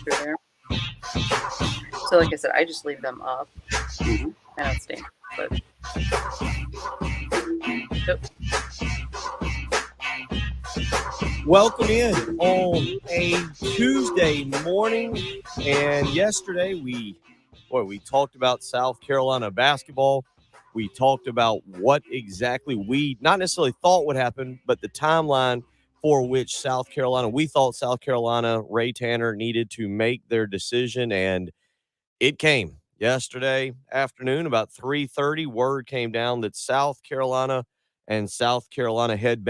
through there. So like I said, I just leave them up. I don't stink, but Welcome in on a Tuesday morning, and yesterday we talked about South Carolina basketball. We talked about what exactly we not necessarily thought would happen, but the timeline for which we thought South Carolina, Ray Tanner needed to make their decision, and it came yesterday afternoon about 3:30. Word came down that South Carolina and South Carolina head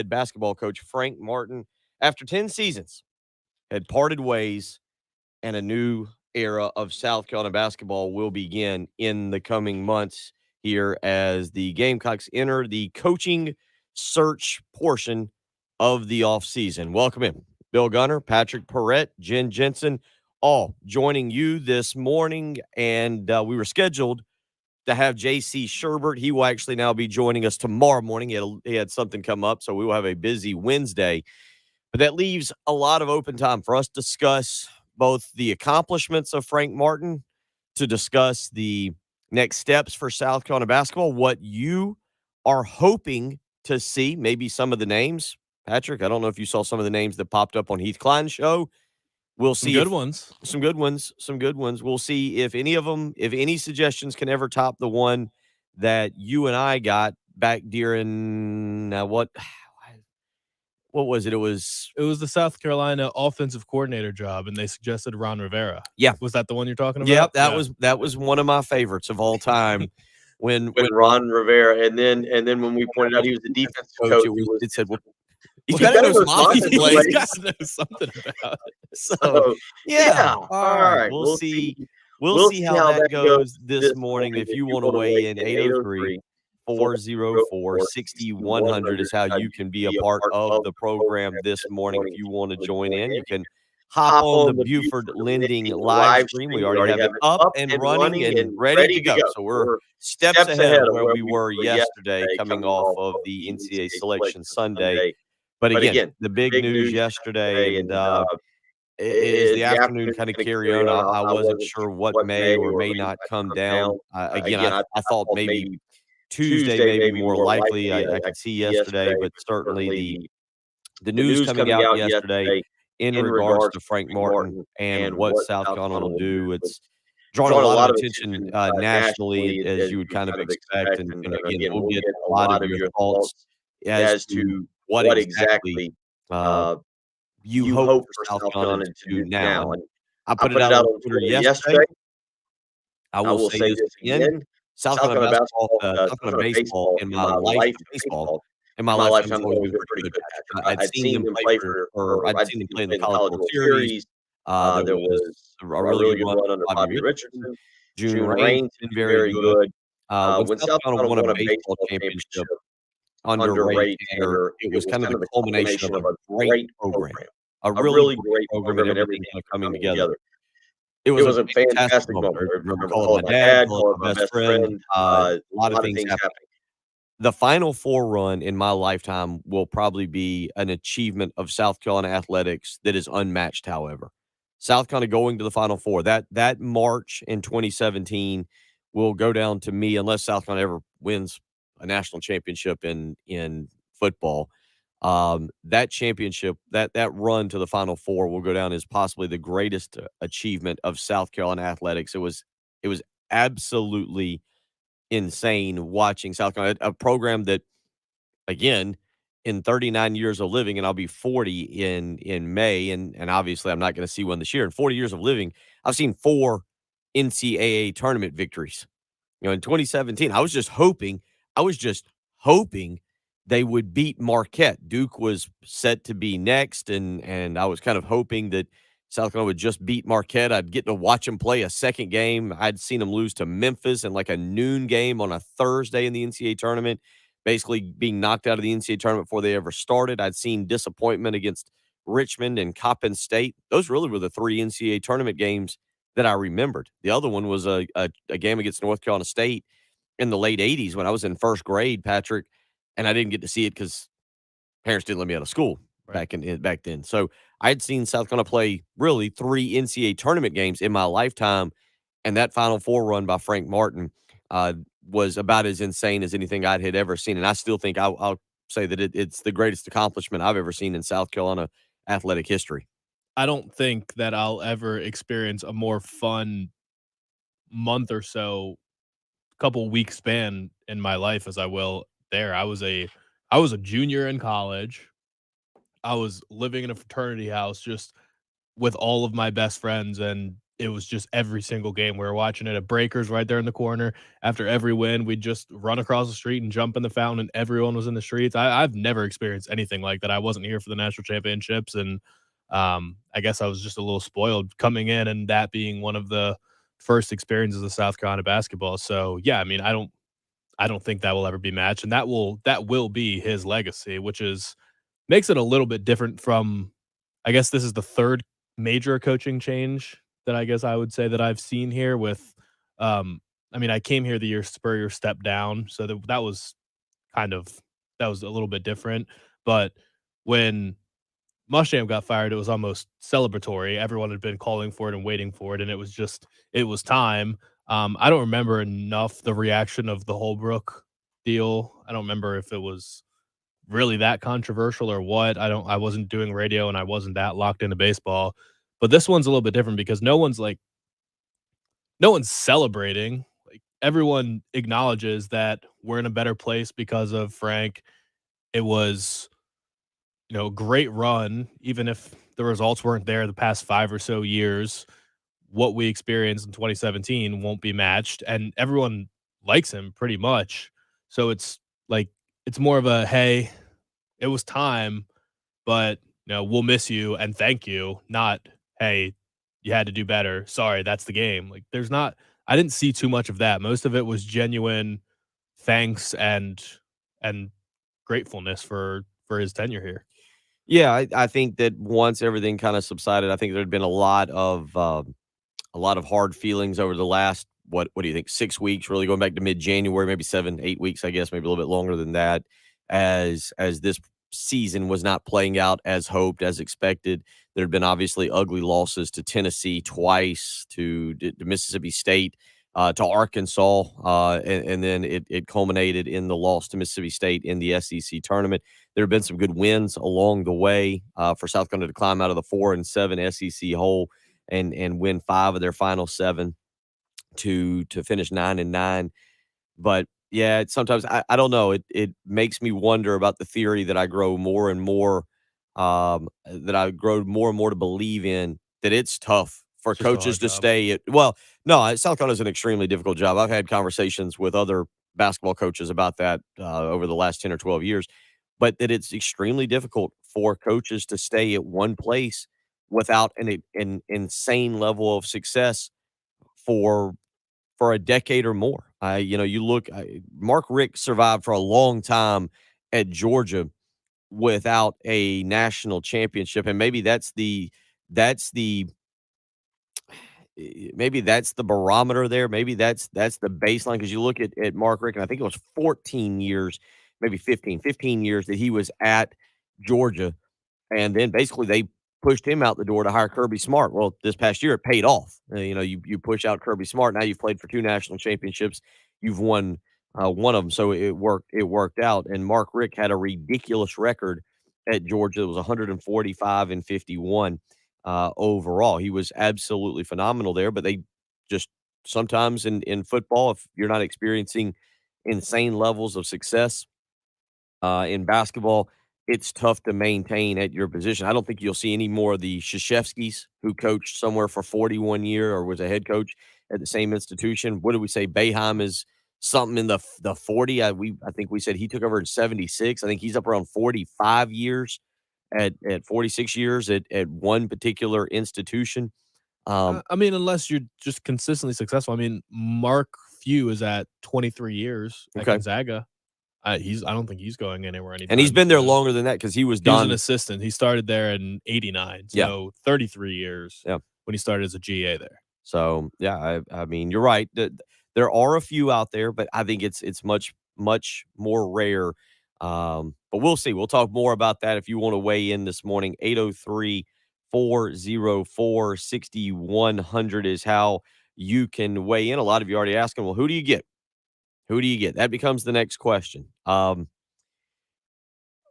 basketball coach Frank Martin, after 10 seasons, had parted ways, and a new era of South Carolina basketball will begin in the coming months here as the Gamecocks enter the coaching search portion of the offseason. Welcome in. Bill Gunner, Patrick Perrett, Jen Jensen, all joining you this morning, and we were scheduled to have J.C. Sherbert. He will actually now be joining us tomorrow morning. He had something come up, so we will have a busy Wednesday. But that leaves a lot of open time for us to discuss both the accomplishments of Frank Martin, to discuss the next steps for South Carolina basketball, what you are hoping to see, maybe some of the names. Patrick, I don't know if you saw some of the names that popped up on Heath Klein's show. We'll see some good ones. We'll see if any suggestions can ever top the one that you and I got back during what was it? It was the South Carolina offensive coordinator job, and they suggested Ron Rivera. Yeah. Was that the one you're talking about? Yep, that was one of my favorites of all time. when Ron Rivera, and then when we pointed out he was the defensive coach, it said, well, he's got to know something about it. So yeah. All right. We'll see. We'll see how that goes this morning. If you want to weigh in, 803-404-6100 is how you can be a part of the program this morning. If you want to join in, you can hop on the Buford Lending live stream. We already have it up and running and ready to go. So we're steps ahead of where we were yesterday, coming off of the NCAA Selection Sunday. But again, the big news yesterday, and is the afternoon kind of carry on. I wasn't sure what may or may not come down. I thought maybe Tuesday may be more likely. I could see yesterday, but certainly the news coming out yesterday in regards to Frank Martin and what South Carolina will do. It's drawn a lot of attention nationally, as you would kind of expect. And again, we'll get a lot of your thoughts as to what exactly you hope for South Carolina to do now. And I put it out on Twitter yesterday. I will say this again. South Carolina baseball in my lifetime has always been pretty good. I'd seen them play I'd seen them play in the College World Series. There was a really good run under Bobby Richardson. June Rain's been very good. When South Carolina won a baseball championship under Ray Tanner, it was kind of the culmination of a great program. A really great program, and everything kind of coming together. It was a fantastic moment. I remember calling my dad, calling my best friend. A lot of things happening. The Final Four run in my lifetime will probably be an achievement of South Carolina athletics that is unmatched, however. South Carolina going to the Final Four, that March in 2017 will go down to me, unless South Carolina ever wins a national championship in football. That championship, that run to the Final Four will go down as possibly the greatest achievement of South Carolina athletics. It was absolutely insane watching South Carolina, a program that, again, in 39 years of living, and I'll be 40 in May, and obviously I'm not going to see one this year. In 40 years of living, I've seen 4 NCAA tournament victories. In 2017, I was just hoping they would beat Marquette. Duke was set to be next, and I was kind of hoping that South Carolina would just beat Marquette. I'd get to watch them play a second game. I'd seen them lose to Memphis in like a noon game on a Thursday in the NCAA tournament, basically being knocked out of the NCAA tournament before they ever started. I'd seen disappointment against Richmond and Coppin State. Those really were the 3 NCAA tournament games that I remembered. The other one was a game against North Carolina State in the late 80s when I was in first grade, Patrick, and I didn't get to see it because parents didn't let me out of school. back then. So I'd seen South Carolina play really 3 NCAA tournament games in my lifetime, and that Final Four run by Frank Martin was about as insane as anything I had ever seen. And I still think I'll say that it's the greatest accomplishment I've ever seen in South Carolina athletic history. I don't think that I'll ever experience a more fun month or so, couple week span in my life as I will there. I was a junior in college. I was living in a fraternity house just with all of my best friends, and it was just every single game. We were watching it at Breakers right there in the corner. After every win, we'd just run across the street and jump in the fountain, and everyone was in the streets. I've never experienced anything like that. I wasn't here for the national championships, and I guess I was just a little spoiled coming in, and that being one of the first experiences of South Carolina basketball. So yeah, I mean, I don't think that will ever be matched, and that will be his legacy, which is makes it a little bit different from. I guess this is the third major coaching change that I guess I would say that I've seen here with. I mean, I came here the year Spurrier stepped down, so that was kind of that was a little bit different. But when Muschamp got fired, it was almost celebratory. Everyone had been calling for it and waiting for it, and it was time. I don't remember enough the reaction of the Holbrook deal. I don't remember if it was really that controversial or what. I wasn't doing radio and I wasn't that locked into baseball. But this one's a little bit different because no one's celebrating. Like everyone acknowledges that we're in a better place because of Frank. It was, a great run, even if the results weren't there the past 5 or so years. What we experienced in 2017 won't be matched, and everyone likes him pretty much. So it's more of a hey, it was time, but we'll miss you and thank you, not hey, you had to do better. Sorry, that's the game. Like there's not I didn't see too much of that. Most of it was genuine thanks and gratefulness for his tenure here. Yeah, I think that once everything kind of subsided, I think there'd been a lot of hard feelings over the last what do you think 6 weeks, really going back to mid January, maybe 7 8 weeks, I guess, maybe a little bit longer than that, as this season was not playing out as hoped, as expected. There had been obviously ugly losses to Tennessee twice, to Mississippi State, to Arkansas, and then it culminated in the loss to Mississippi State in the SEC tournament. There have been some good wins along the way for South Carolina to climb out of the 4-7 SEC hole and win 5 of their final 7 to finish 9-9. But yeah, sometimes I don't know. It makes me wonder about the theory that I grow more and more to believe in, that it's tough for It's just a coaches hard to job. stay at. Well, no, South Carolina is an extremely difficult job. I've had conversations with other basketball coaches about that over the last 10 or 12 years, but that it's extremely difficult for coaches to stay at one place without an insane level of success for a decade or more. You look, Mark Richt survived for a long time at Georgia without a national championship, and that's the maybe that's the barometer there. Maybe that's the baseline, because you look at Mark Richt, and I think it was 14 years, maybe 15 years that he was at Georgia, and then basically they pushed him out the door to hire Kirby Smart. Well, this past year it paid off. You push out Kirby Smart. Now you've played for 2 national championships. You've won one of them, so it worked. It worked out. And Mark Richt had a ridiculous record at Georgia. It was 145-51 overall. He was absolutely phenomenal there. But they just sometimes in football, if you're not experiencing insane levels of success in basketball, it's tough to maintain at your position. I don't think you'll see any more of the Krzyzewskis who coached somewhere for 41 years or was a head coach at the same institution. What did we say? Boeheim is something in the 40. I think we said he took over in 76. I think he's up around 45 years at 46 years at one particular institution. I mean, unless you're just consistently successful. I mean, Mark Few is at 23 years at Okay. Gonzaga. I don't think he's going anywhere anytime And he's been there soon. longer than that because he was He was an done. assistant. He started there in '89, Yeah. so 33 years. Yeah. When he started as a GA there. So yeah, I mean, you're right. There are a few out there, but I think it's much more rare But we'll see. We'll talk more about that if you want to weigh in this morning. 803-404-6100 is how you can weigh in. A lot of you already asking, well, who do you get? Who do you get? That becomes the next question. I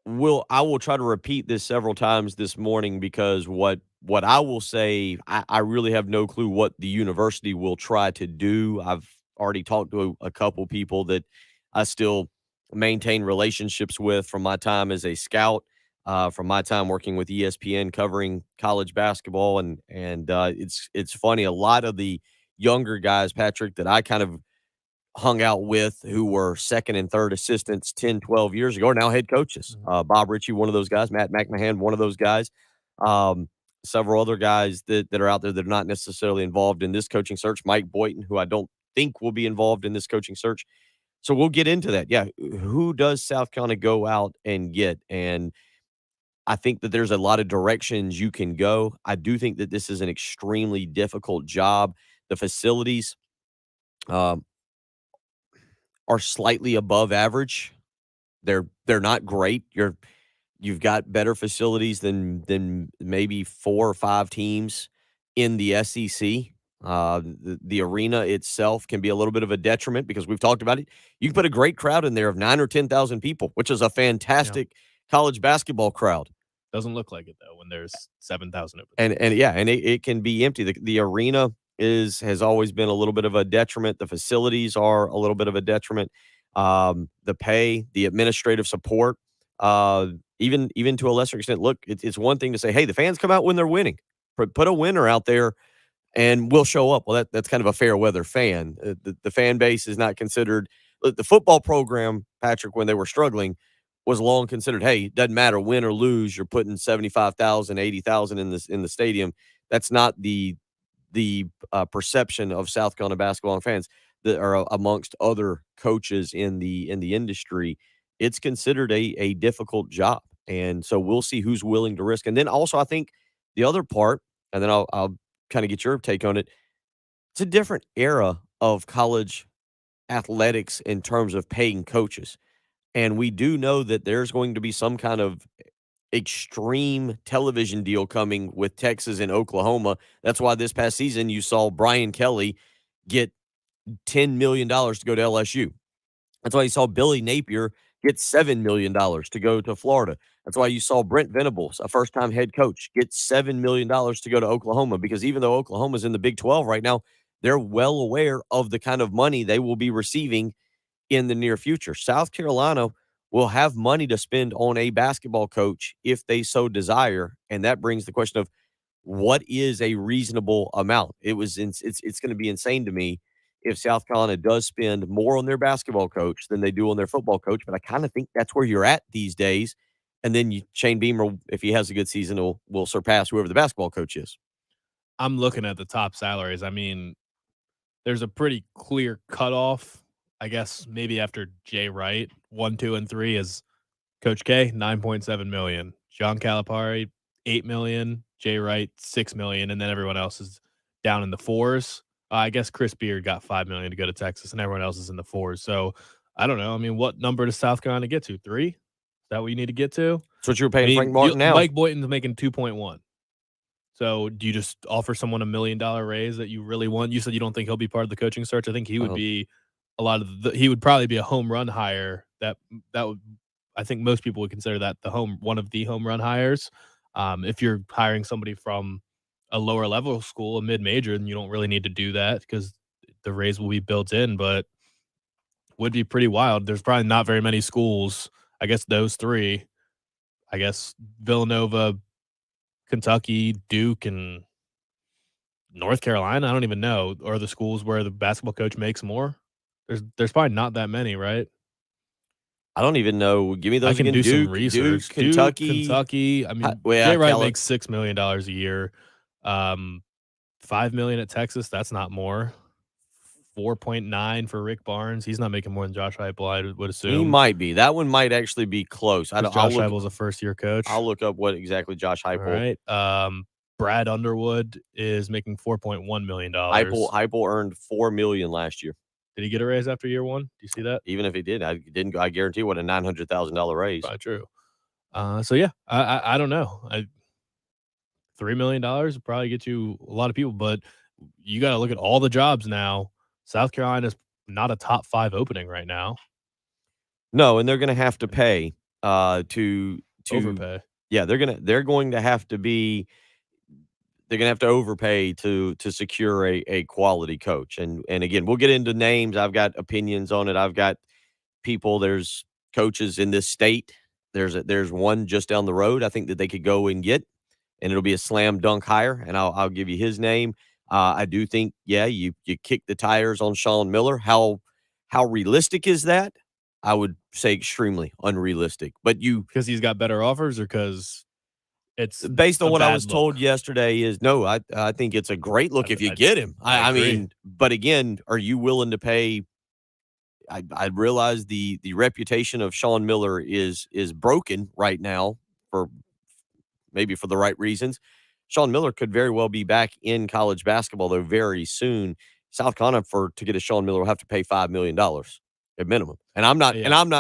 will try to repeat this several times this morning because what I will say, I really have no clue what the university will try to do. I've already talked to a couple people that I still maintain relationships with from my time as a scout, from my time working with ESPN covering college basketball, and it's funny. A lot of the younger guys, Patrick, that I kind of hung out with who were second and third assistants 10, 12 years ago are now head coaches. Bob Ritchie, one of those guys, Matt McMahon, one of those guys. Several other guys that are out there that are not necessarily involved in this coaching search. Mike Boynton, who I don't think will be involved in this coaching search. So we'll get into that. Yeah, who does South Carolina go out and get? And I think that there's a lot of directions you can go. I do think that this is an extremely difficult job. The facilities, are slightly above average. They're not great. You've got better facilities than maybe 4 or 5 teams in the SEC. The arena itself can be a little bit of a detriment because we've talked about it. You can put a great crowd in there of 9 or 10,000 people, which is a fantastic college basketball crowd. Doesn't look like it though when there's 7,000 of it. And it can be empty. The arena has always been a little bit of a detriment. The facilities are a little bit of a detriment. The pay, the administrative support, even to a lesser extent. Look, it's one thing to say, hey, the fans come out when they're winning. Put a winner out there, and we'll show up. Well, that's kind of a fair weather fan. The fan base is not considered. The football program, Patrick, when they were struggling, was long considered, hey, it doesn't matter win or lose, you're putting 75,000, 80,000 in the stadium. That's not the perception of South Carolina basketball fans that are amongst other coaches in the industry. It's considered a difficult job, and so we'll see who's willing to risk. And then also, I think the other part, and then I'll kind of get your take on it. It's a different era of college athletics in terms of paying coaches. And we do know that there's going to be some kind of extreme television deal coming with Texas and Oklahoma. That's why this past season you saw Brian Kelly get $10 million to go to LSU. That's why you saw Billy Napier get $7 million to go to Florida. That's why you saw Brent Venables, a first-time head coach, get $7 million to go to Oklahoma, because even though Oklahoma's in the Big 12 right now, they're well aware of the kind of money they will be receiving in the near future. South Carolina will have money to spend on a basketball coach if they so desire, and that brings the question of what is a reasonable amount. It's going to be insane to me if South Carolina does spend more on their basketball coach than they do on their football coach, but I kind of think that's where you're at these days. And then Shane Beamer, if he has a good season, will surpass whoever the basketball coach is. I'm looking at the top salaries. I mean, there's a pretty clear cutoff. I guess maybe after Jay Wright, 1, 2, and 3 is Coach K, $9.7 million. John Calipari, $8 million. Jay Wright, $6 million, and then everyone else is down in the 4s. I guess Chris Beard got $5 million to go to Texas, and everyone else is in the 4s. So I don't know. I mean, what number does South Carolina get to? 3? Is that what you need to get to? That's what you were paying Frank Martin now. Mike Boynton's making 2.1. So do you just offer someone $1 million raise that you really want? You said you don't think he'll be part of the coaching search. I think he would be he would probably be a home run hire. That would, I think most people would consider that one of the home run hires. If you're hiring somebody from a lower level school, a mid-major, then you don't really need to do that because the raise will be built in, but would be pretty wild. There's probably not very many schools. I guess those 3, I guess Villanova, Kentucky, Duke, and North Carolina, I don't even know, are the schools where the basketball coach makes more. There's probably not that many, right? I don't even know. Give me those I can again. do some research. Duke, Kentucky. I mean, Jay Wright makes $6 million a year. $5 million at Texas. That's not more. 4.9 for Rick Barnes. He's not making more than Josh Heupel, I would assume. He might be. That one might actually be close. Josh Heupel's a first-year coach. I'll look up what exactly Josh Heupel. All right. Brad Underwood is making $4.1 million. Heupel earned $4 million last year. Did he get a raise after year one? Do you see that? Even if he did, I guarantee what a $900,000 raise. Probably true. So yeah, I don't know. $3 million would probably get you a lot of people, but you got to look at all the jobs now. South Carolina's not a top 5 opening right now. No, and they're going to have to pay to Overpay. Yeah, they're going to have to overpay to secure a quality coach. And again, we'll get into names. I've got opinions on it. I've got people. There's coaches in this state. There's one just down the road. I think that they could go and get, and it'll be a slam dunk hire. And I'll give you his name. I do think, you kick the tires on Sean Miller. How realistic is that? I would say extremely unrealistic. But because he's got better offers, or because it's based on what I was look? told yesterday is no. I think it's a great look if you get him. I mean, but again, are you willing to pay? I realize the reputation of Sean Miller is broken right now for the right reasons. Sean Miller could very well be back in college basketball though very soon. South Carolina to get a Sean Miller will have to pay $5 million at minimum. And I'm not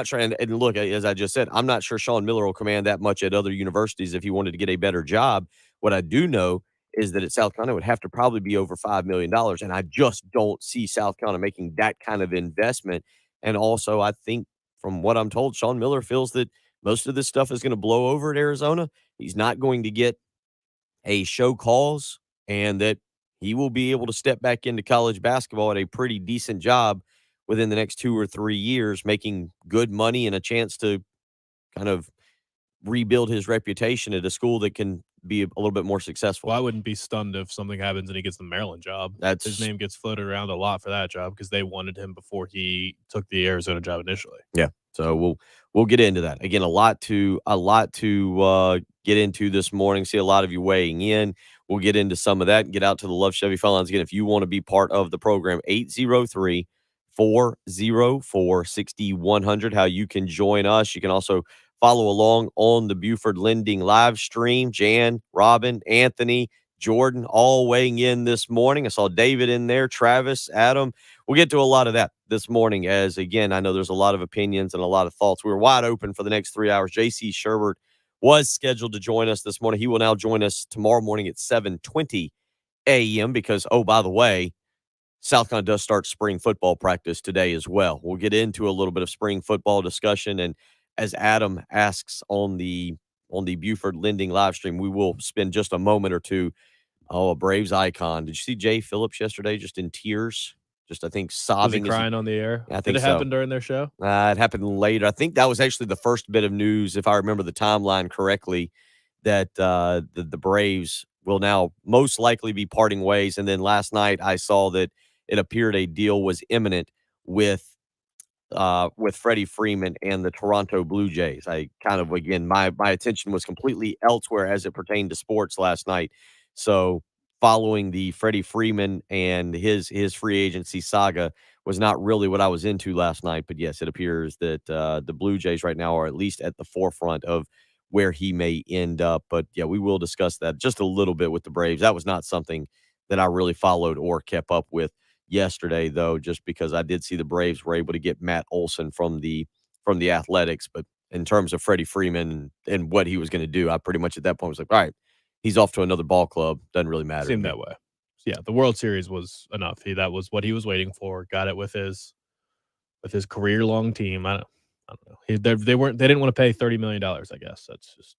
sure. And look, as I just said, I'm not sure Sean Miller will command that much at other universities if he wanted to get a better job. What I do know is that at South Carolina would have to probably be over $5 million. And I just don't see South Carolina making that kind of investment. And also, I think from what I'm told, Sean Miller feels that most of this stuff is going to blow over at Arizona. He's not going to get a show cause, and that he will be able to step back into college basketball at a pretty decent job within the next 2 or 3 years, making good money and a chance to kind of rebuild his reputation at a school that can be a little bit more successful. Well, I wouldn't be stunned if something happens and he gets the Maryland job. His name gets floated around a lot for that job because they wanted him before he took the Arizona job initially. Yeah. So we'll get into that. Again, a lot to get into this morning. See a lot of you weighing in. We'll get into some of that and get out to the Love Chevy phone lines again. If you want to be part of the program, 803-404-6100. How you can join us. You can also follow along on the Buford Lending live stream. Jan, Robin, Anthony, Jordan, all weighing in this morning. I saw David in there, Travis, Adam. We'll get to a lot of that this morning as, again, I know there's a lot of opinions and a lot of thoughts. We're wide open for the next 3 hours. J.C. Sherbert was scheduled to join us this morning. He will now join us tomorrow morning at 7:20 a.m. because, oh, by the way, South Carolina does start spring football practice today as well. We'll get into a little bit of spring football discussion. And as Adam asks on the Buford Lending live stream, we will spend just a moment or two. Oh, a Braves icon. Did you see Jay Phillips yesterday just in tears? Just, I think, sobbing. Was he crying on the air? I think Did it happen during their show? It happened later. I think that was actually the first bit of news, if I remember the timeline correctly, that the Braves will now most likely be parting ways. And then last night I saw that it appeared a deal was imminent with Freddie Freeman and the Toronto Blue Jays. I kind of, again, my attention was completely elsewhere as it pertained to sports last night. So following the Freddie Freeman and his free agency saga was not really what I was into last night. But yes, it appears that the Blue Jays right now are at least at the forefront of where he may end up. But yeah, we will discuss that just a little bit with the Braves. That was not something that I really followed or kept up with yesterday, though, just because I did see the Braves were able to get Matt Olson from the Athletics. But in terms of Freddie Freeman and what he was going to do, I pretty much at that point was like, all right, he's off to another ball club. Doesn't really matter. Seemed that way. Yeah, the World Series was enough. That was what he was waiting for. Got it with his career-long team. I don't know. They didn't want to pay $30 million, I guess.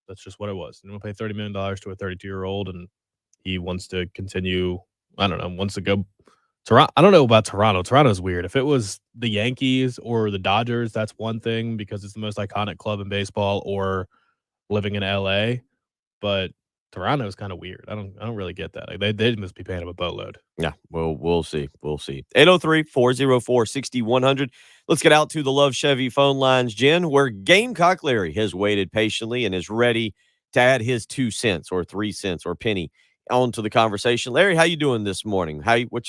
That's just what it was. They didn't want to pay $30 million to a 32-year-old, and he wants to continue. I don't know. Wants to go. Toronto. I don't know about Toronto. Toronto's weird. If it was the Yankees or the Dodgers, that's one thing because it's the most iconic club in baseball, or living in LA. But Toronto is kind of weird. I don't really get that. Like they must be paying him a boatload. Yeah, well, we'll see. 803-404-6100. Let's get out to the Love Chevy phone lines, Jen, where Gamecock Larry has waited patiently and is ready to add his 2 cents or 3 cents or penny onto the conversation. Larry, how you doing this morning?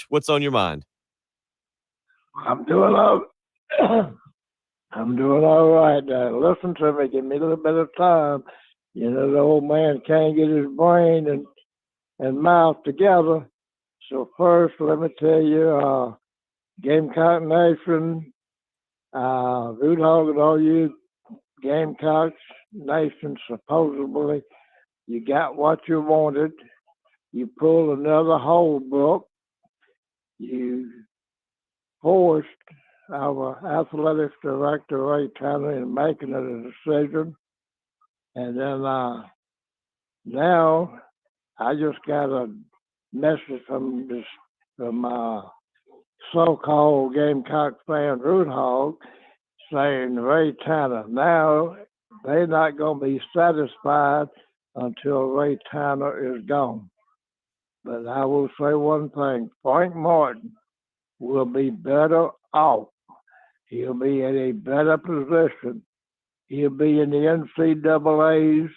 What's on your mind? I'm doing all right. Listen to me. Give me a little bit of time. You know, the old man can't get his brain and mouth together. So first, let me tell you, Gamecock Nation, Root Hog and all you Gamecocks Nation, supposedly, you got what you wanted. You pulled another Holbrook. You forced our athletics director, Ray Tanner, in making a decision. And then now I just got a message from so-called Gamecock fan Root Hog saying Ray Tanner. Now they're not going to be satisfied until Ray Tanner is gone. But I will say one thing: Frank Martin will be better off. He'll be in a better position. He'll be in the NCAAs,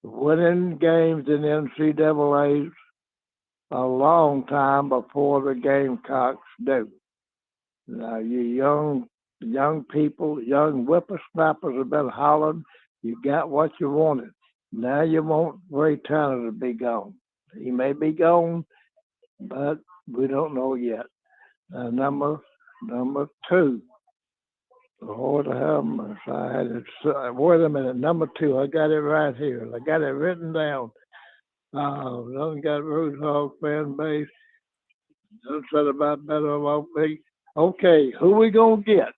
winning games in the NCAAs a long time before the Gamecocks do. Now, you young people, young whippersnappers have been hollering, you got what you wanted. Now you want Ray Tanner to be gone. He may be gone, but we don't know yet. Number two. Lord have mercy. I had it. Wait a minute. Number two. I got it right here. I got it written down. Nothing got Root Hog fan base. Nothing said about better about me. Okay, who we gonna get?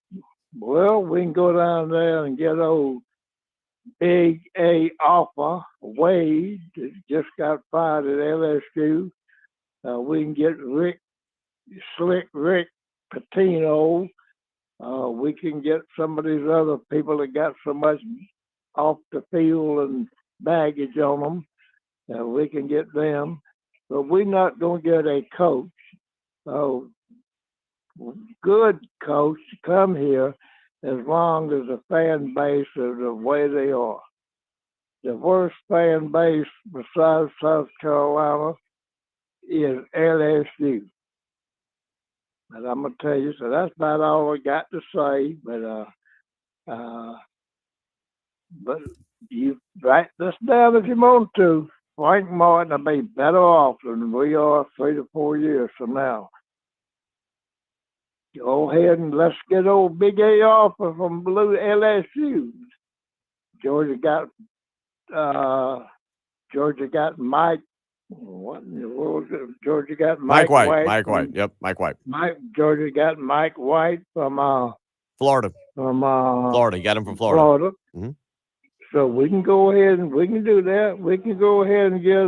Well, we can go down there and get old Big A Offer Wade that just got fired at LSU. We can get Slick Rick Pitino. We can get some of these other people that got so much off the field and baggage on them. We can get them. But we're not going to get a coach, good coach, to come here as long as the fan base is the way they are. The worst fan base besides South Carolina is LSU. And I'm going to tell you, so that's about all I got to say. But you write this down if you want to. Frank Martin will be better off than we are 3 to 4 years from now. Go ahead and let's get old Big A Offer from Blue LSU. Georgia got Mike. What in the world? Georgia got Mike White. Mike White. Yep, Mike White. Georgia got Mike White from Florida. Florida. You got him from Florida. Mm-hmm. So we can go ahead and we can do that. We can go ahead and get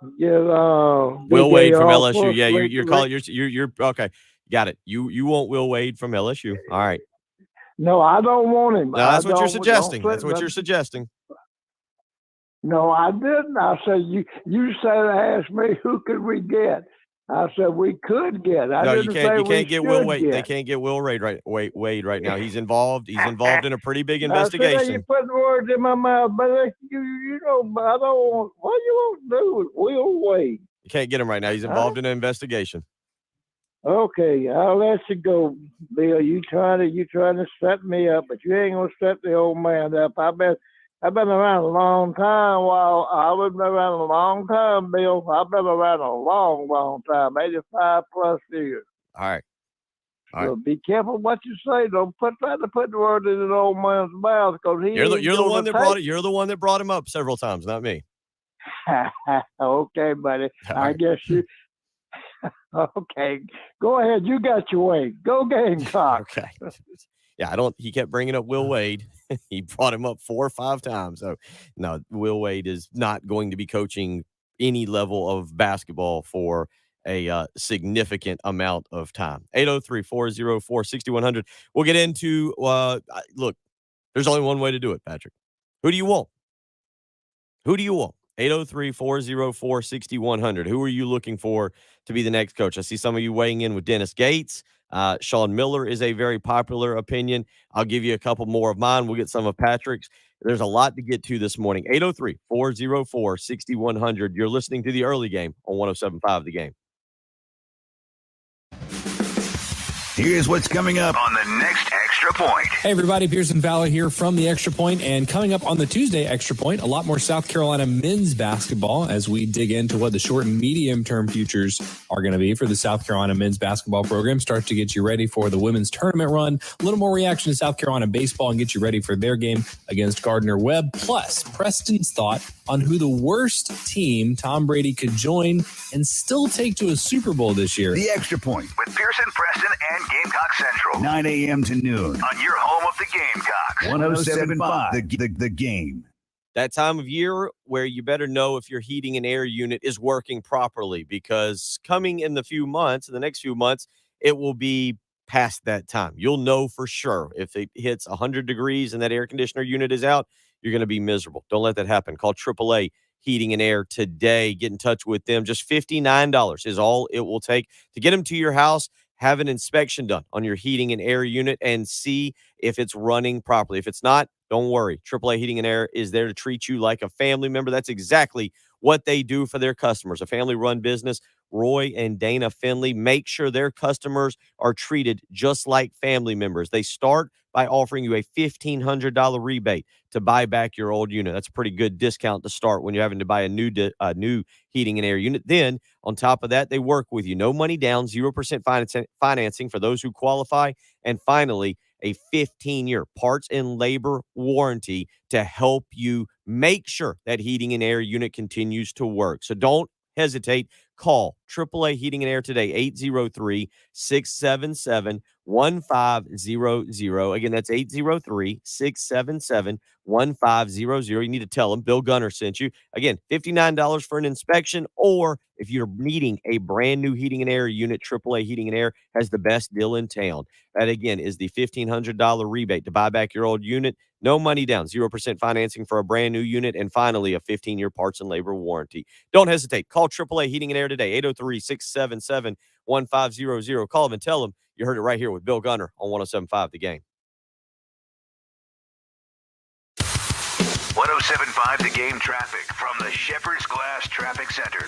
Will Wade from LSU. Yeah, you're calling. You're okay. Got it. You want Will Wade from LSU. All right. No, I don't want him. No, that's what you're suggesting. That's what you're suggesting. No, I didn't. I said you asked me who could we get. I said we could get. You can't get Will Wade. They can't get Will Wade right now. He's involved. He's involved in a pretty big investigation. You putting words in my mouth, but you know, I don't want. What you want to do with Will Wade? You can't get him right now. He's involved in an investigation. Okay, I'll let you go, Bill. You trying to set me up, but you ain't gonna set the old man up. I've been around a long time. I've been around a long time, Bill. I've been around a long, long time, 85 plus years. All right. So be careful what you say. Don't try to put the word in an old man's mouth because you're the one that brought it. You're the one that brought him up several times, not me. Okay, buddy. I guess you. Okay, go ahead. You got your way. Go Gamecocks. Okay. Yeah, he kept bringing up Will Wade. He brought him up 4 or 5 times. So, no, Will Wade is not going to be coaching any level of basketball for a significant amount of time. 803-404-6100. We'll get into, look, there's only one way to do it, Patrick. Who do you want? 803-404-6100. Who are you looking for to be the next coach? I see some of you weighing in with Dennis Gates. Sean Miller is a very popular opinion. I'll give you a couple more of mine. We'll get some of Patrick's. There's a lot to get to this morning. 803-404-6100. You're listening to the early game on 107.5 The Game. Here's what's coming up on the next Extra Extra Point. Hey, everybody. Pearson Fowler here from the Extra Point, and coming up on the Tuesday Extra Point, a lot more South Carolina men's basketball as we dig into what the short and medium-term futures are going to be for the South Carolina men's basketball program. Start to get you ready for the women's tournament run. A little more reaction to South Carolina baseball and get you ready for their game against Gardner-Webb. Plus, Preston's thought on who the worst team Tom Brady could join and still take to a Super Bowl this year. The Extra Point with Pearson, Preston, and Gamecock Central. 9 a.m. to noon on your home of the Gamecocks. 107.5, the game. That time of year where you better know if your heating and air unit is working properly, because coming in the next few months, it will be past that time. You'll know for sure if it hits 100 degrees and that air conditioner unit is out, you're going to be miserable. Don't let that happen. Call AAA Heating and Air today. Get in touch with them. Just $59 is all it will take to get them to your house. Have an inspection done on your heating and air unit and see if it's running properly. If it's not, don't worry. AAA Heating and Air is there to treat you like a family member. That's exactly what they do for their customers. A family-run business. Roy and Dana Finley make sure their customers are treated just like family members. They start by offering you a $1,500 rebate to buy back your old unit. That's a pretty good discount to start when you're having to buy a new heating and air unit. Then, on top of that, they work with you. No money down, 0% financing for those who qualify. And finally, a 15-year parts and labor warranty to help you make sure that heating and air unit continues to work. So don't hesitate. Call AAA Heating and Air today, 803-677-1500. Again, that's 803-677-1500. You need to tell them Bill Gunner sent you. Again, $59 for an inspection, or if you're needing a brand new heating and air unit, AAA Heating and Air has the best deal in town. That, again, is the $1,500 rebate to buy back your old unit. No money down, 0% financing for a brand new unit, and finally, a 15-year parts and labor warranty. Don't hesitate. Call AAA Heating and Air today, 803-677-1500. Call them and tell them you heard it right here with Bill Gunner on 107.5 The Game. 107.5 The Game traffic from the Shepherd's Glass Traffic Center.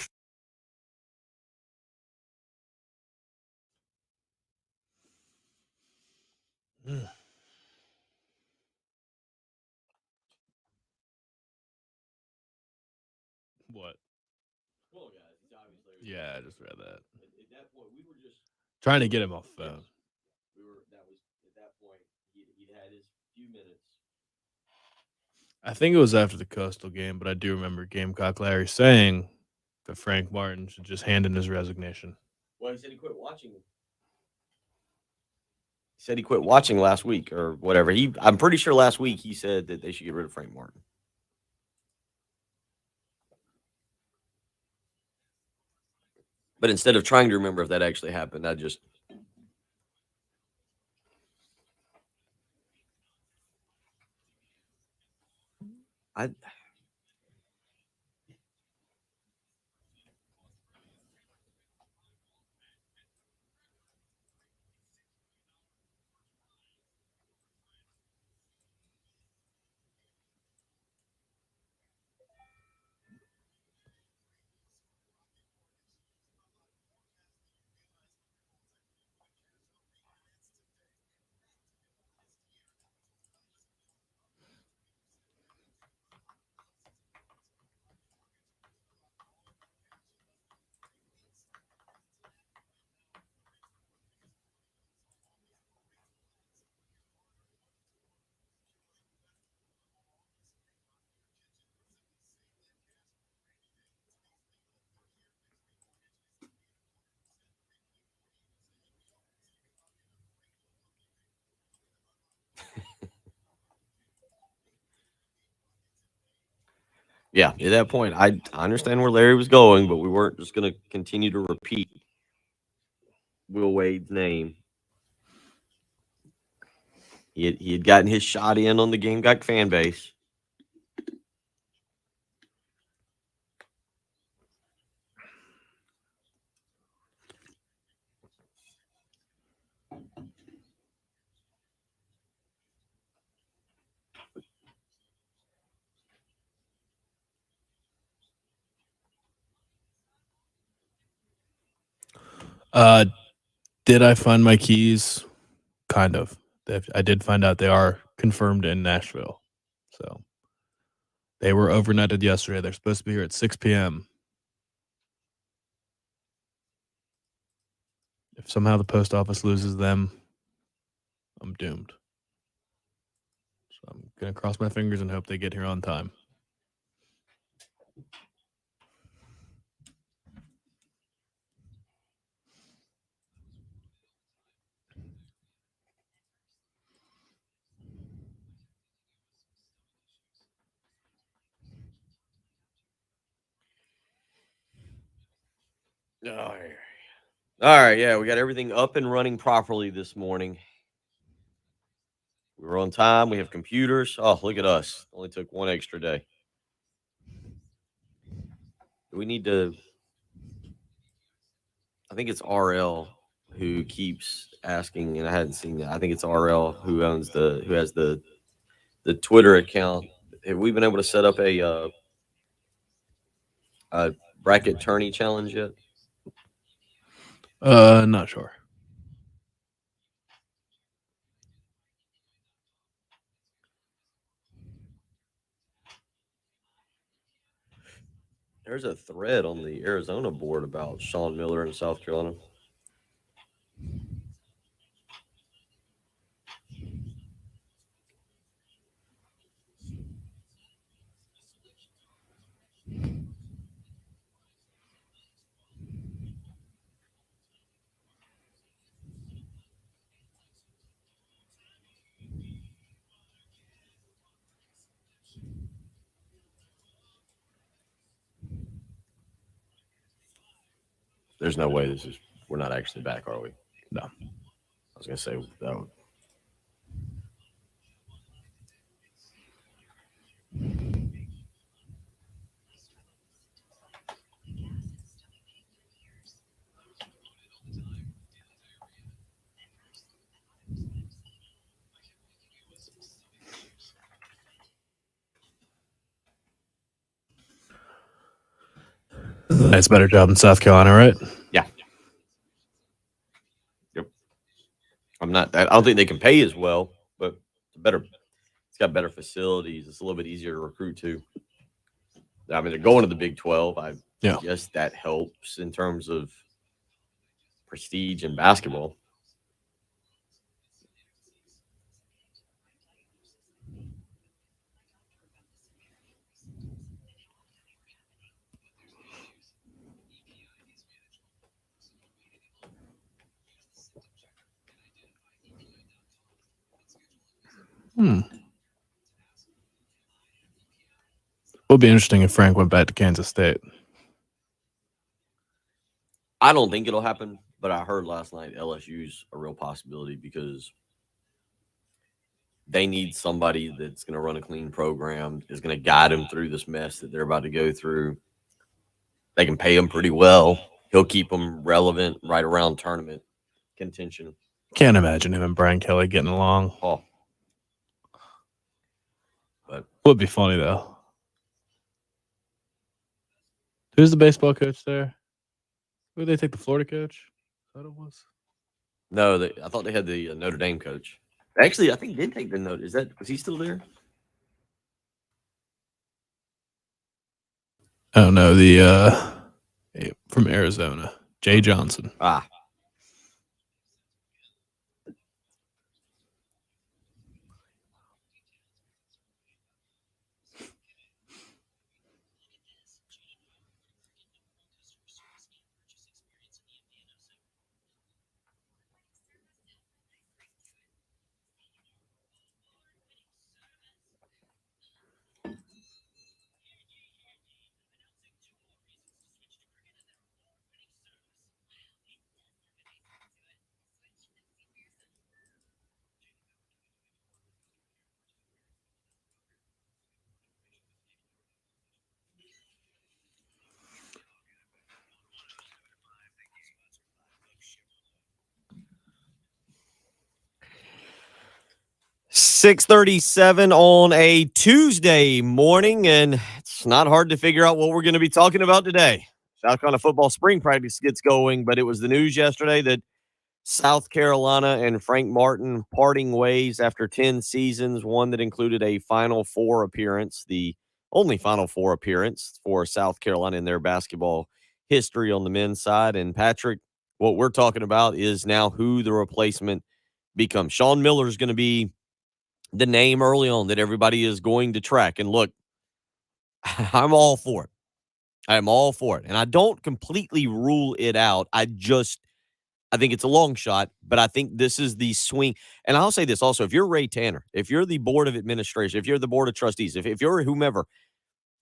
What? Yeah, I just read that. At that point, we were just trying to get him off the phone. At that point, he had his few minutes. I think it was after the Coastal game, but I do remember Gamecock Larry saying that Frank Martin should just hand in his resignation. Well, he said he quit watching. He said he quit watching last week or whatever. I'm pretty sure last week he said that they should get rid of Frank Martin. But instead of trying to remember if that actually happened, I Yeah, at that point, I understand where Larry was going, but we weren't just going to continue to repeat Will Wade's name. He had gotten his shot in on the Gamecock fan base. Did I find my keys? Kind of. I did find out they are confirmed in Nashville. So they were overnighted yesterday. They're supposed to be here at 6 p.m. If somehow the post office loses them, I'm doomed. So I'm going to cross my fingers and hope they get here on time. All right, yeah, we got everything up and running properly this morning. We were on time. We have computers. Oh, look at us. Only took one extra day. We need to. I think it's RL who keeps asking, and I hadn't seen that. I think it's RL who has the Twitter account. Have we been able to set up a bracket tourney challenge yet? Not sure. There's a thread on the Arizona board about Sean Miller in South Carolina. There's no way we're not actually back, are we? No. I was going to say that would. Nice, better job in South Carolina, right? Yeah. Yep. I don't think they can pay as well, but it's got better facilities. It's a little bit easier to recruit to. I mean, they're going to the Big 12. I guess that helps in terms of prestige in basketball. Would be interesting if Frank went back to Kansas State. I don't think it'll happen, but I heard last night LSU's a real possibility because they need somebody that's going to run a clean program, is going to guide them through this mess that they're about to go through. They can pay him pretty well. He'll keep them relevant right around tournament contention. Can't imagine him and Brian Kelly getting along. Oh. But would be funny, though. Who's the baseball coach there? Who did they take, the Florida coach? Is that what it was? No, I thought they had the Notre Dame coach. Actually, I think they did take the note. Was he still there? Oh no, the from Arizona, Jay Johnson. Ah. .37 on a Tuesday morning, and it's not hard to figure out what we're going to be talking about today. South Carolina football spring practice gets going, but it was the news yesterday that South Carolina and Frank Martin parting ways after 10 seasons, one that included a Final Four appearance, the only Final Four appearance for South Carolina in their basketball history on the men's side. And Patrick, what we're talking about is now who the replacement becomes. Sean Miller is going to be the name early on that everybody is going to track. And look, I'm all for it. I'm all for it. And I don't completely rule it out. I think it's a long shot, but I think this is the swing. And I'll say this also, if you're Ray Tanner, if you're the board of administration, if you're the board of trustees, if you're whomever,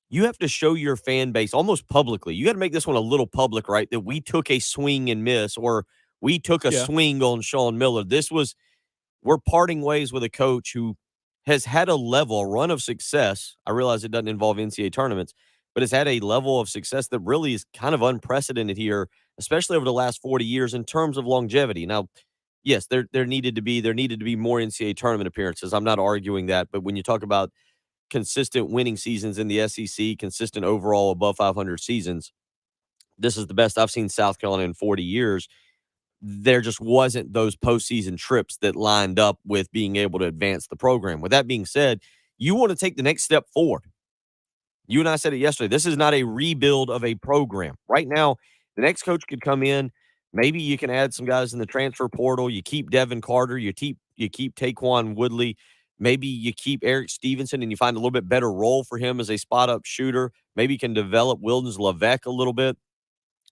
you have to show your fan base almost publicly. You got to make this one a little public, right? That we took a swing and miss, or we took a swing on Sean Miller. We're parting ways with a coach who has had a run of success. I realize it doesn't involve NCAA tournaments, but has had a level of success that really is kind of unprecedented here, especially over the last 40 years in terms of longevity. Now, yes, there needed to be more NCAA tournament appearances. I'm not arguing that, but when you talk about consistent winning seasons in the SEC, consistent overall above 500 seasons, this is the best I've seen South Carolina in 40 years. There just wasn't those postseason trips that lined up with being able to advance the program. With that being said, you want to take the next step forward. You and I said it yesterday. This is not a rebuild of a program. Right now, the next coach could come in. Maybe you can add some guys in the transfer portal. You keep Devin Carter. You keep Taquan Woodley. Maybe you keep Eric Stevenson and you find a little bit better role for him as a spot-up shooter. Maybe you can develop Wildens Levesque a little bit.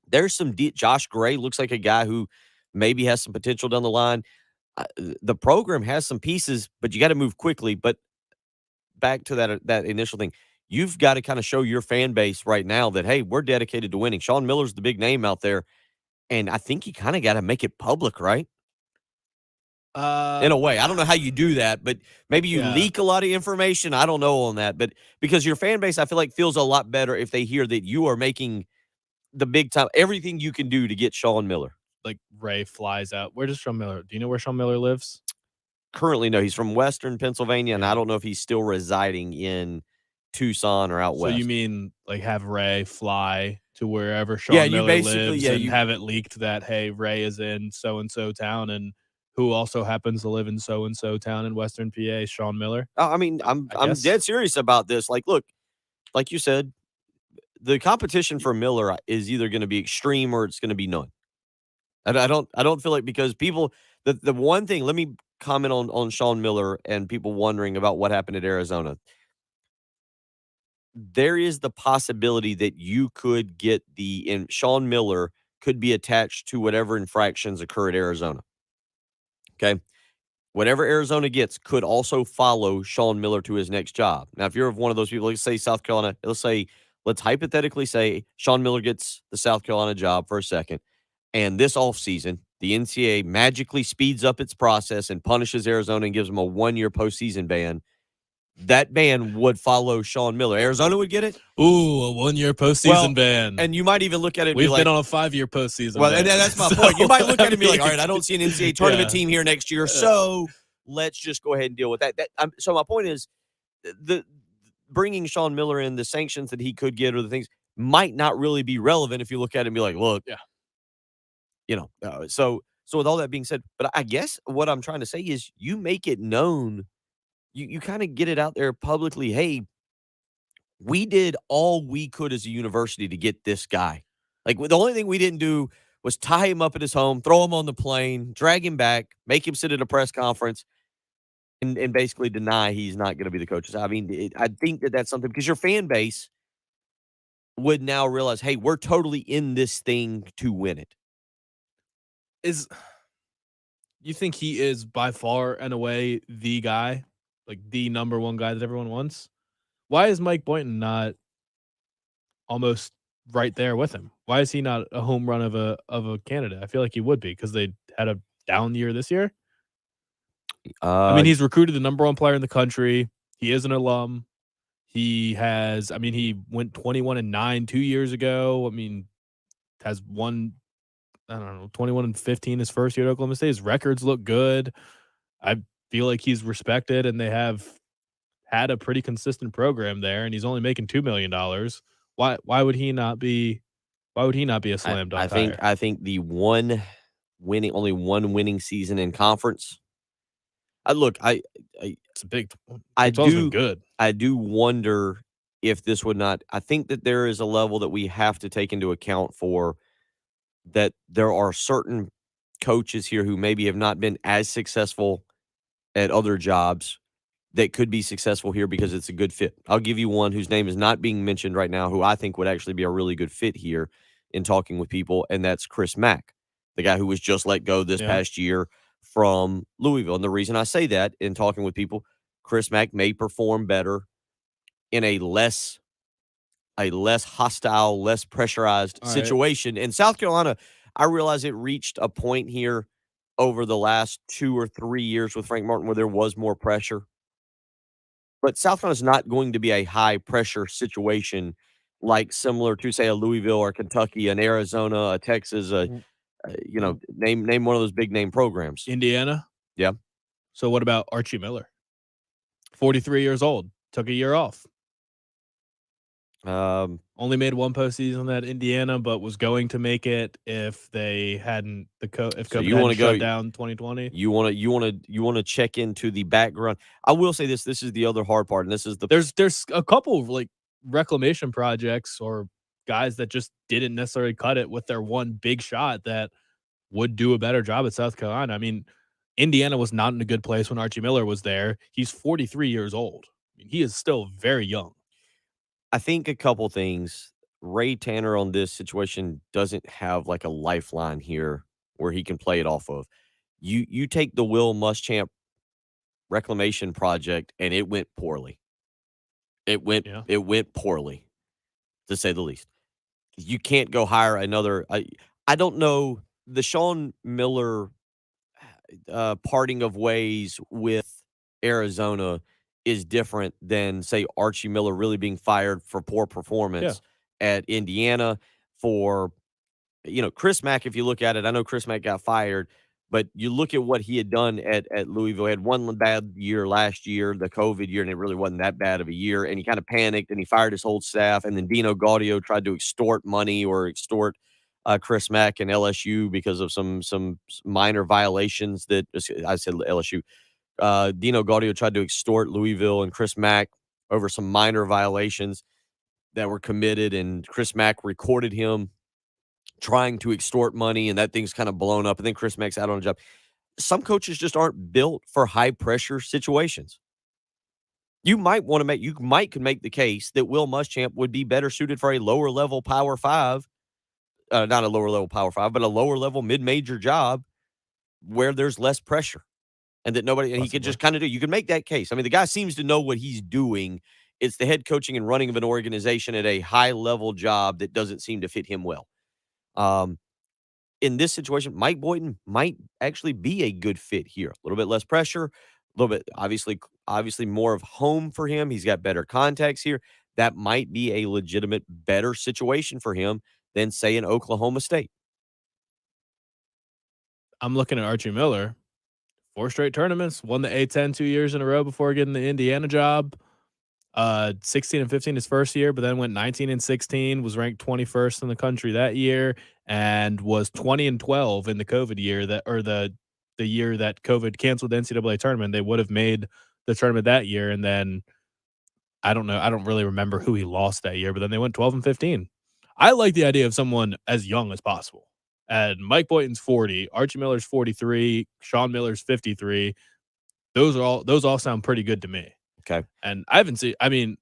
There's some Josh Gray looks like a guy who maybe has some potential down the line. The program has some pieces, but you got to move quickly. But back to that initial thing, you've got to kind of show your fan base right now that, hey, we're dedicated to winning. Sean Miller's the big name out there, and I think you kind of got to make it public, right? In a way. I don't know how you do that, but maybe you leak a lot of information. I don't know on that, but because your fan base, I feel like, feels a lot better if they hear that you are making the big time, everything you can do to get Sean Miller. Like Ray flies out. Where does Sean Miller? Do you know where Sean Miller lives? Currently, no. He's from Western Pennsylvania, and I don't know if he's still residing in Tucson or out west. So you mean like have Ray fly to wherever Sean Miller lives and have it leaked that, hey, Ray is in so-and-so town and who also happens to live in so-and-so town in Western PA, Sean Miller? I mean, I'm dead serious about this. Like, look, like you said, the competition for Miller is either going to be extreme or it's going to be none. I don't feel like, because people, the one thing, let me comment on Sean Miller and people wondering about what happened at Arizona. There is the possibility that you could get Sean Miller could be attached to whatever infractions occur at Arizona. Okay. Whatever Arizona gets could also follow Sean Miller to his next job. Now, if you're one of those people, let's say South Carolina, let's hypothetically say Sean Miller gets the South Carolina job for a second. And this offseason, the NCAA magically speeds up its process and punishes Arizona and gives them a 1-year postseason ban. That ban would follow Sean Miller. Arizona would get it. Ooh, a 1-year postseason ban. And you might even look at it and We've be like, been on a 5-year postseason ban. And that's my point. You might look at it and be like, all right, I don't see an NCAA tournament team here next year, so let's just go ahead and deal with that. So my point is, the bringing Sean Miller in, the sanctions that he could get or the things might not really be relevant if you look at it and be like, look, so with all that being said, but I guess what I'm trying to say is you make it known, you kind of get it out there publicly. Hey, we did all we could as a university to get this guy. Like, the only thing we didn't do was tie him up at his home, throw him on the plane, drag him back, make him sit at a press conference, and basically deny he's not going to be the coach. I mean, I think that's something, because your fan base would now realize, hey, we're totally in this thing to win it. You think he is by far and away the guy, like the number one guy that everyone wants? Why is Mike Boynton not almost right there with him? Why is he not a home run of a candidate? I feel like he would be, because they had a down year this year. I mean, he's recruited the number one player in the country. He is an alum. He went 21-9 2 years ago. I mean, has won, 21-15 his first year at Oklahoma State. His records look good. I feel like he's respected, and they have had a pretty consistent program there, and he's only making $2 million. Why would he not be a slam dunk? I think the one only one winning season in conference. Look, It's a big. I Big 12's been do good. I do wonder if this would not. I think that there is a level that we have to take into account for that. There are certain coaches here who maybe have not been as successful at other jobs that could be successful here because it's a good fit. I'll give you one whose name is not being mentioned right now, who I think would actually be a really good fit here in talking with people, and that's Chris Mack, the guy who was just let go this past year from Louisville. And the reason I say that in talking with people, Chris Mack may perform better in a less hostile, less pressurized situation. In South Carolina, I realize it reached a point here over the last 2 or 3 years with Frank Martin where there was more pressure. But South Carolina's not going to be a high pressure situation like similar to, say, a Louisville or Kentucky, an Arizona, a Texas, name one of those big name programs. Indiana. Yeah. So what about Archie Miller? 43 years old, took a year off. Only made one postseason at Indiana, but was going to make it if they hadn't if COVID hadn't shut down 2020. You want to check into the background. I will say this. This is the other hard part, and this is there's a couple of like reclamation projects or guys that just didn't necessarily cut it with their one big shot that would do a better job at South Carolina. I mean, Indiana was not in a good place when Archie Miller was there. He's 43 years old. I mean, he is still very young. I think a couple things. Ray Tanner on this situation doesn't have like a lifeline here where he can play it off of. You take the Will Muschamp reclamation project and it went poorly. It went poorly, to say the least. You can't go hire another. I don't know the Sean Miller parting of ways with Arizona is different than, say, Archie Miller really being fired for poor performance at Indiana. For, Chris Mack, if you look at it, I know Chris Mack got fired, but you look at what he had done at Louisville. He had one bad year last year, the COVID year, and it really wasn't that bad of a year. And he kind of panicked, and he fired his whole staff. And then Dino Gaudio tried to extort money or extort Chris Mack and LSU because of some minor violations that I said LSU. Dino Gaudio tried to extort Louisville and Chris Mack over some minor violations that were committed, and Chris Mack recorded him trying to extort money, and that thing's kind of blown up, and then Chris Mack's out on a job. Some coaches just aren't built for high-pressure situations. You might could make the case that Will Muschamp would be better suited for a lower-level Power 5, not a lower-level Power 5, but a lower-level mid-major job where there's less pressure. And that he could just kind of you can make that case. I mean, the guy seems to know what he's doing. It's the head coaching and running of an organization at a high level job that doesn't seem to fit him well. In this situation, Mike Boynton might actually be a good fit here. A little bit less pressure, a little bit, obviously more of home for him. He's got better contacts here. That might be a legitimate, better situation for him than, say, in Oklahoma State. I'm looking at Archie Miller. 4 straight tournaments, won the A-10 2 years in a row before getting the Indiana job. 16 and 15 his first year, but then went 19 and 16, was ranked 21st in the country that year, and was 20 and 12 in the COVID year the year that COVID canceled the NCAA tournament. They would have made the tournament that year, and then I don't know. I don't really remember who he lost that year, but then they went 12 and 15. I like the idea of someone as young as possible. And Mike Boynton's 40, Archie Miller's 43, Sean Miller's 53. Those all sound pretty good to me. Okay. And I haven't seen. I mean,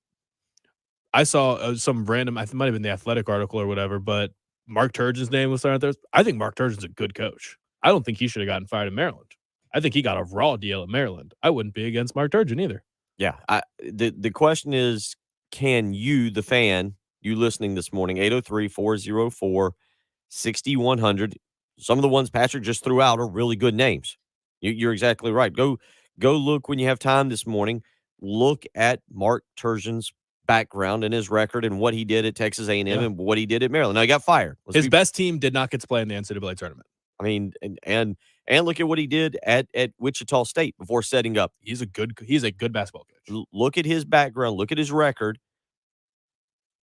I saw some random. I think it might have been the Athletic article or whatever, but Mark Turgeon's name was thrown out there. I think Mark Turgeon's a good coach. I don't think he should have gotten fired in Maryland. I think he got a raw deal at Maryland. I wouldn't be against Mark Turgeon either. Yeah. The question is, can you, the fan, you listening this morning, 803-404-6100. Some of the ones Patrick just threw out are really good names. You're exactly right. Go look when you have time this morning. Look at Mark Turgeon's background and his record and what he did at Texas A&M and what he did at Maryland. Now, he got fired. His best team did not get to play in the NCAA tournament. I mean, and look at what he did at Wichita State before setting up. He's a good basketball coach. Look at his background. Look at his record.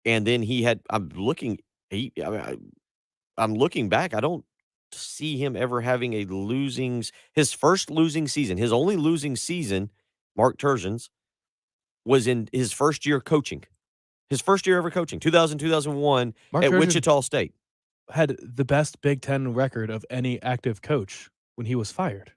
And then he had. I'm looking back. I don't see him ever having his first losing season. His only losing season, Mark Turgeon's, was in his first year coaching. His first year ever coaching, 2000, 2001 Mark at Turgeon Wichita State. had the best Big Ten record of any active coach when he was fired.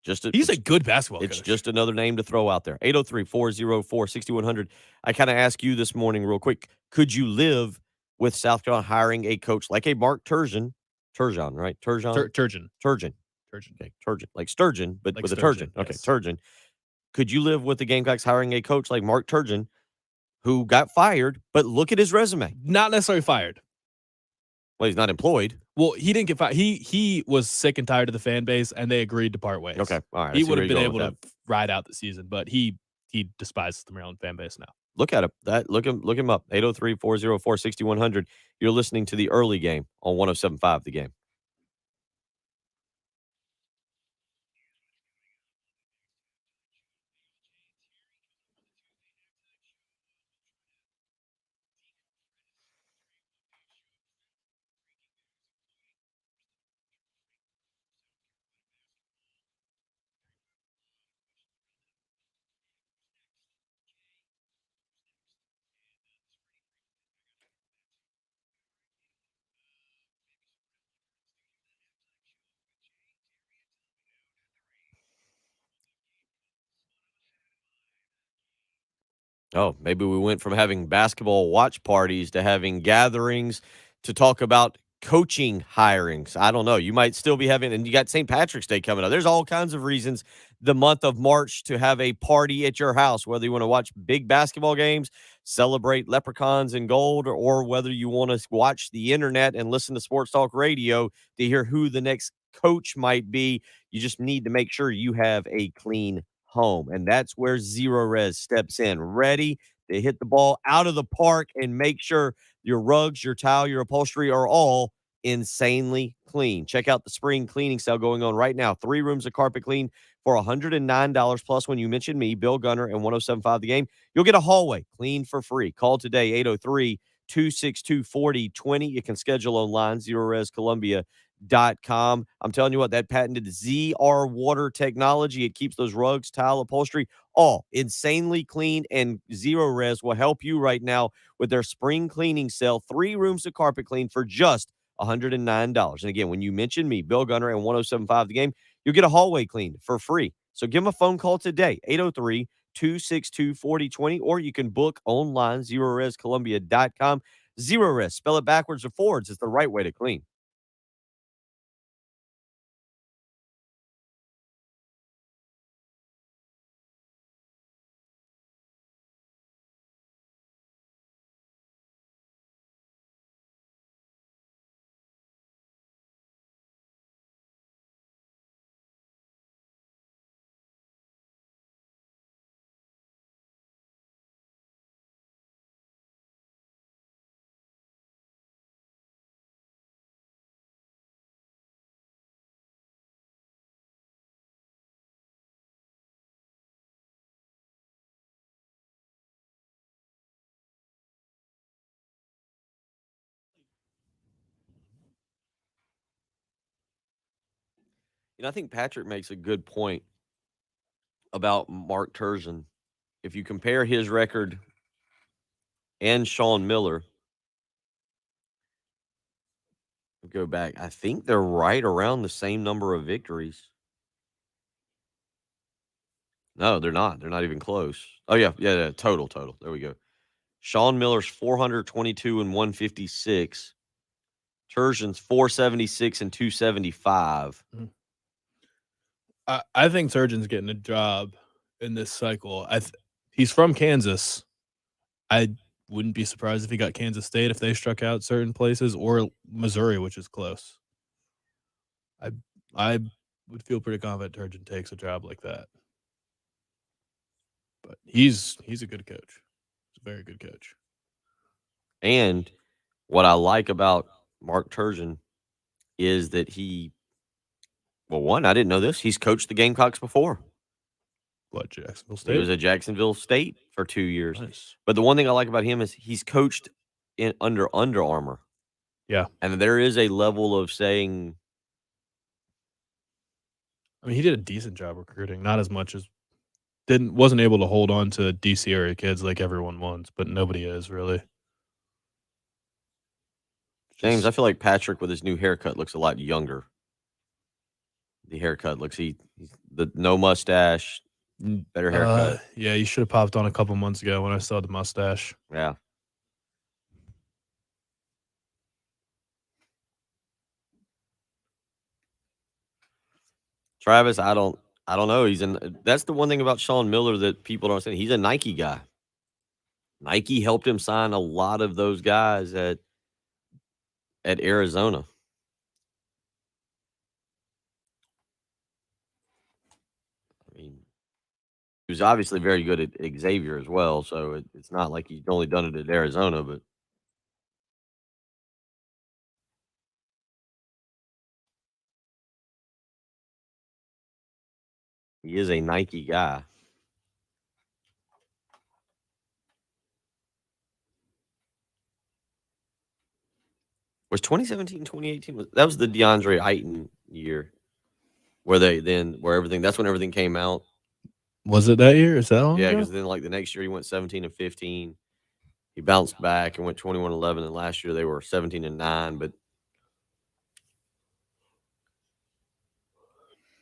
He's a good basketball coach. It's just another name to throw out there. 803-404-6100. I kind of ask you this morning real quick, could you live with South Carolina hiring a coach like a Mark Turgeon, right? Turgeon. Okay, Turgeon. Like sturgeon, but Like with sturgeon, a turgeon. Okay, yes. Turgeon. Could you live with the Gamecocks hiring a coach like Mark Turgeon who got fired, but look at his resume? Not necessarily fired. Well, he's not employed. Well, he didn't get fired. He was sick and tired of the fan base, and they agreed to part ways. Okay, all right. He would have been able to ride out the season, but he despises the Maryland fan base now. Look at him. Look him up. 803-404-6100. You're listening to the early game on 107.5 The Game. Oh, maybe we went from having basketball watch parties to having gatherings to talk about coaching hirings. I don't know. You might still be having, and you got St. Patrick's Day coming up. There's all kinds of reasons the month of March to have a party at your house, whether you want to watch big basketball games, celebrate leprechauns in gold, or whether you want to watch the internet and listen to sports talk radio to hear who the next coach might be. You just need to make sure you have a clean home. And that's where Zero Res steps in, ready to hit the ball out of the park and make sure your rugs, your towel, your upholstery are all insanely clean. Check out the spring cleaning sale going on right now. 3 rooms of carpet clean for $109 plus when you mention me, Bill Gunner, and 107.5 The Game. You'll get a hallway clean for free. Call today, 803-262-4020. You can schedule online, ZeroResColumbia.com. I'm telling you what, that patented ZR water technology, it keeps those rugs, tile, upholstery all insanely clean, and Zero Res will help you right now with their spring cleaning sale. 3 rooms of carpet clean for just $109. And again, when you mention me, Bill Gunner, and 107.5 The Game, you'll get a hallway cleaned for free. So give them a phone call today, 803-262-4020, or you can book online, ZeroResColumbia.com. Zero Res, spell it backwards or forwards. It's the right way to clean. I think Patrick makes a good point about Mark Turgeon. If you compare his record and Sean Miller, go back, I think they're right around the same number of victories. No, they're not. They're not even close. Oh, yeah, total. There we go. Sean Miller's 422 and 156. Turgeon's 476 and 275. I think Turgeon's getting a job in this cycle. He's from Kansas. I wouldn't be surprised if he got Kansas State if they struck out certain places, or Missouri, which is close. I would feel pretty confident Turgeon takes a job like that. But he's a good coach. He's a very good coach. And what I like about Mark Turgeon is that I didn't know this. He's coached the Gamecocks before. What, Jacksonville State? He was at Jacksonville State for 2 years. Nice. But the one thing I like about him is he's coached under Under Armour. Yeah. And there is a level of saying, I mean, he did a decent job recruiting, not as much as wasn't able to hold on to DC area kids like everyone wants, but nobody is really. James, I Just- feel like Patrick with his new haircut looks a lot younger. The haircut looks he's the no mustache, better haircut. Yeah, you should have popped on a couple months ago when I saw the mustache. Yeah. Travis, I don't know. That's the one thing about Sean Miller that people don't understand. He's a Nike guy. Nike helped him sign a lot of those guys at Arizona. I mean, he was obviously very good at Xavier as well, so it's not like he's only done it at Arizona, but he is a Nike guy. Was 2017, 2018? That was the DeAndre Ayton year where that's when everything came out. Was it that year? Is that long Yeah, ago? because then like the next year he went 17 and 15. He bounced back and went 21-11, and last year they were 17-9. But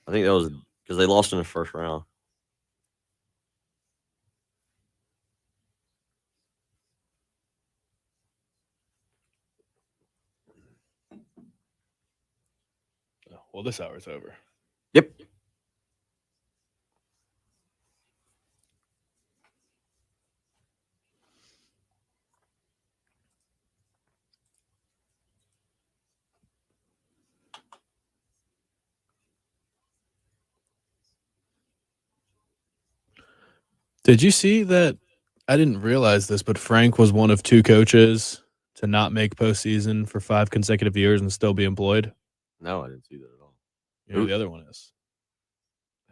I think that was because they lost in the first round. Well, this hour's over. Yep. Did you see that? I didn't realize this, but Frank was one of 2 coaches to not make postseason for 5 consecutive years and still be employed. No, I didn't see that at all. You know Who? who the other one is?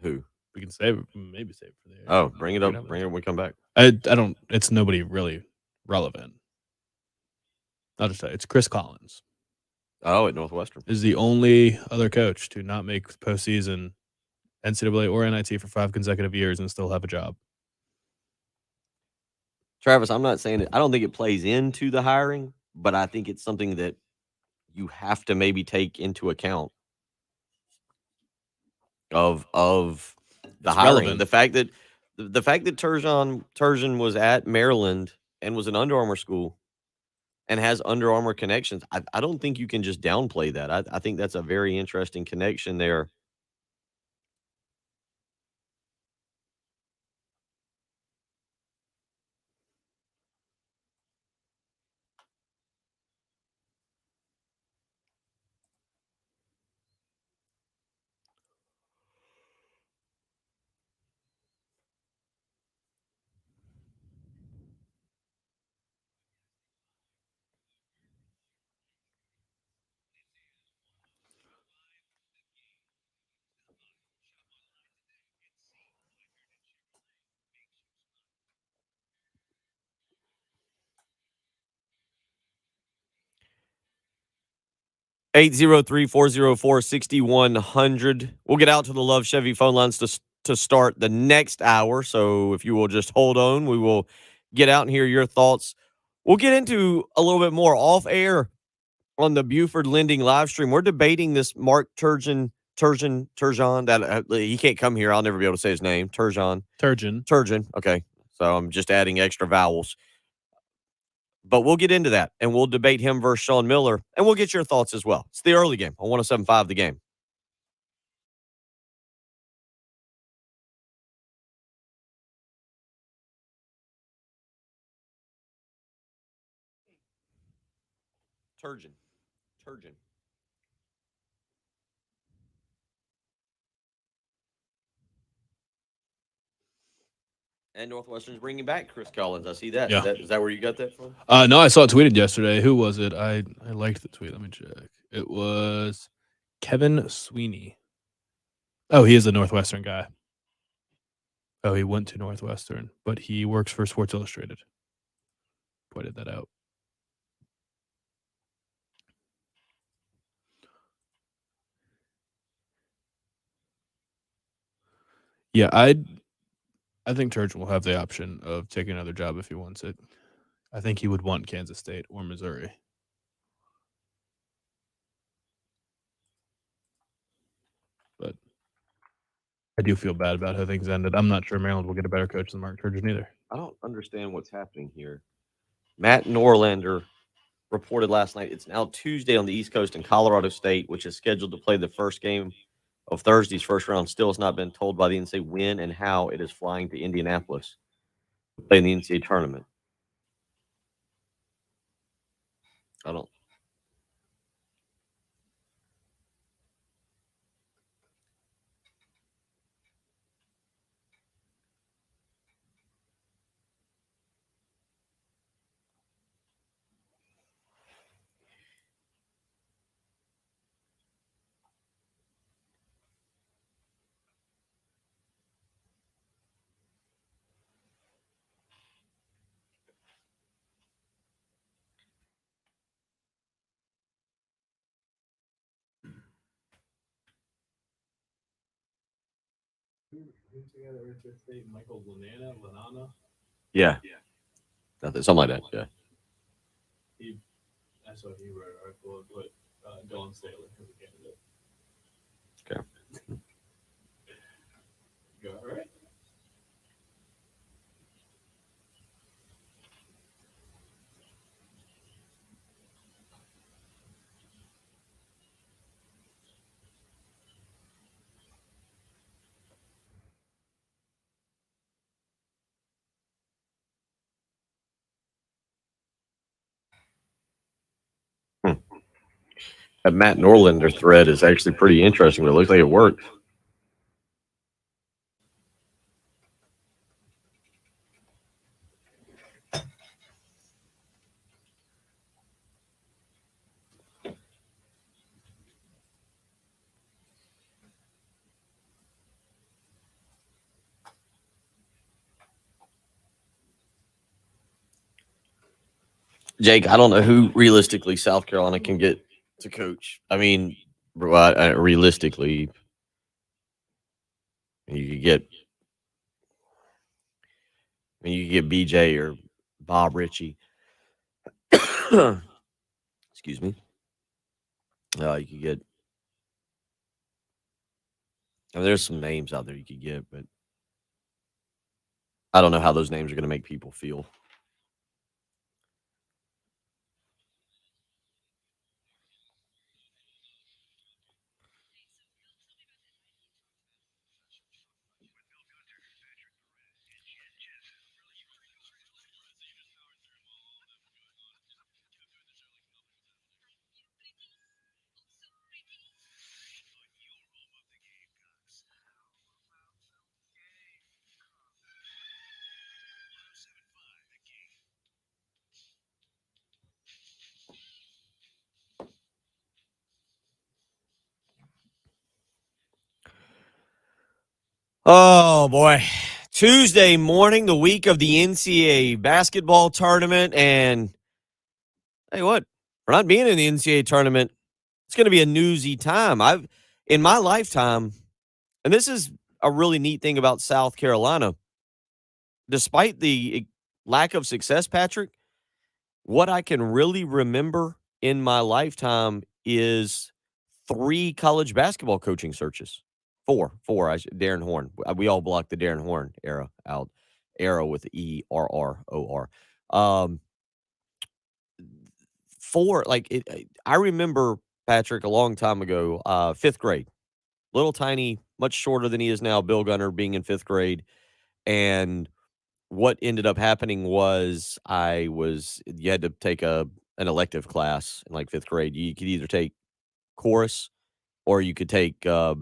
Who? We can save it, maybe save it for the air. Oh, bring it up. Bring it when we come back. I don't. It's nobody really relevant. I'll just tell you, it's Chris Collins Oh, at Northwestern. is the only other coach to not make postseason, NCAA or NIT for 5 consecutive years and still have a job. Travis, I'm not saying it. I don't think it plays into the hiring, but I think it's something that you have to maybe take into account of the It's hiring. relevant. The fact that Turgeon was at Maryland and was an Under Armour school and has Under Armour connections. I don't think you can just downplay that. I think that's a very interesting connection there. Eight 803-404-6100. We'll get out to the Love Chevy phone lines to start the next hour. So if you will just hold on, we will get out and hear your thoughts. We'll get into a little bit more off air on the Buford Lending live stream. We're debating this Mark Turgeon. That he can't come here. I'll never be able to say his name. Turgeon. Okay. So I'm just adding extra vowels. But we'll get into that, and we'll debate him versus Sean Miller, and we'll get your thoughts as well. It's the early game on 107.5 The Game. Turgeon. And Northwestern's bringing back Chris Collins. I see that. Yeah. Is that where you got that from? No, I saw it tweeted yesterday. Who was it? I liked the tweet. Let me check. It was Kevin Sweeney. Oh, he is a Northwestern guy. Oh, he went to Northwestern, but he works for Sports Illustrated. Pointed that out. Yeah, I think Church will have the option of taking another job if he wants it. I think he would want Kansas State or Missouri. But I do feel bad about how things ended. I'm not sure Maryland will get a better coach than Mark Turgeon either. I don't understand what's happening here. Matt Norlander reported last night it's now Tuesday on the East Coast, and Colorado State, which is scheduled to play the first game of Thursday's first round, still has not been told by the NCAA when and how it is flying to Indianapolis to play in the NCAA tournament. I don't. Yeah. Something like that. Yeah. That's what he wrote an article and put Dylan Staley as a candidate. Okay. Go all right. That Matt Norlander thread is actually pretty interesting, but it looks like it worked. Jake, I don't know who realistically South Carolina can get to coach. I mean, realistically, you could get BJ or Bob Ritchie. Excuse me. You could get. I mean, there's some names out there you could get, but I don't know how those names are going to make people feel. Oh, boy. Tuesday morning, the week of the NCAA basketball tournament. And hey, what? For not being in the NCAA tournament, it's going to be a newsy time. In my lifetime, and this is a really neat thing about South Carolina, despite the lack of success, Patrick, what I can really remember in my lifetime is 3 college basketball coaching searches. 4. Darren Horn. We all blocked the Darren Horn era out. Era with ERROR. 4. I remember Patrick a long time ago. 5th grade, little tiny, much shorter than he is now. Bill Gunner being in 5th grade, and what ended up happening was you had to take an elective class in 5th grade. You could either take chorus or you could take a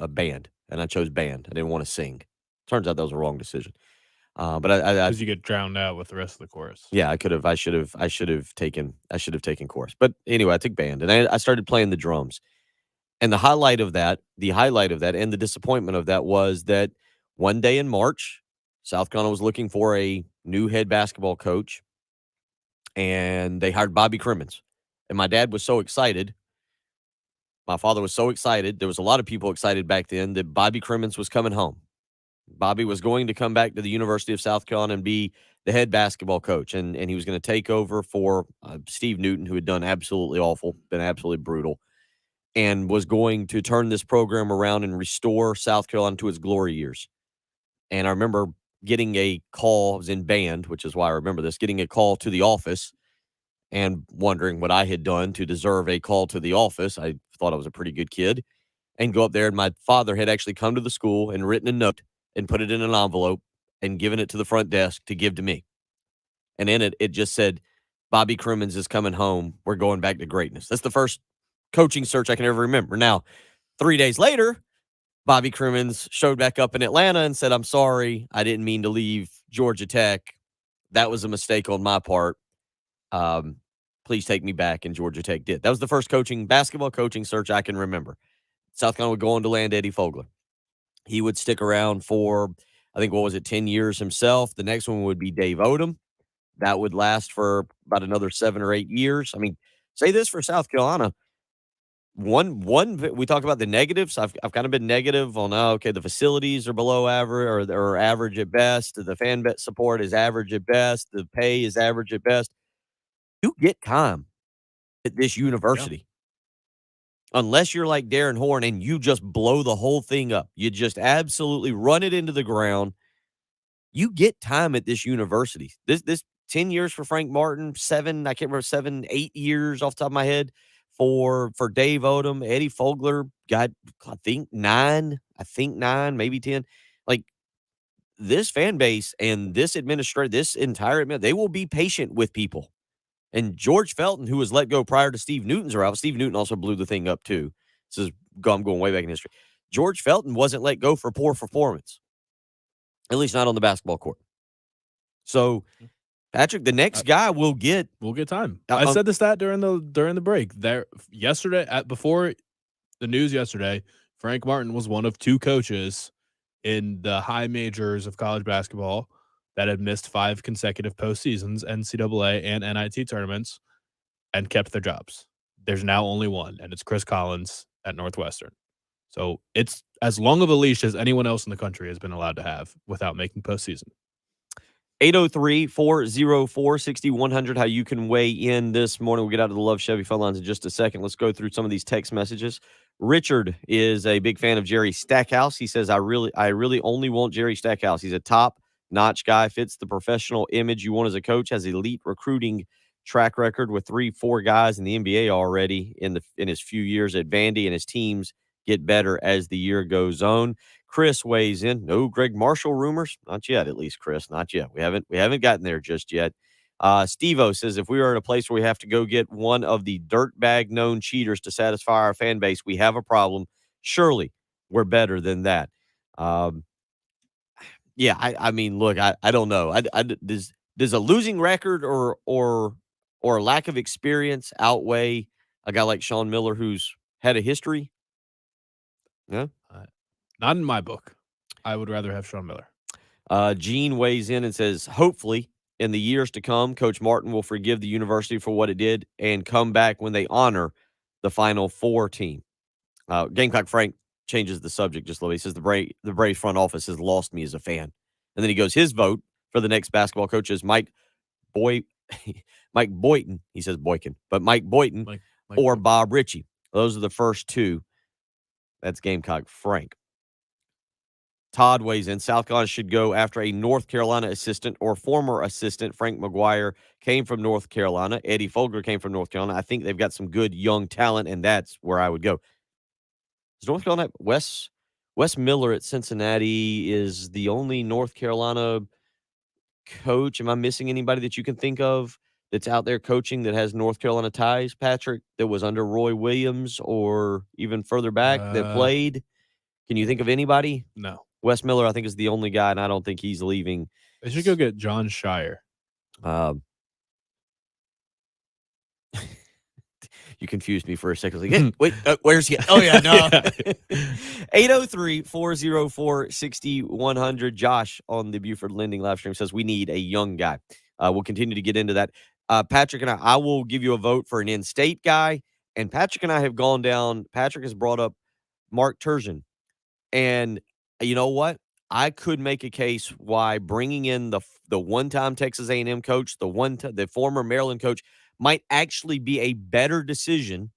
band, and I chose band. I didn't want to sing. Turns out that was a wrong decision. But Because you get drowned out with the rest of the chorus. yeah, I should have taken chorus. But anyway, I took band, and I started playing the drums. And the highlight of that, and the disappointment of that was that one day in March, South Carolina was looking for a new head basketball coach, and they hired Bobby Crimmins. And my dad was so excited. my father was so excited. There was a lot of people excited back then that Bobby Crimmins was coming home. Bobby was going to come back to the University of South Carolina and be the head basketball coach, and he was going to take over for Steve Newton, who had done absolutely awful, been absolutely brutal, and was going to turn this program around and restore South Carolina to its glory years. And I remember getting a call. I was in band, which is why I remember this, getting a call to the office and wondering what I had done to deserve a call to the office. I thought I was a pretty good kid, and go up there, and my father had actually come to the school and written a note and put it in an envelope and given it to the front desk to give to me. And in it, it just said, Bobby Crimmins is coming home. We're going back to greatness. That's the first coaching search I can ever remember. Now, 3 days later, Bobby Crimmins showed back up in Atlanta and said, I'm sorry. I didn't mean to leave Georgia Tech. That was a mistake on my part. Please take me back. And Georgia Tech did. That was the first basketball coaching search I can remember. South Carolina would go on to land Eddie Fogler. He would stick around for, I think, 10 years himself. The next one would be Dave Odom. That would last for about another 7 or 8 years. I mean, say this for South Carolina. One, we talk about the negatives. I've kind of been negative on, the facilities are below average or average at best. The fan bet support is average at best. The pay is average at best. You get time at this university. Yeah. Unless you're like Darren Horn and you just blow the whole thing up. You just absolutely run it into the ground. You get time at this university. This 10 years for Frank Martin, 8 years off the top of my head for Dave Odom. Eddie Fogler got, I think 9, maybe 10. Like, this fan base and this entire they will be patient with people. And George Felton, who was let go prior to Steve Newton's arrival, Steve Newton also blew the thing up too. I'm going way back in history. George Felton wasn't let go for poor performance, at least not on the basketball court. So, Patrick, the next guy will get time. I said the stat during the break there yesterday. Before the news yesterday, Frank Martin was one of 2 coaches in the high majors of college basketball that had missed 5 consecutive postseasons, NCAA and NIT tournaments, and kept their jobs. There's now only one, and it's Chris Collins at Northwestern. So it's as long of a leash as anyone else in the country has been allowed to have without making postseason. 803-404-6100, how you can weigh in this morning. We'll get out of the Love Chevy phone lines in just a second. Let's go through some of these text messages. Richard is a big fan of Jerry Stackhouse. He says, I really only want Jerry Stackhouse. He's a top-notch guy, fits the professional image you want as a coach, has elite recruiting track record with 3-4 guys in the NBA already in his few years at Vandy, and his teams get better as the year goes on. Chris weighs in. No Greg Marshall rumors? Not yet, at least, Chris. Not yet. We haven't gotten there just yet. Steve-O says, if we are at a place where we have to go get one of the dirtbag known cheaters to satisfy our fan base, we have a problem. Surely we're better than that. Yeah, I mean, look, I don't know. Does a losing record or lack of experience outweigh a guy like Sean Miller who's had a history? Yeah. Not in my book. I would rather have Sean Miller. Gene weighs in and says, hopefully in the years to come, Coach Martin will forgive the university for what it did and come back when they honor the Final Four team. Gamecock Frank changes the subject just a little. He says, the Braves front office has lost me as a fan. And then he goes, his vote for the next basketball coach is Mike Boynton. He says Boykin, but Mike Boynton or Bob Ritchie. Those are the first 2. That's Gamecock Frank. Todd weighs in. South Carolina should go after a North Carolina assistant or former assistant. Frank McGuire came from North Carolina. Eddie Fogler came from North Carolina. I think they've got some good young talent, and that's where I would go. Is North Carolina Wes Miller at Cincinnati is the only North Carolina coach? Am I missing anybody that you can think of that's out there coaching that has North Carolina ties, Patrick, that was under Roy Williams or even further back that played? Can you think of anybody? No. Wes Miller, I think, is the only guy, and I don't think he's leaving. They should go get John Shire. You confused me for a second. Like, hey, wait, where's he? Oh, yeah, no. 803-404-6100. Josh on the Buford Lending live stream says we need a young guy. We'll continue to get into that. Patrick and I will give you a vote for an in-state guy And Patrick and I have gone down. Patrick has brought up Mark Turgeon. And you know what? I could make a case why bringing in the one-time Texas A&M coach, the former Maryland coach, might actually be a better decision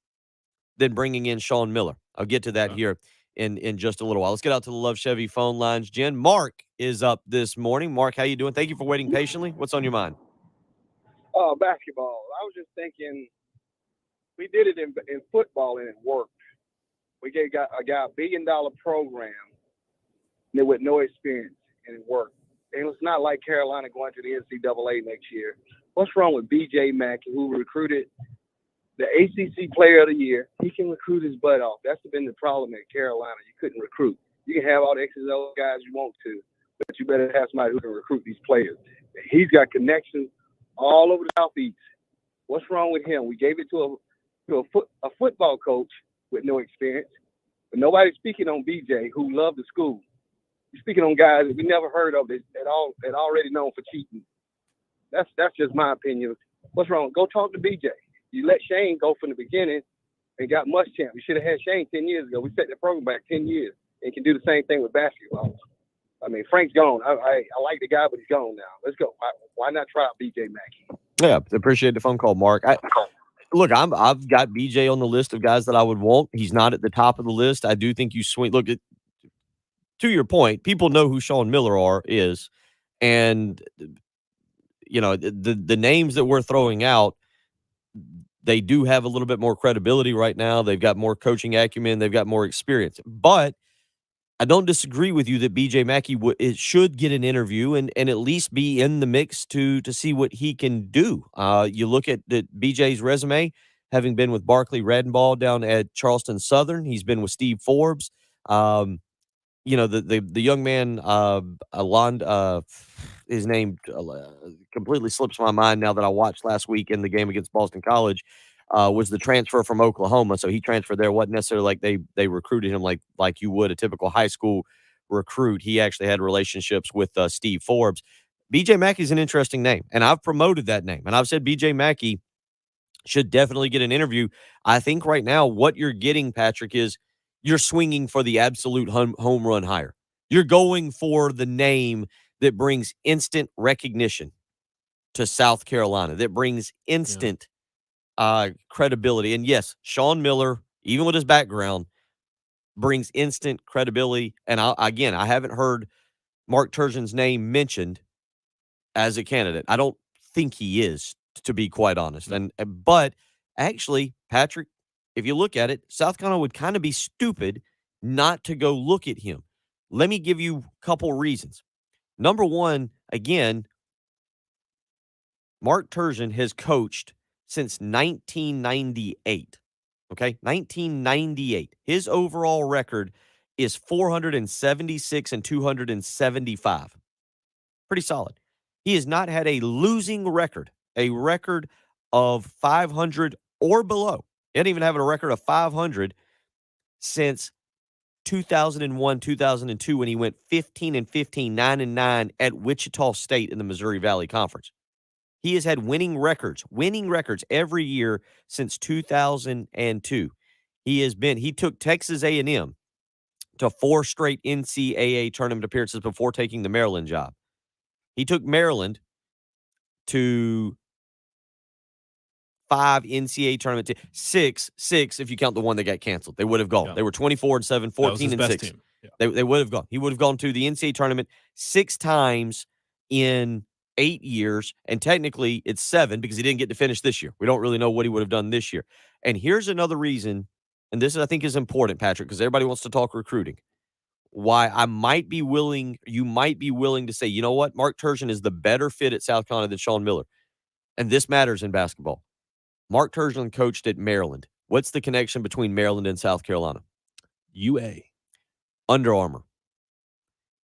than bringing in Sean Miller. I'll get to that here in just a little while. Let's get out to the Love Chevy phone lines. Jen, Mark is up this morning. Mark, how you doing? Thank you for waiting patiently. What's on your mind? Basketball. I was just thinking, we did it in football and it worked. We got a $1 billion program with no experience, and it worked. And it's not like Carolina going to the NCAA next year. What's wrong with B.J. Mack, who recruited the ACC Player of the Year? He can recruit his butt off. That's been the problem at Carolina. You couldn't recruit. You can have all the X's and O's guys you want to, but you better have somebody who can recruit these players. He's got connections all over the Southeast. What's wrong with him? We gave it to a football coach with no experience, but nobody's speaking on BJ, who loved the school. You're speaking on guys that we never heard of at all, that already known for cheating. That's just my opinion. What's wrong? Go talk to BJ. You let Shane go from the beginning and got Muschamp. You should have had Shane 10 years ago. We set the program back 10 years and can do the same thing with basketball. I mean, Frank's gone. I like the guy, but he's gone now. Let's go. Why not try out BJ Mack? Yeah, appreciate the phone call, Mark. Look, I've got BJ on the list of guys that I would want. He's not at the top of the list. I do think you swing. Look, to your point, people know who Sean Miller is, and you know the names that we're throwing out. They do have a little bit more credibility right now. They've got more coaching acumen. They've got more experience. But I don't disagree with you that B.J. Mackey should get an interview and at least be in the mix to see what he can do. You look at B.J.'s resume, having been with Barclay Redenbaugh down at Charleston Southern. He's been with Steve Forbes. You know, the young man, his name completely slips my mind now that I watched last week in the game against Boston College, was the transfer from Oklahoma. So he transferred there. Wasn't necessarily like they recruited him like you would a typical high school recruit. He actually had relationships with Steve Forbes. B.J. Mackey's an interesting name, and I've promoted that name. And I've said B.J. Mackey should definitely get an interview. I think right now what you're getting, Patrick, is you're swinging for the absolute home run hire. You're going for the name that brings instant recognition to South Carolina, that brings instant credibility. And yes, Sean Miller, even with his background, brings instant credibility. And I haven't heard Mark Turgeon's name mentioned as a candidate. I don't think he is, to be quite honest. But actually, Patrick, if you look at it, South Carolina would kind of be stupid not to go look at him. Let me give you a couple reasons. Number one, again, Mark Turgeon has coached since 1998. Okay, 1998. His overall record is 476 and 275. Pretty solid. He has not had a losing record, a record of 500 or below. He didn't even have a record of 500 since 2001, 2002, when he went 15-15, 9-9 at Wichita State in the Missouri Valley Conference. He has had winning records every year since 2002. He took Texas A&M to 4 straight NCAA tournament appearances before taking the Maryland job. He took Maryland to 5 NCAA tournament, 6 if you count the one that got canceled. They would have gone. Yeah. They were 24-7, 14-6. Yeah. They would have gone. He would have gone to the NCAA tournament 6 times in 8 years, and technically it's 7 because he didn't get to finish this year. We don't really know what he would have done this year. And here's another reason, and this I think is important, Patrick, because everybody wants to talk recruiting. Why you might be willing to say, you know what, Mark Turgeon is the better fit at South Carolina than Sean Miller. And this matters in basketball. Mark Turgeon coached at Maryland. What's the connection between Maryland and South Carolina? UA. Under Armour.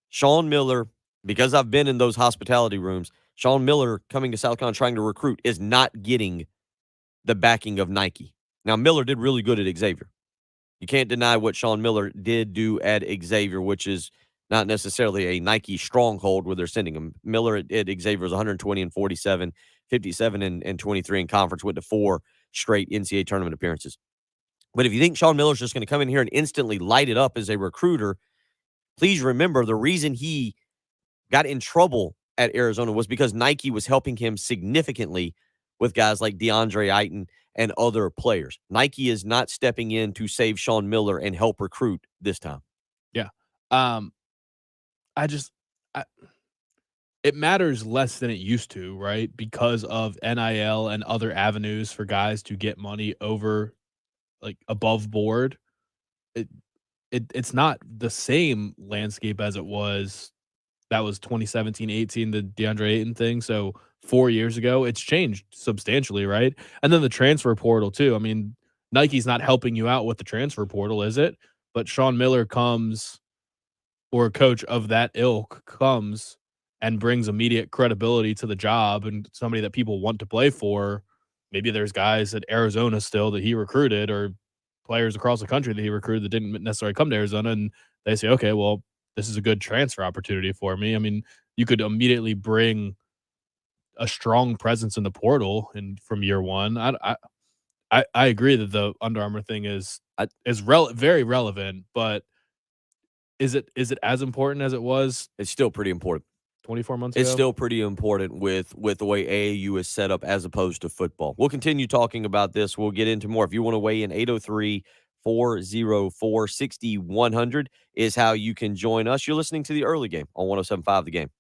Sean Miller, because I've been in those hospitality rooms, Sean Miller coming to South Carolina trying to recruit is not getting the backing of Nike. Now, Miller did really good at Xavier. You can't deny what Sean Miller did do at Xavier, which is not necessarily a Nike stronghold where they're sending him. Miller at Xavier was 120 and 47, 57 and 23 in conference, went to 4 straight NCAA tournament appearances. But if you think Sean Miller's just going to come in here and instantly light it up as a recruiter, please remember the reason he got in trouble at Arizona was because Nike was helping him significantly with guys like DeAndre Ayton and other players. Nike is not stepping in to save Sean Miller and help recruit this time. Yeah. It matters less than it used to, right? Because of NIL and other avenues for guys to get money over, like, above board. It's not the same landscape as it was. That was 2017-18, the DeAndre Ayton thing. So 4 years ago, it's changed substantially, right? And then the transfer portal too. I mean, Nike's not helping you out with the transfer portal, is it? But Sean Miller comes, or a coach of that ilk comes and brings immediate credibility to the job and somebody that people want to play for. Maybe there's guys at Arizona still that he recruited, or players across the country that he recruited that didn't necessarily come to Arizona, and they say, okay, well, this is a good transfer opportunity for me. I mean, you could immediately bring a strong presence in the portal and from year one. I agree that the Under Armour thing is very relevant, but is it as important as it was It's still pretty important. 24 months ago? It's still pretty important with the way AAU is set up as opposed to football. We'll continue talking about this. We'll get into more. If you want to weigh in, 803-404-6100 is how you can join us. You're listening to the early game on 107.5 The Game.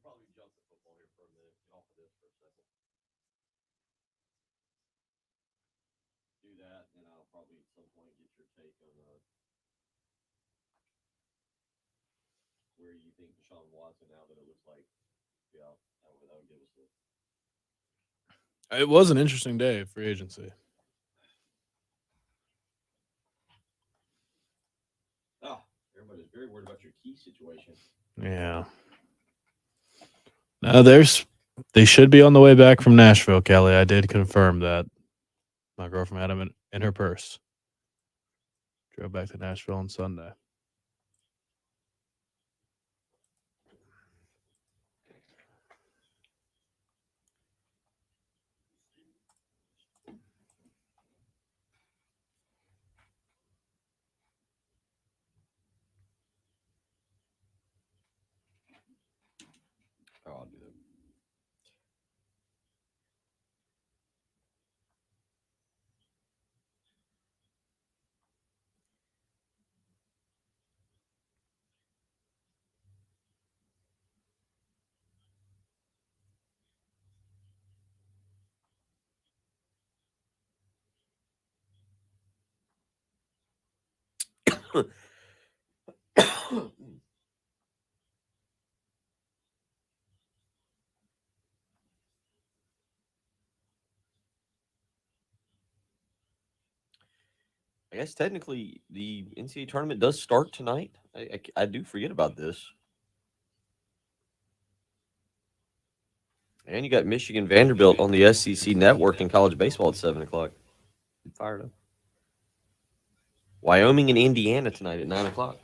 Probably jump the football here for a minute. Get off of this for a second. Do that, and I'll probably at some point get your take on where you think Deshaun Watson, now that it looks like, yeah, that would give us It was an interesting day for agency. everybody's very worried about your key situation. Yeah. No, they should be on the way back from Nashville, Kelly. I did confirm that. My girlfriend had them in her purse. Drove back to Nashville on Sunday. I'll do that. I guess technically the NCAA tournament does start tonight. I do forget about this. And you got Michigan Vanderbilt on the SEC network in college baseball at 7 o'clock. Fired up. Wyoming and Indiana tonight at 9 o'clock.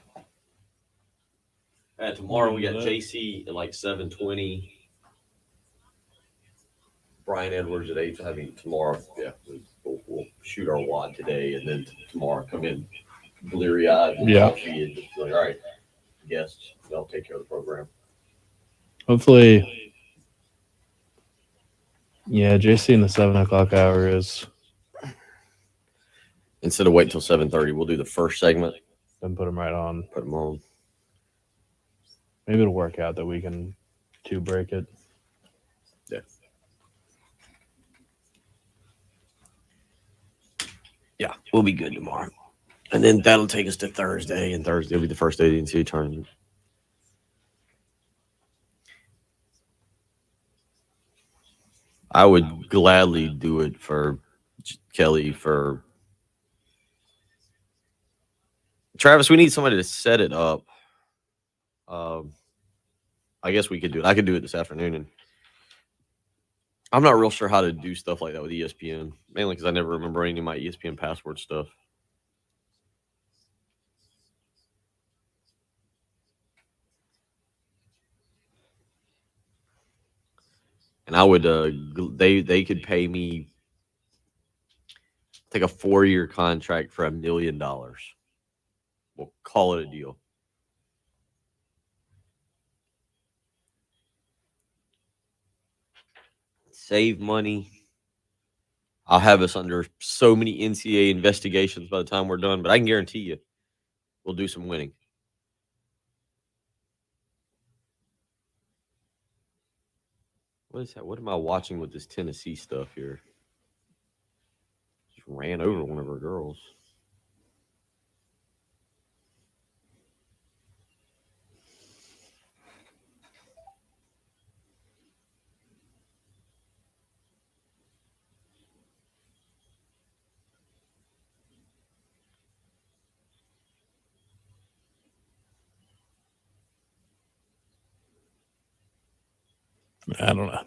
Tomorrow we got JC at like 7:20. Brian Edwards at 8. I mean, tomorrow, yeah, we'll shoot our wad today, and then tomorrow come in bleary-eyed with coffee and just be like, all right, guests, they'll take care of the program. Hopefully, yeah, JC in the 7 o'clock hour is. Instead of waiting until 7:30, we'll do the first segment. Then put them right on. Put them on. Maybe it'll work out that we can break it. Yeah. Yeah, we'll be good tomorrow. And then that'll take us to Thursday, and Thursday will be the first day of the NCAA tournament. I would gladly do it for Kelly, for Travis. We need somebody to set it up. I guess we could do it. I could do it this afternoon, and I'm not real sure how to do stuff like that with ESPN, mainly because I never remember any of my ESPN password stuff. And I would, they could pay me, take a 4-year contract for $1 million. We'll call it a deal. Save money. I'll have us under so many NCAA investigations by the time we're done, but I can guarantee you we'll do some winning. What is that? What am I watching with this Tennessee stuff here? Just ran over one of her girls. I don't know. I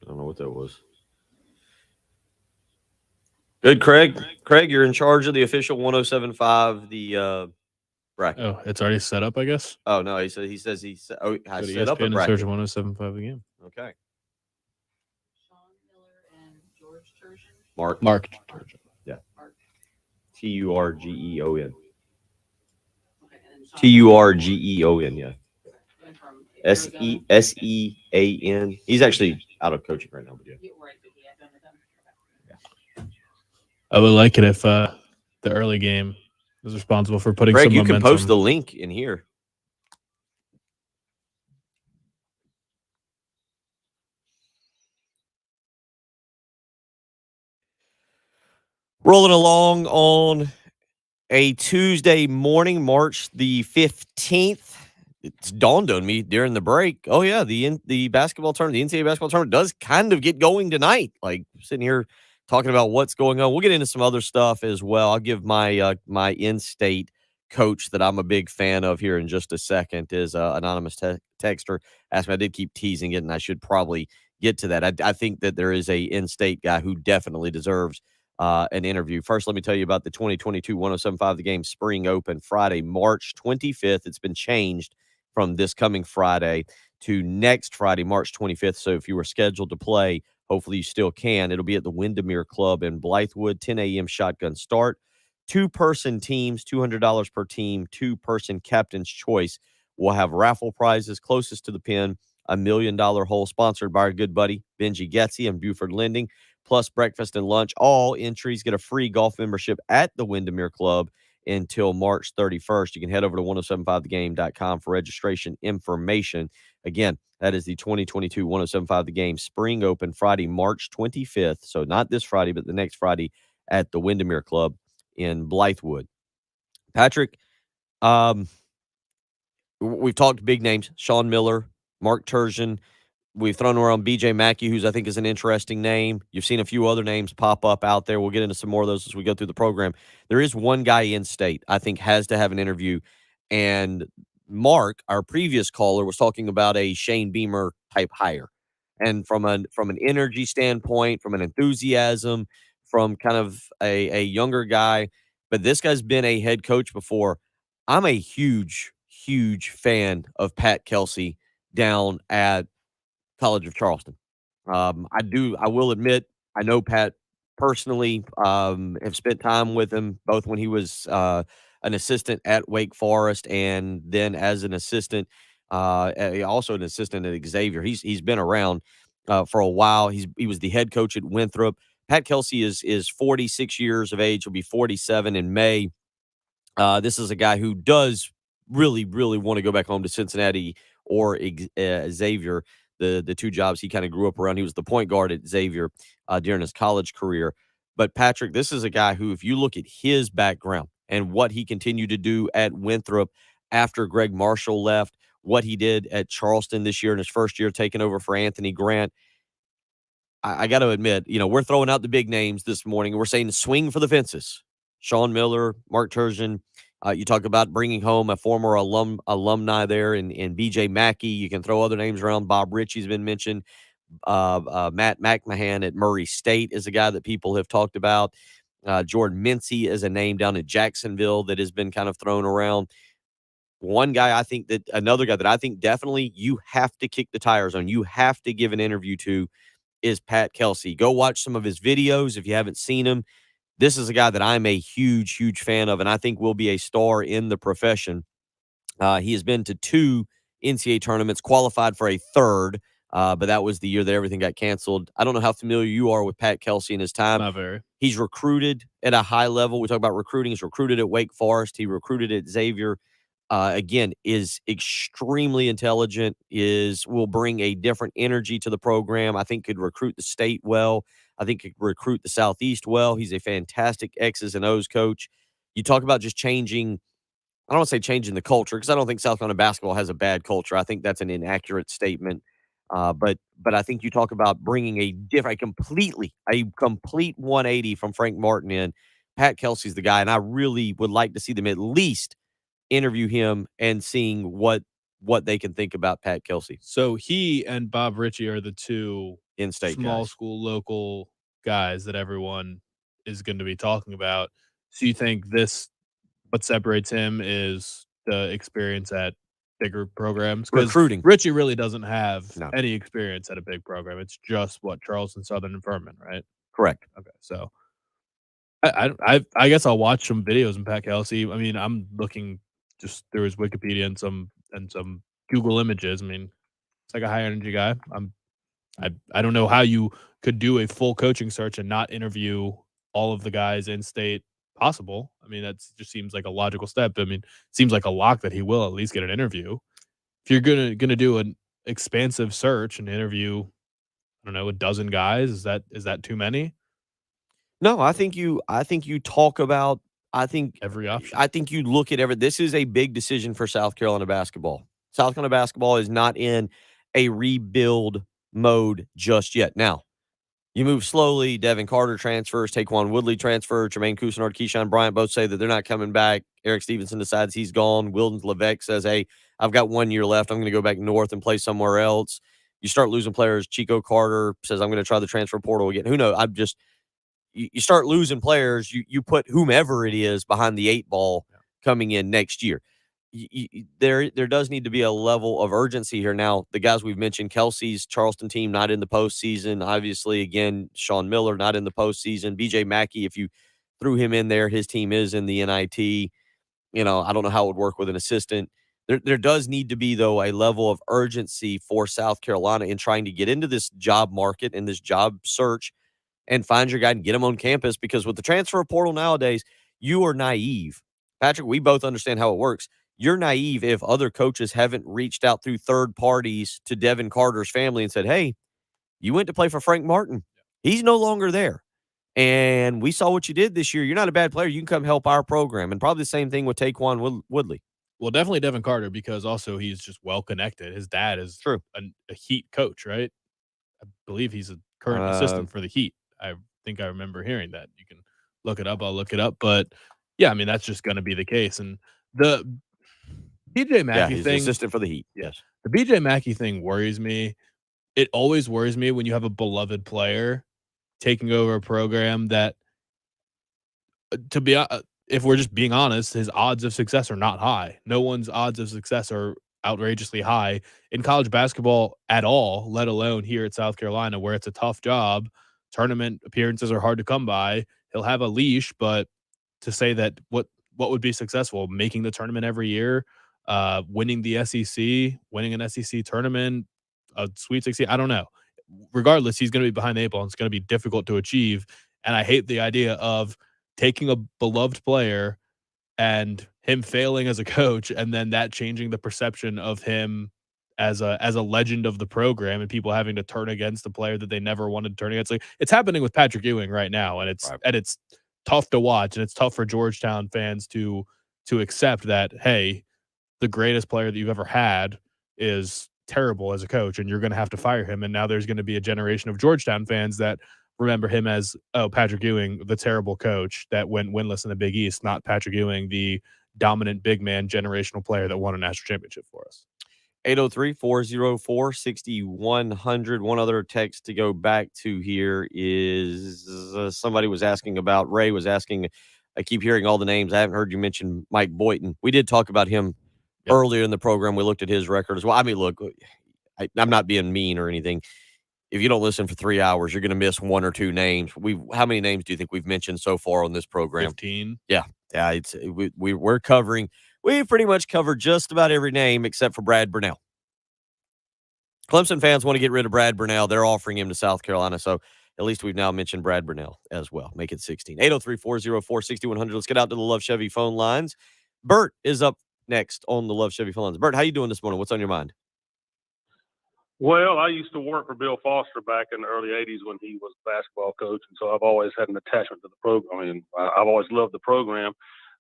don't know what that was. Good, Craig. Craig, you're in charge of the official 107.5, the bracket. Oh, it's already set up, I guess. Oh, no, I set up a ESPN bracket. search 107.5 again. Okay. Sean Miller and George Turgeon. Mark. Yeah. Turgeon. Okay, and then Sean Turgeon, yeah. went from Sean. He's actually out of coaching right now, but yeah. Right, but he had done it. I would like it if the early game was responsible for putting Greg, some you momentum. can post the link in here. Rolling along on a Tuesday morning, March the 15th. It's dawned on me during the break. Oh, yeah, the basketball tournament, the NCAA basketball tournament does kind of get going tonight. Like, sitting here talking about what's going on. We'll get into some other stuff as well. I'll give my my in-state coach that I'm a big fan of here in just a second. Is anonymous texter asked me. I did keep teasing it, and I should probably get to that. I think that there is a in-state guy who definitely deserves an interview. First, let me tell you about the 2022 107.5 The Game Spring Open, Friday, March 25th. It's been changed from this coming Friday to next Friday, March 25th. So if you were scheduled to play, hopefully you still can. It'll be at the Windermere Club in Blythewood, 10 a.m. shotgun start. 2-person teams, $200 per team, 2-person captain's choice. We'll have raffle prizes closest to the pin. $1 million hole, sponsored by our good buddy Benji Getsy and Buford Lending, plus breakfast and lunch. All entries get a free golf membership at the Windermere Club until March 31st. You can head over to 1075thegame.com for registration information. Again, that is the 2022 1075 The Game Spring Open, Friday, March 25th. So not this Friday, but the next Friday at the Windermere Club in Blythewood. Patrick, we've talked big names, Sean Miller, Mark Turgeon. We've thrown around B.J. Mackey, who's I think is an interesting name. You've seen a few other names pop up out there. We'll get into some more of those as we go through the program. There is one guy in state I think has to have an interview. And Mark, our previous caller, was talking about a Shane Beamer type hire. And from an energy standpoint, from an enthusiasm, from kind of a younger guy, but this guy's been a head coach before. I'm a huge, huge fan of Pat Kelsey down at College of Charleston. I will admit, I know Pat personally, have spent time with him both when he was an assistant at Wake Forest and then as an assistant, also an assistant at Xavier. He's been around for a while. He was the head coach at Winthrop. Pat Kelsey is 46 years of age. He'll be 47 in May. This is a guy who does really, really want to go back home to Cincinnati or Xavier, the two jobs he kind of grew up around. He was the point guard at Xavier during his college career. But, Patrick, this is a guy who, if you look at his background and what he continued to do at Winthrop after Greg Marshall left, what he did at Charleston this year in his first year taking over for Anthony Grant, I got to admit, we're throwing out the big names this morning. We're saying swing for the fences. Sean Miller, Mark Turgeon. You talk about bringing home a former alumni there in B.J. Mackey. You can throw other names around. Bob Ritchie's been mentioned. Matt McMahon at Murray State is a guy that people have talked about. Jordan Mincy is a name down at Jacksonville that has been kind of thrown around. Another guy that I think definitely you have to kick the tires on, you have to give an interview to, is Pat Kelsey. Go watch some of his videos if you haven't seen him. This is a guy that I'm a huge, huge fan of, and I think will be a star in the profession. He has been to 2 NCAA tournaments, qualified for a third, but that was the year that everything got canceled. I don't know how familiar you are with Pat Kelsey and his time. Not very. He's recruited at a high level. We talk about recruiting. He's recruited at Wake Forest. He recruited at Xavier. Again, is extremely intelligent, will bring a different energy to the program. I think could recruit the state well. I think could recruit the Southeast well. He's a fantastic X's and O's coach. You talk about just changing, I don't want to say changing the culture, because I don't think South Carolina basketball has a bad culture. I think that's an inaccurate statement. But I think you talk about bringing a complete 180 from Frank Martin in. Pat Kelsey's the guy, and I really would like to see them at least interview him and seeing what they can think about Pat Kelsey. So he and Bob Ritchie are the two in-state small guys. school local guys that everyone is going to be talking about. So you think what separates him is the experience at bigger programs? 'Cause Recruiting. Ritchie really doesn't have No. any experience at a big program. It's just Charleston Southern and Furman, right? Correct. Okay, so I guess I'll watch some videos in Pat Kelsey. I mean, I'm looking just through his Wikipedia and some Google images. I mean, it's like a high energy guy. I don't know how you could do a full coaching search and not interview all of the guys in state possible. I mean, that just seems like a logical step. I mean, it seems like a lock that he will at least get an interview. If you're gonna do an expansive search and interview, I don't know, a dozen guys, is that too many? No, I think you talk about, Every option. I think you look at this is a big decision for South Carolina basketball. South Carolina basketball is not in a rebuild mode just yet. Now, you move slowly. Devin Carter transfers. Taquan Woodley transfers. Jermaine Cousinard, Keyshawn Bryant both say that they're not coming back. Eric Stevenson decides he's gone. Wilton Levesque says, hey, I've got 1 year left. I'm going to go back north and play somewhere else. You start losing players. Chico Carter says, I'm going to try the transfer portal again. Who knows? You start losing players, you put whomever it is behind the 8 ball coming in next year. There does need to be a level of urgency here. Now, the guys we've mentioned, Kelsey's Charleston team not in the postseason. Obviously, again, Sean Miller not in the postseason. B.J. Mackey, if you threw him in there, his team is in the NIT. I don't know how it would work with an assistant. There does need to be, though, a level of urgency for South Carolina in trying to get into this job market and this job search and find your guy and get him on campus, because with the transfer portal nowadays, you are naive. Patrick, we both understand how it works. You're naive if other coaches haven't reached out through third parties to Devin Carter's family and said, hey, you went to play for Frank Martin. He's no longer there. And we saw what you did this year. You're not a bad player. You can come help our program. And probably the same thing with Taquan Woodley. Well, definitely Devin Carter, because also he's just well connected. His dad is True. A Heat coach, right? I believe he's a current assistant for the Heat. I think I remember hearing that. You can look it up. I'll look it up. But yeah, I mean, that's just going to be the case. And the BJ Mackey he's thing, assistant for the Heat. Yes. The BJ Mackey thing worries me. It always worries me when you have a beloved player taking over a program that, to be if we're just being honest, his odds of success are not high. No one's odds of success are outrageously high in college basketball at all, let alone here at South Carolina, where it's a tough job. Tournament appearances are hard to come by. He'll have a leash, but to say that what would be successful, making the tournament every year, winning the SEC, winning an SEC tournament, a Sweet 16, I don't know. Regardless, he's going to be behind the eight ball, and it's going to be difficult to achieve. And I hate the idea of taking a beloved player and him failing as a coach, and then that changing the perception of him as a legend of the program, and people having to turn against the player that they never wanted to turn against. Like, it's happening with Patrick Ewing right now, and it's tough to watch, and it's tough for Georgetown fans to accept that, hey, the greatest player that you've ever had is terrible as a coach, and you're going to have to fire him. And now there's going to be a generation of Georgetown fans that remember him as, oh, Patrick Ewing, the terrible coach that went winless in the Big East, not Patrick Ewing, the dominant big man generational player that won a national championship for us. 803-404-6100. One other text to go back to here is somebody was asking about, Ray was asking, I keep hearing all the names. I haven't heard you mention Mike Boynton. We did talk about him earlier in the program. We looked at his record as well. I mean, look, I'm not being mean or anything. If you don't listen for 3 hours, you're going to miss one or two names. How many names do you think we've mentioned so far on this program? 15. Yeah. We're covering. We've pretty much covered just about every name except for Brad Burnell. Clemson fans want to get rid of Brad Burnell. They're offering him to South Carolina. So at least we've now mentioned Brad Burnell as well. Make it 16. 803-404-6100. Let's get out to the Love Chevy phone lines. Bert is up next on the Love Chevy phone lines. Bert, how you doing this morning? What's on your mind? Well, I used to work for Bill Foster back in the early 80s when he was basketball coach, and so I've always had an attachment to the program, and I've always loved the program.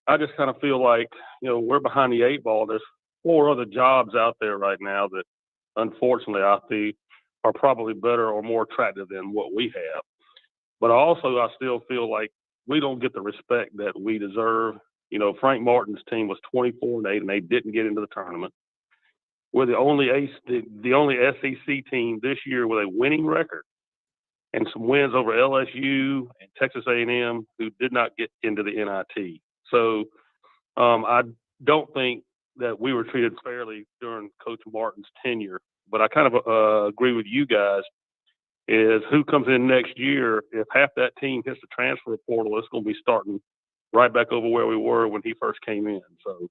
I just kind of feel like, we're behind the eight ball. There's 4 other jobs out there right now that, unfortunately, I think are probably better or more attractive than what we have. But I still feel like we don't get the respect that we deserve. Frank Martin's team was 24-8, and they didn't get into the tournament. We're the only SEC team this year with a winning record and some wins over LSU and Texas A&M, who did not get into the NIT. So I don't think that we were treated fairly during Coach Martin's tenure. But I kind of agree with you guys, is who comes in next year, if half that team hits the transfer portal, it's going to be starting right back over where we were when he first came in. So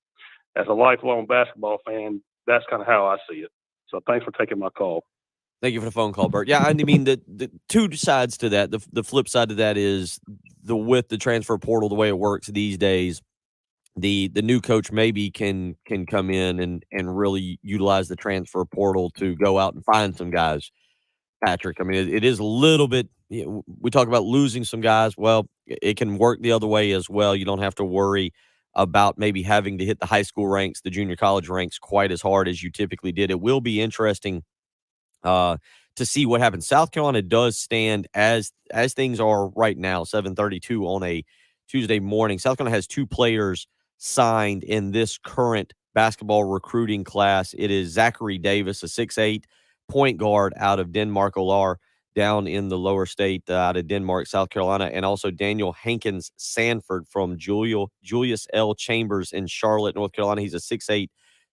as a lifelong basketball fan, that's kind of how I see it. So thanks for taking my call. Thank you for the phone call, Bert. Yeah, I mean, the two sides to that. The flip side to that is with the transfer portal, the way it works these days, the new coach maybe can come in and really utilize the transfer portal to go out and find some guys. Patrick, I mean, it is a little bit, we talk about losing some guys. Well, it can work the other way as well. You don't have to worry about maybe having to hit the high school ranks, the junior college ranks quite as hard as you typically did. It will be interesting to see what happens. South Carolina does stand as things are right now, 7:32 on a Tuesday morning. South Carolina has 2 players signed in this current basketball recruiting class. It is Zachary Davis, a 6'8" point guard out of Denmark Olar, down in the lower state out of Denmark, South Carolina, and also Daniel Hankins Sanford from Julius L. Chambers in Charlotte, North Carolina. He's a 6'8",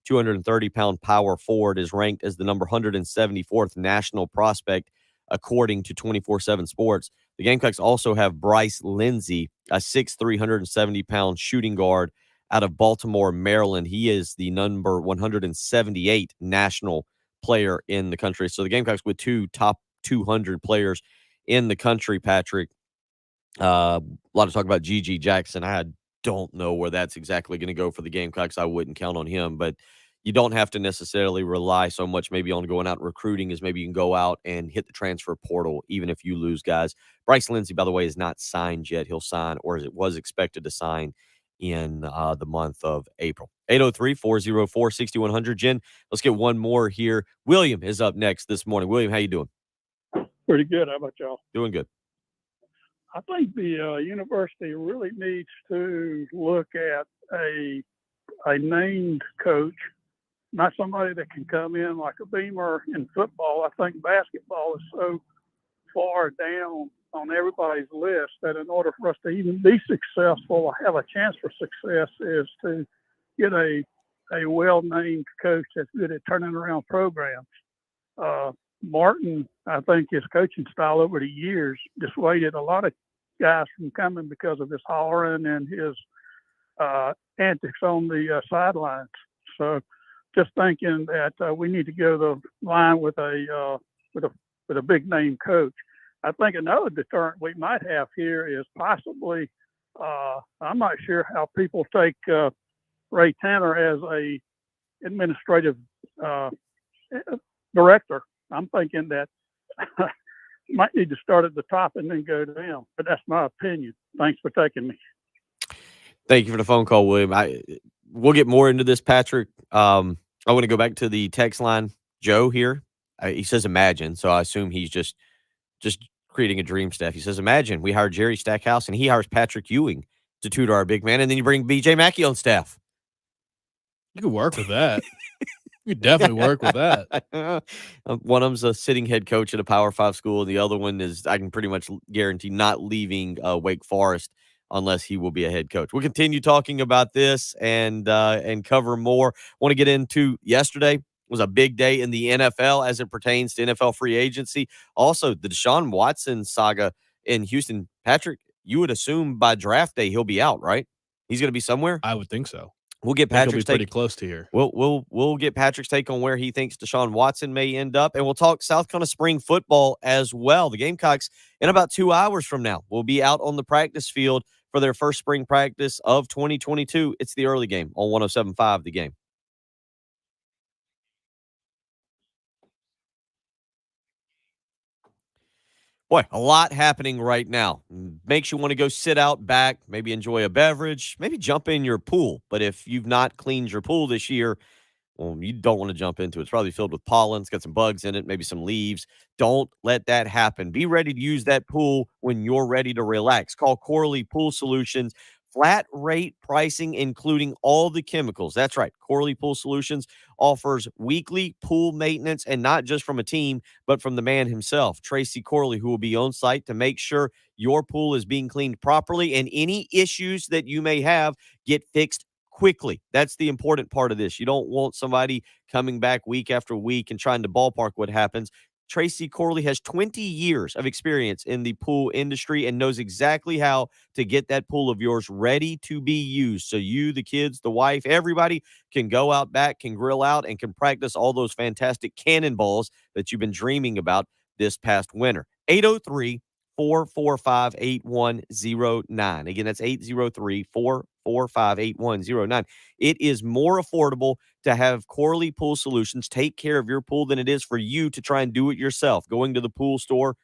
230-pound power forward, is ranked as the number 174th national prospect, according to 24/7 Sports. The Gamecocks also have Bryce Lindsey, a 6'3", 170-pound shooting guard out of Baltimore, Maryland. He is the number 178 national player in the country. So the Gamecocks with 2 top 200 players in the country, Patrick. A lot of talk about G.G. Jackson. I don't know where that's exactly going to go for the Gamecocks. I wouldn't count on him, but you don't have to necessarily rely so much maybe on going out and recruiting as maybe you can go out and hit the transfer portal, even if you lose guys. Bryce Lindsey, by the way, is not signed yet. He'll sign, or as it was expected to sign in the month of April. 803-404-6100. Jen, let's get one more here. William is up next this morning. William, how you doing? Pretty good. How about y'all? Doing good. I think the university really needs to look at a named coach, not somebody that can come in like a Beamer in football. I think basketball is so far down on everybody's list that in order for us to even be successful or have a chance for success is to get a well-named coach that's good at turning around programs. Martin, I think his coaching style over the years dissuaded a lot of guys from coming because of his hollering and his antics on the sidelines. So just thinking that we need to go the line with a big name coach. I think another deterrent we might have here is possibly, I'm not sure how people take Ray Tanner as a administrative director. I'm thinking that might need to start at the top and then go down, but that's my opinion. Thanks for taking me. Thank you for the phone call, William. We'll get more into this, Patrick. I want to go back to the text line. Joe here, he says imagine, so I assume he's just creating a dream staff. He says imagine we hire Jerry Stackhouse and he hires Patrick Ewing to tutor our big man, and then you bring B.J. Mackey on staff. You could work with that. You could definitely work with that. One of them's a sitting head coach at a Power 5 school, and the other one is, I can pretty much guarantee, not leaving Wake Forest unless he will be a head coach. We'll continue talking about this and cover more. Want to get into yesterday was a big day in the NFL as it pertains to NFL free agency. Also, the Deshaun Watson saga in Houston. Patrick, you would assume by draft day he'll be out, right? He's going to be somewhere? I would think so. We'll get Patrick's pretty take. Close to here. We'll get Patrick's take on where he thinks Deshaun Watson may end up, and we'll talk South Carolina spring football as well. The Gamecocks, in about 2 hours from now, will be out on the practice field for their first spring practice of 2022. It's the early game on 107.5 The Game. Boy, a lot happening right now. Makes you want to go sit out back, maybe enjoy a beverage, maybe jump in your pool. But if you've not cleaned your pool this year, well, you don't want to jump into it. It's probably filled with pollen. It's got some bugs in it, maybe some leaves. Don't let that happen. Be ready to use that pool when you're ready to relax. Call Corley Pool Solutions. Flat rate pricing, including all the chemicals. That's right. Corley Pool Solutions offers weekly pool maintenance, and not just from a team, but from the man himself, Tracy Corley, who will be on site to make sure your pool is being cleaned properly and any issues that you may have get fixed quickly. That's the important part of this. You don't want somebody coming back week after week and trying to ballpark what happens. Tracy Corley has 20 years of experience in the pool industry and knows exactly how to get that pool of yours ready to be used. So you, the kids, the wife, everybody can go out back, can grill out, and can practice all those fantastic cannonballs that you've been dreaming about this past winter. 803-445-8109. Again, that's 803-445-8109. It is more affordable to have Corley Pool Solutions take care of your pool than it is for you to try and do it yourself. Going to the pool store,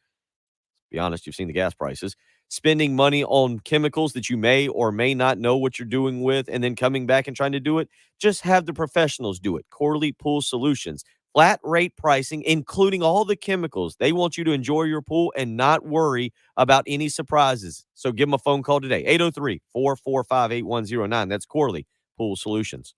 be honest, you've seen the gas prices, spending money on chemicals that you may or may not know what you're doing with, and then coming back and trying to do it. Just have the professionals do it. Corley Pool Solutions. Flat rate pricing, including all the chemicals. They want you to enjoy your pool and not worry about any surprises. So give them a phone call today. 803-445-8109. That's Corley Pool Solutions.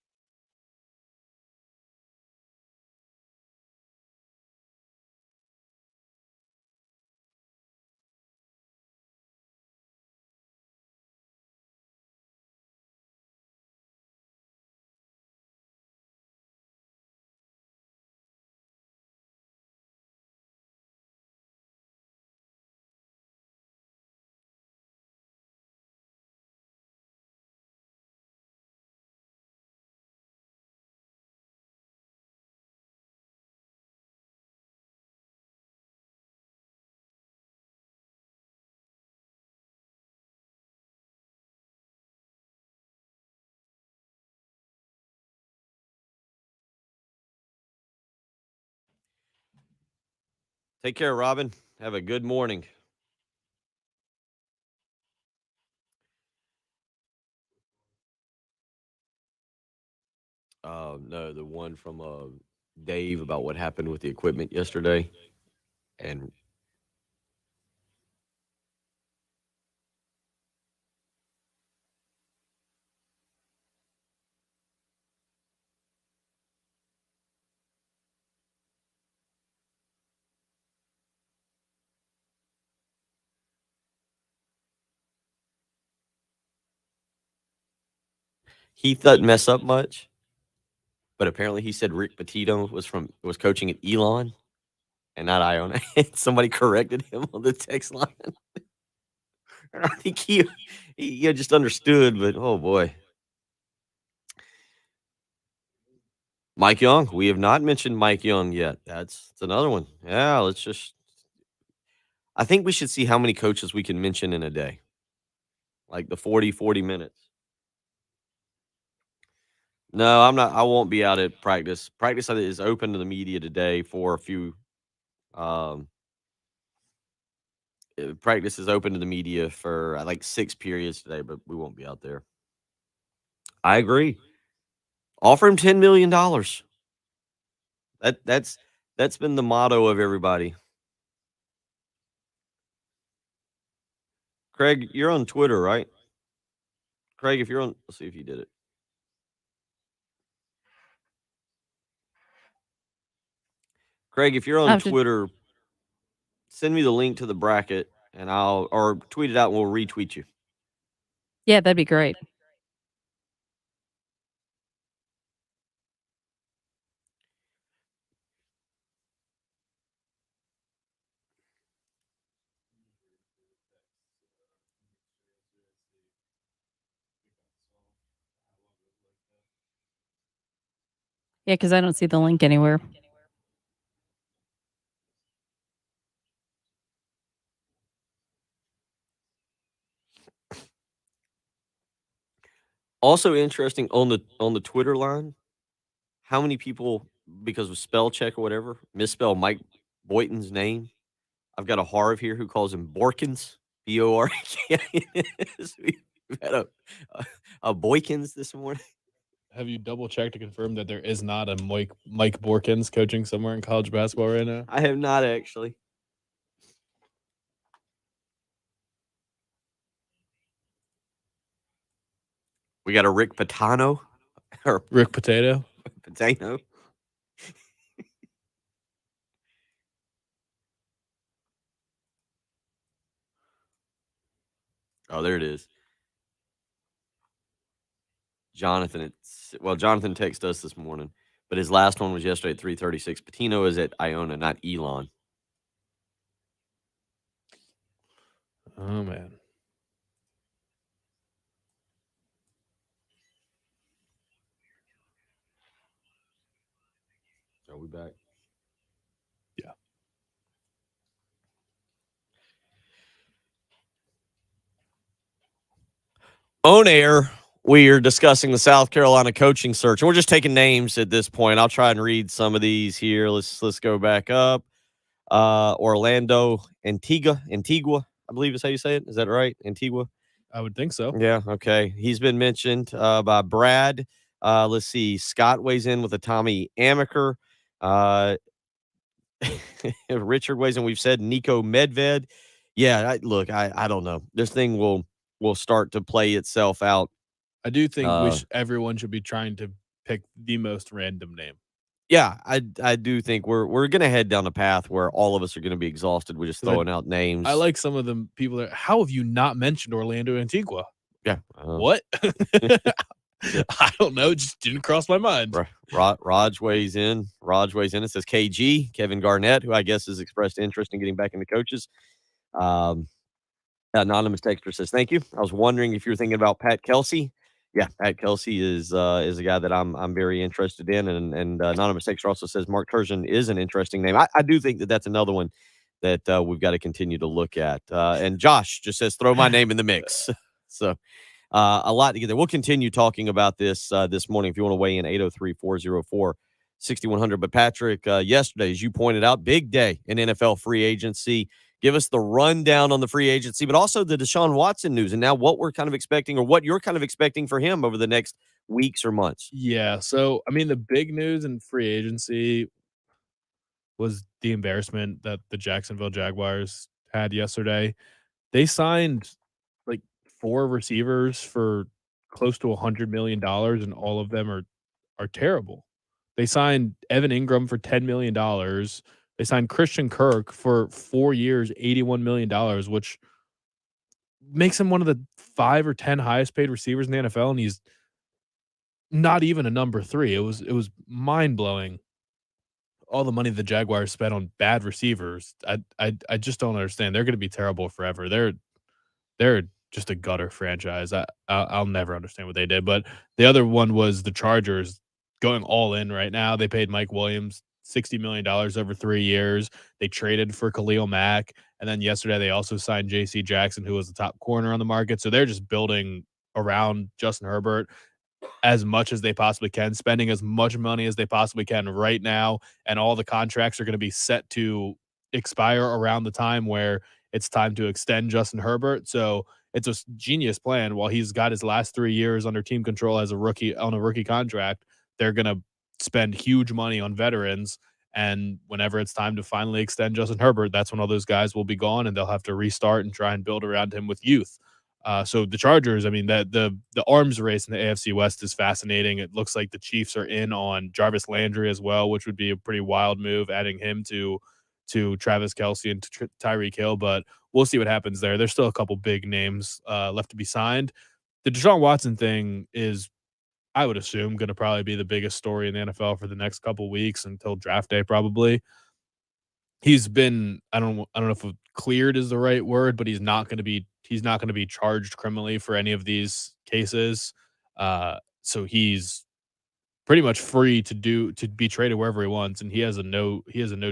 Take care, Robin. Have a good morning. No, the one from Dave about what happened with the equipment yesterday. And Heath doesn't mess up much, but apparently he said Rick Pitino was coaching at Elon and not Iona. Somebody corrected him on the text line. I think he just understood, but oh boy. Mike Young. We have not mentioned Mike Young yet. That's another one. Yeah, I think we should see how many coaches we can mention in a day. Like the 40 minutes. No, I'm not. I won't be out at practice. Practice is open to the media today for a few. Practice is open to the media for like 6 periods today, but we won't be out there. I agree. Offer him $10 million. That's been the motto of everybody. Craig, you're on Twitter, right? Craig, if you're on, let's see if you did it. Craig, if you're on Twitter, send me the link to the bracket and or tweet it out and we'll retweet you. Yeah, that'd be great. Yeah, because I don't see the link anywhere. Also interesting on the Twitter line, how many people, because of spell check or whatever, misspell Mike Boynton's name. I've got a Harv here who calls him Borkins, B-O-R-K-I-N-S. We've had a Boykins this morning. Have you double checked to confirm that there is not a Mike Borkins coaching somewhere in college basketball right now? I have not actually. We got a Rick Pitano or Rick Potato. Potato. Oh, there it is. Jonathan texted us this morning, but his last one was yesterday at 3:36. Pitino is at Iona, not Elon. Oh man. Are we back? Yeah. On air, we are discussing the South Carolina coaching search. And we're just taking names at this point. I'll try and read some of these here. Let's go back up. Orlando Antigua, I believe is how you say it. Is that right? Antigua? I would think so. Yeah, okay. He's been mentioned by Brad. Let's see. Scott weighs in with a Tommy Amaker. Richard weighs in. We've said Nico Medved. Yeah, look, I don't know. This thing will start to play itself out. I do think everyone should be trying to pick the most random name. Yeah, I do think we're going to head down a path where all of us are going to be exhausted with just throwing out names. I like some of them people that, how have you not mentioned Orlando Antigua? Yeah. What? I don't know. It just didn't cross my mind. Raj weighs in. It says KG, Kevin Garnett, who I guess has expressed interest in getting back into coaches. Anonymous texter says, thank you. I was wondering if you were thinking about Pat Kelsey. Yeah, Pat Kelsey is a guy that I'm very interested in. And Anonymous texter also says Mark Turgeon is an interesting name. I do think that's another one that we've got to continue to look at. And Josh just says, throw my name in the mix. So a lot to get there. We'll continue talking about this this morning. If you want to weigh in, 803-404-76 6,100. But Patrick, yesterday, as you pointed out, big day in NFL free agency. Give us the rundown on the free agency, but also the Deshaun Watson news, and now what we're kind of expecting, or what you're kind of expecting for him over the next weeks or months. Yeah. So, I mean, the big news in free agency was the embarrassment that the Jacksonville Jaguars had yesterday. They signed like 4 receivers for close to $100 million, and all of them are terrible. They signed Evan Ingram for $10 million. They signed Christian Kirk for 4 years, $81 million, which makes him one of the 5 or 10 highest paid receivers in the NFL, and he's not even a number 3. It was mind-blowing, all the money the Jaguars spent on bad receivers. I just don't understand. They're gonna be terrible forever. They're just a gutter franchise. I'll never understand what they did. But the other one was the Chargers going all in right now. They paid Mike Williams $60 million over 3 years. They traded for Khalil Mack, and then yesterday they also signed J.C. Jackson, who was the top corner on the market. So they're just building around Justin Herbert as much as they possibly can, spending as much money as they possibly can right now, and all the contracts are going to be set to expire around the time where it's time to extend Justin Herbert. So it's a genius plan. While he's got his last 3 years under team control as a rookie on a rookie contract, they're going to spend huge money on veterans. And whenever it's time to finally extend Justin Herbert, that's when all those guys will be gone, and they'll have to restart and try and build around him with youth. So the Chargers, I mean, the arms race in the AFC West is fascinating. It looks like the Chiefs are in on Jarvis Landry as well, which would be a pretty wild move, adding him to Travis Kelsey and Tyreek Hill. But we'll see what happens there. There's still a couple big names left to be signed. The Deshaun Watson thing is, I would assume, going to probably be the biggest story in the NFL for the next couple weeks until draft day, probably. He's been, I don't know if cleared is the right word, but he's not going to be charged criminally for any of these cases. So he's pretty much free to be traded wherever he wants, and he has a no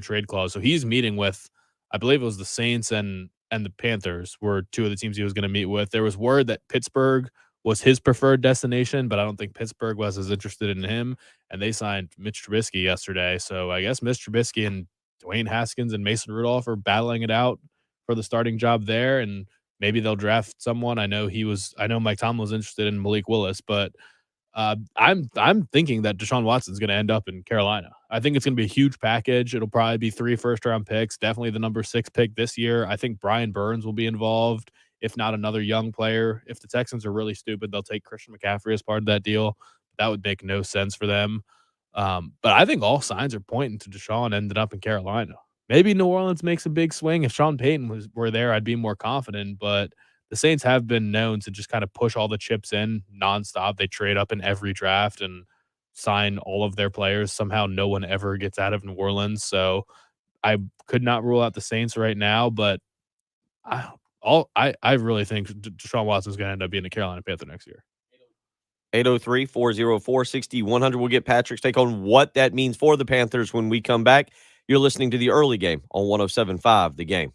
trade clause. So he's meeting with, I believe it was the Saints and the Panthers were 2 of the teams he was going to meet with. There was word that Pittsburgh was his preferred destination, but I don't think Pittsburgh was as interested in him, and they signed Mitch Trubisky yesterday. So I guess Mitch Trubisky and Dwayne Haskins and Mason Rudolph are battling it out for the starting job there, and maybe they'll draft someone. I know Mike Tomlin was interested in Malik Willis, but I'm thinking that Deshaun Watson's going to end up in Carolina. I think it's going to be a huge package. It'll probably be 3 first-round picks, definitely the number 6 pick this year. I think Brian Burns will be involved, if not another young player. If the Texans are really stupid, they'll take Christian McCaffrey as part of that deal. That would make no sense for them. But I think all signs are pointing to Deshaun ended up in Carolina. Maybe New Orleans makes a big swing. If Sean Payton were there, I'd be more confident, but the Saints have been known to just kind of push all the chips in nonstop. They trade up in every draft and sign all of their players. Somehow no one ever gets out of New Orleans. So I could not rule out the Saints right now, but I really think Deshaun Watson's going to end up being a Carolina Panther next year. 803-404-6100. We'll get Patrick's take on what that means for the Panthers when we come back. You're listening to the early game on 107.5 The Game.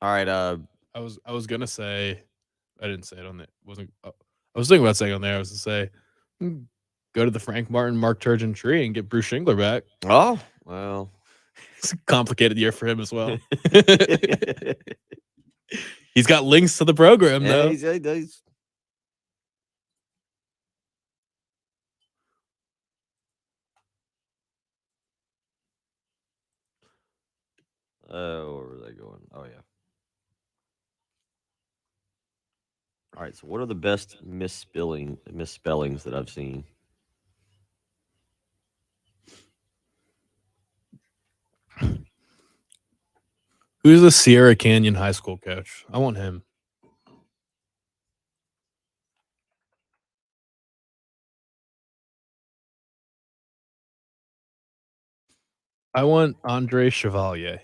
All right. I was gonna say, I didn't say it on it. I was thinking about saying on there. I was to say, go to the Frank Martin, Mark Turgeon tree and get Bruce Shingler back. Oh, well, it's a complicated year for him as well. He's got links to the program, though. He's where were they going? Oh, yeah. All right, so what are the best misspellings that I've seen? Who's the Sierra Canyon High School coach? I want him. I want Andre Chevalier.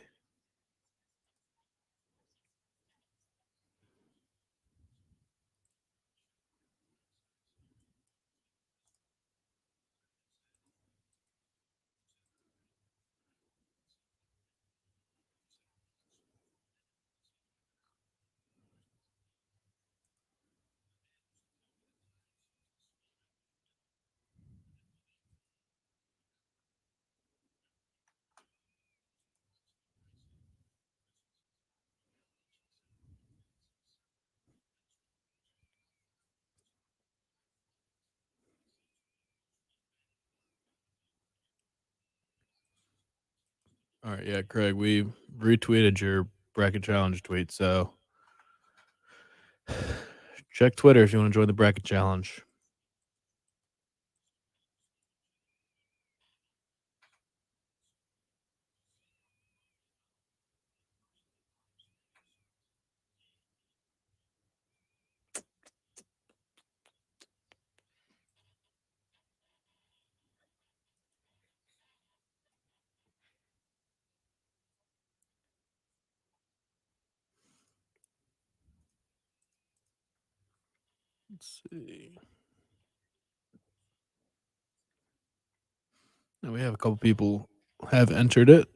All right, yeah, Craig, we retweeted your bracket challenge tweet, so check Twitter if you want to join the bracket challenge. Let's see. Now we have a couple people have entered it.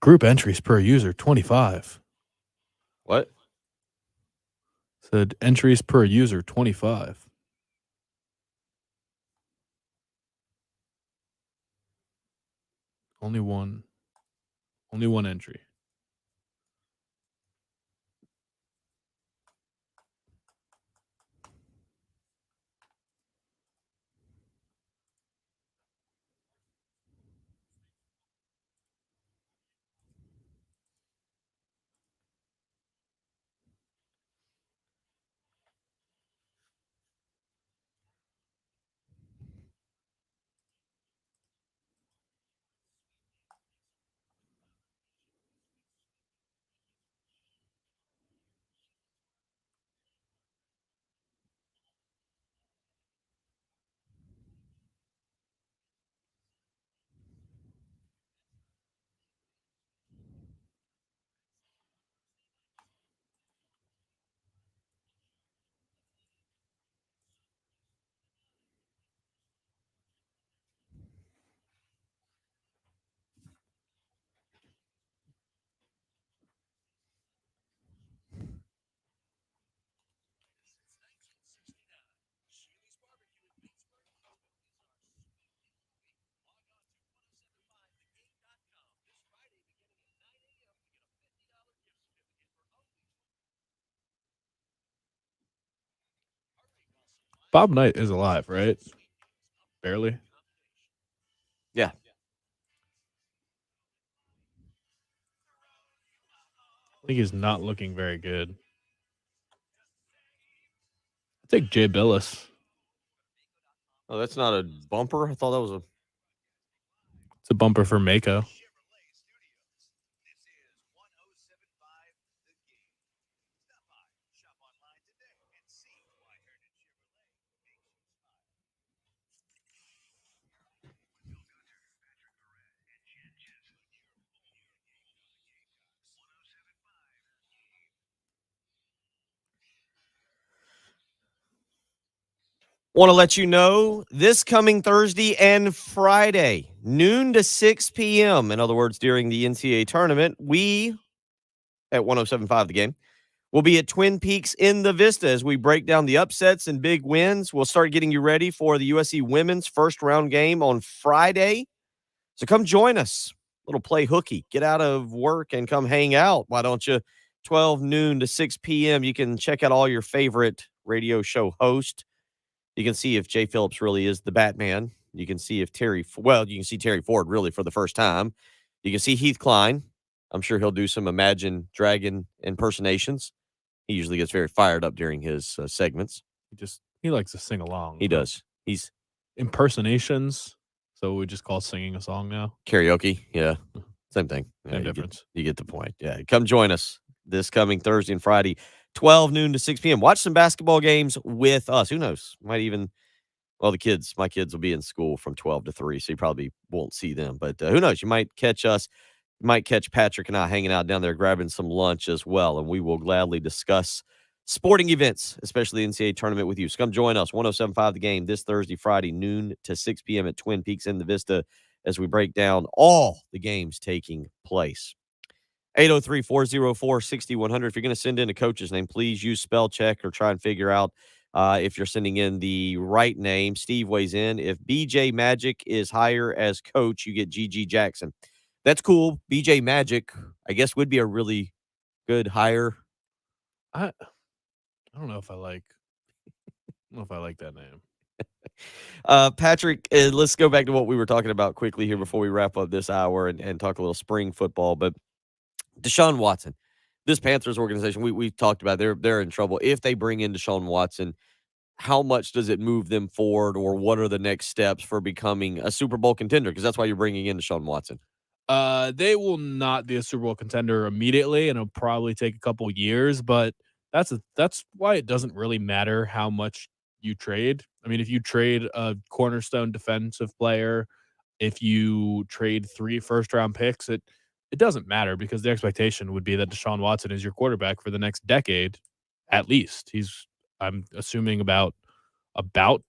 Group entries per user, 25. What? Said entries per user, 25. Only one entry. Bob Knight is alive, right? Barely. Yeah. I think he's not looking very good. I take Jay Billis. Oh, that's not a bumper. I thought that was a. It's a bumper for Mako. Want to let you know this coming Thursday and Friday, noon to 6 p.m. In other words, during the NCAA tournament, we at 107.5 The Game will be at Twin Peaks in the Vista as we break down the upsets and big wins. We'll start getting you ready for the USC women's first round game on Friday. So come join us. Little play hooky. Get out of work and come hang out. Why don't you? 12 noon to 6 p.m. You can check out all your favorite radio show hosts. You can see if Jay Phillips really is the Batman. You can see if you can see Terry Ford really for the first time. You can see Heath Klein. I'm sure he'll do some Imagine Dragon impersonations. He usually gets very fired up during his segments. He likes to sing along. He does. He's impersonations. So we just call singing a song now. Karaoke. Yeah. Same thing. Same difference. You get the point. Yeah. Come join us this coming Thursday and Friday, 12 noon to 6 p.m. Watch some basketball games with us. Who knows? Might even, well, my kids will be in school from 12 to 3, so you probably won't see them. But who knows? You might catch us. You might catch Patrick and I hanging out down there grabbing some lunch as well, and we will gladly discuss sporting events, especially the NCAA tournament with you. So come join us, 107.5 The Game, this Thursday, Friday, noon to 6 p.m. at Twin Peaks in the Vista as we break down all the games taking place. 803-404-6100. If you're going to send in a coach's name, please use spell check or try and figure out if you're sending in the right name. Steve weighs in. If BJ Magic is higher as coach, you get GG Jackson. That's cool. BJ Magic, I guess, would be a really good hire. I don't know if I like that name. Patrick, let's go back to what we were talking about quickly here before we wrap up this hour and talk a little spring football. But Deshaun Watson, this Panthers organization, we've talked about, they're in trouble. If they bring in Deshaun Watson, how much does it move them forward, or what are the next steps for becoming a Super Bowl contender? Because that's why you're bringing in Deshaun Watson. They will not be a Super Bowl contender immediately, and it'll probably take a couple years, but that's why it doesn't really matter how much you trade. I mean, if you trade a cornerstone defensive player, if you trade 3 first-round picks, it doesn't matter, because the expectation would be that Deshaun Watson is your quarterback for the next decade, at least. I'm assuming about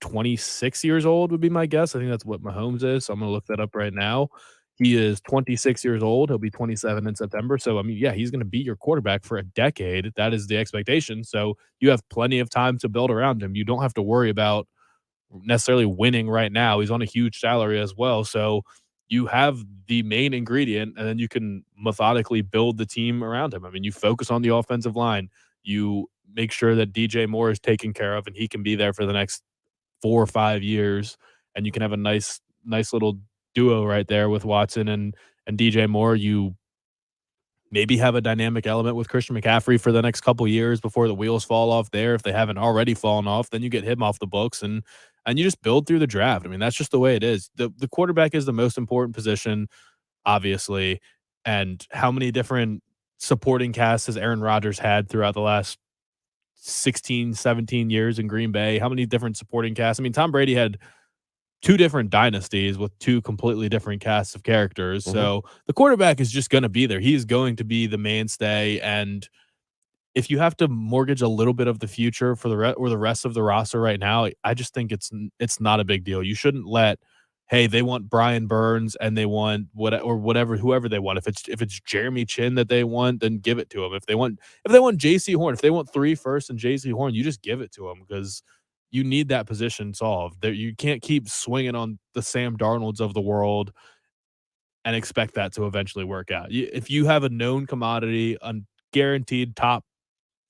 26 years old would be my guess. I think that's what Mahomes is. So I'm going to look that up right now. He is 26 years old. He'll be 27 in September. So, I mean, yeah, he's going to be your quarterback for a decade. That is the expectation. So you have plenty of time to build around him. You don't have to worry about necessarily winning right now. He's on a huge salary as well. So you have the main ingredient, and then you can methodically build the team around him. I mean, you focus on the offensive line. You make sure that DJ Moore is taken care of and he can be there for the next 4 or 5 years, and you can have a nice little duo right there with Watson and DJ Moore. You maybe have a dynamic element with Christian McCaffrey for the next couple years before the wheels fall off there. If they haven't already fallen off, then you get him off the books and you just build through the draft. I mean, that's just the way it is. The quarterback is the most important position, obviously, and how many different supporting casts has Aaron Rodgers had throughout the last 16, 17 years in Green Bay? How many different supporting casts? I mean, Tom Brady had 2 different dynasties with 2 completely different casts of characters. Mhm. So the quarterback is just going to be there. He's going to be the mainstay. And if you have to mortgage a little bit of the future for the rest of the roster right now, I just think it's not a big deal. You shouldn't let, hey, they want Brian Burns and they want whoever they want. If it's Jeremy Chin that they want, then give it to them. If they want JC Horn, if they want 3 firsts and JC Horn, you just give it to them, because you need that position solved. You can't keep swinging on the Sam Darnolds of the world and expect that to eventually work out. If you have a known commodity, a guaranteed top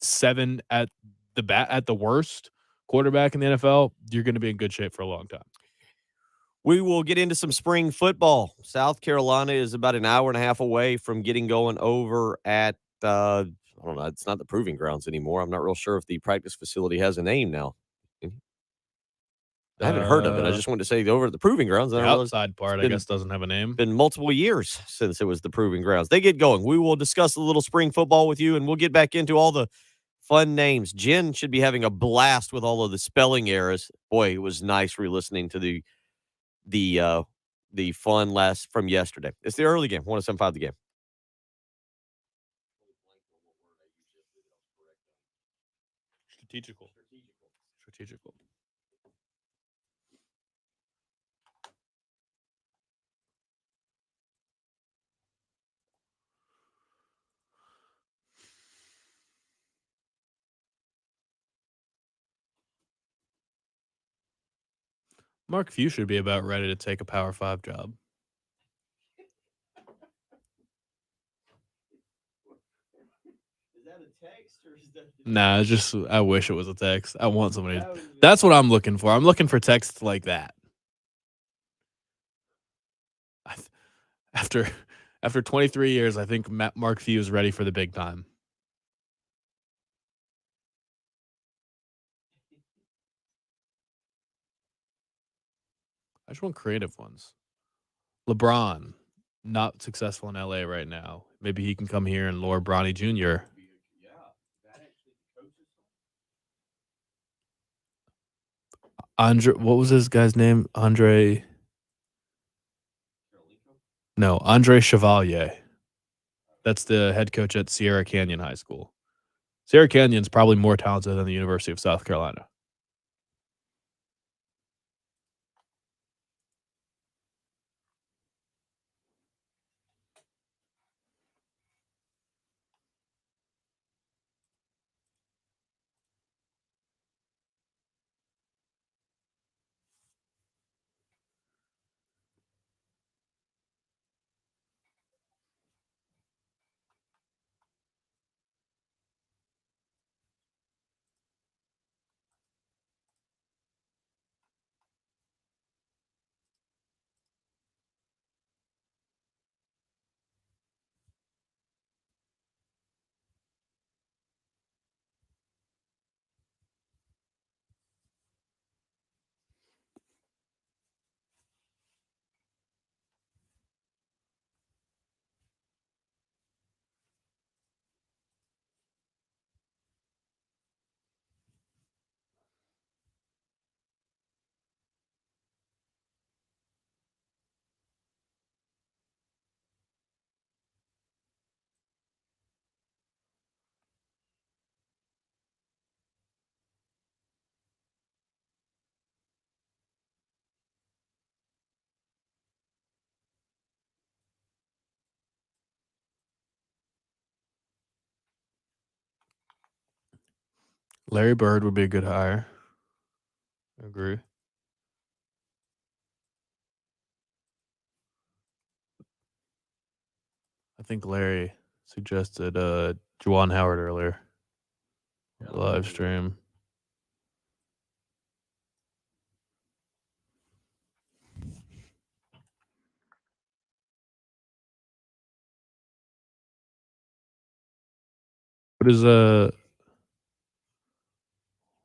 7 at the worst quarterback in the NFL, you're going to be in good shape for a long time. We will get into some spring football. South Carolina is about an hour and a half away from getting going over at, I don't know, it's not the Proving Grounds anymore. I'm not real sure if the practice facility has a name now. I haven't heard of it. I just wanted to say over at the Proving Grounds. The outside part, I guess, doesn't have a name. Been multiple years since it was the Proving Grounds. They get going. We will discuss a little spring football with you, and we'll get back into all the fun names. Jen should be having a blast with all of the spelling errors. Boy, it was nice re-listening to the fun last from yesterday. It's the early game. 107.5 The Game. Strategical. Mark Few should be about ready to take a Power 5 job. Is that a text or is that? Nah, it's just, I wish it was a text. I want somebody. That's what I'm looking for. I'm looking for texts like that. After 23 years, I think Mark Few is ready for the big time. I just want creative ones. LeBron, not successful in LA right now. Maybe he can come here and lure Bronny Jr. What was this guy's name? Andre Chevalier. That's the head coach at Sierra Canyon High School. Sierra Canyon's probably more talented than the University of South Carolina. Larry Bird would be a good hire. I agree. I think Larry suggested Juwan Howard earlier. Live stream.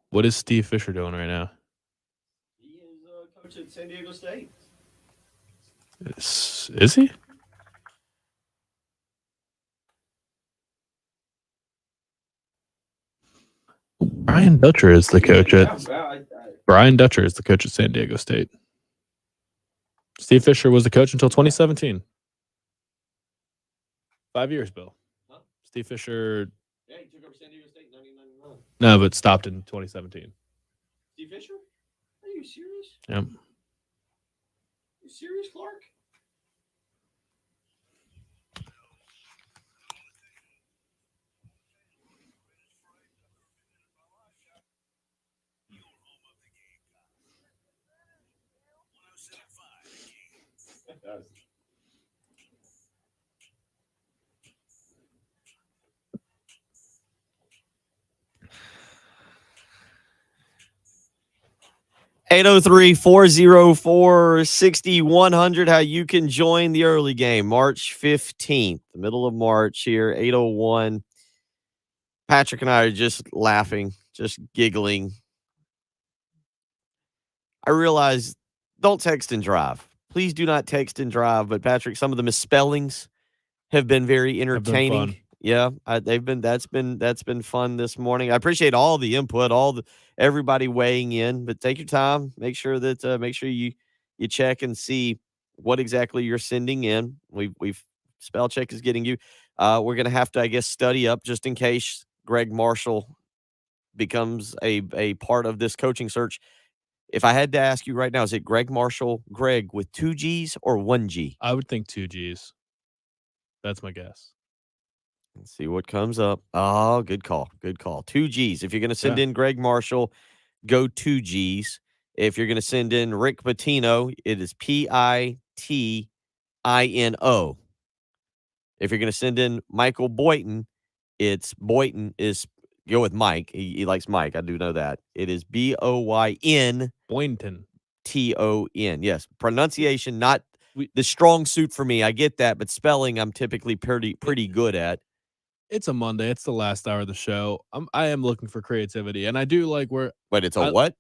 What is Steve Fisher doing right now? He is coach at San Diego State. Is he? Brian Dutcher is the coach at San Diego State. Steve Fisher was the coach until 2017. 5 years, Bill. Huh? Steve Fisher. Yeah, he took over San Diego State in 1999. No, but stopped in 2017. Steve Fisher? Are you serious? Yep. You serious, Clark? (803-404-6100) how you can join the early game, March 15th, the middle of March here, 8:01. Patrick and I are just laughing, just giggling. I realize, don't text and drive. Please do not text and drive. But Patrick, some of the misspellings have been very entertaining. Fun. Yeah, that's been fun this morning. I appreciate all the input, everybody weighing in. But take your time. Make sure you check and see what exactly you're sending in. We've spell check is getting you. We're gonna have to, I guess, study up just in case Greg Marshall becomes a part of this coaching search. If I had to ask you right now, is it Greg Marshall, Greg with 2 G's or 1 G? I would think 2 G's. That's my guess. Let's see what comes up. Oh, good call. Good call. 2 G's. If you're going to send in Greg Marshall, go 2 G's. If you're going to send in Rick Pitino, it is Pitino. If you're going to send in Michael Boynton, Boynton is go with Mike. He likes Mike. I do know that. It is Boyn. Boynton. Ton. Yes. Pronunciation, not the strong suit for me. I get that, but spelling I'm typically pretty good at. It's a Monday. It's the last hour of the show. I am looking for creativity, and I do like where. Wait, it's what?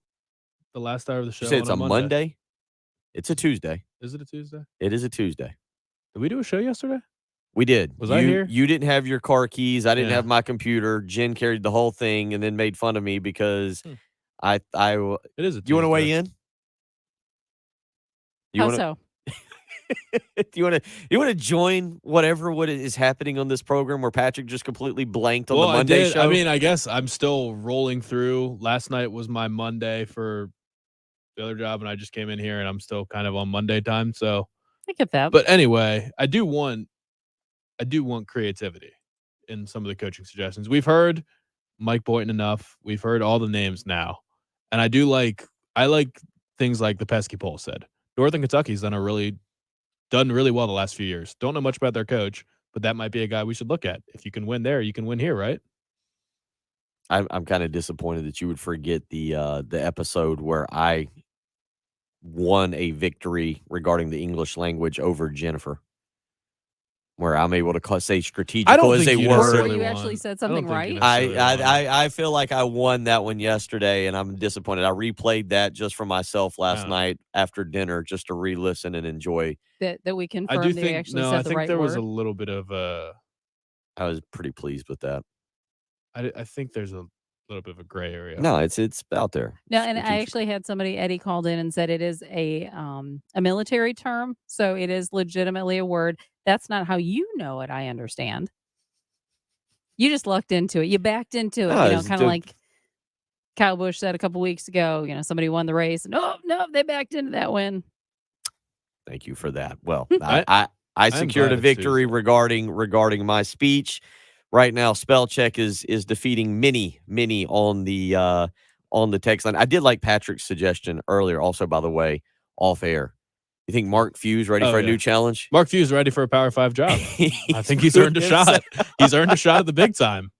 The last hour of the show. You say it's a Monday? It's a Tuesday. Is it a Tuesday? It is a Tuesday. Did we do a show yesterday? We did. Was I here? You didn't have your car keys. I didn't have my computer. Jen carried the whole thing and then made fun of me because It is a you want to weigh Tuesday. in? You How wanna, so? do you want to join whatever what is happening on this program where Patrick just completely blanked on the Monday show? I mean, I guess I'm still rolling through. Last night was my Monday for the other job, and I just came in here, and I'm still kind of on Monday time. So, I get that. but anyway, I do want creativity in some of the coaching suggestions. We've heard Mike Boynton enough. We've heard all the names now, and I like things like the pesky poll said. Northern Kentucky's done really well the last few years. Don't know much about their coach, but that might be a guy we should look at. If you can win there, you can win here, right? I'm kind of disappointed that you would forget the episode where I won a victory regarding the English language over Jennifer, where I'm able to say strategical as a you word. necessarily You won. actually said I don't something think you right? necessarily won. I feel like I won that one yesterday, and I'm disappointed. I replayed that just for myself last night after dinner, just to re-listen and enjoy. That we I confirmed do that you think actually no. said I the think right there was word. a little bit of I was pretty pleased with that. I think there's a little bit of a gray area. No, it's out there. No, and I Strategic. actually had somebody, Eddie, called in and said it is a military term, so it is legitimately a word. That's not how you know it, I understand. You just lucked into it. You backed into it, No, kind it's of like Kyle Busch said a couple weeks ago, somebody won the race. No, they backed into that win. Thank you for that. Well, I I am secured glad a it's victory Tuesday. regarding my speech. Right now, spell check is defeating many on the text line. I did like Patrick's suggestion earlier, also by the way, off air. You think Mark Few's ready for a new challenge? Mark Few's ready for a Power 5 job. I think he's earned a shot. He's earned a shot at the big time.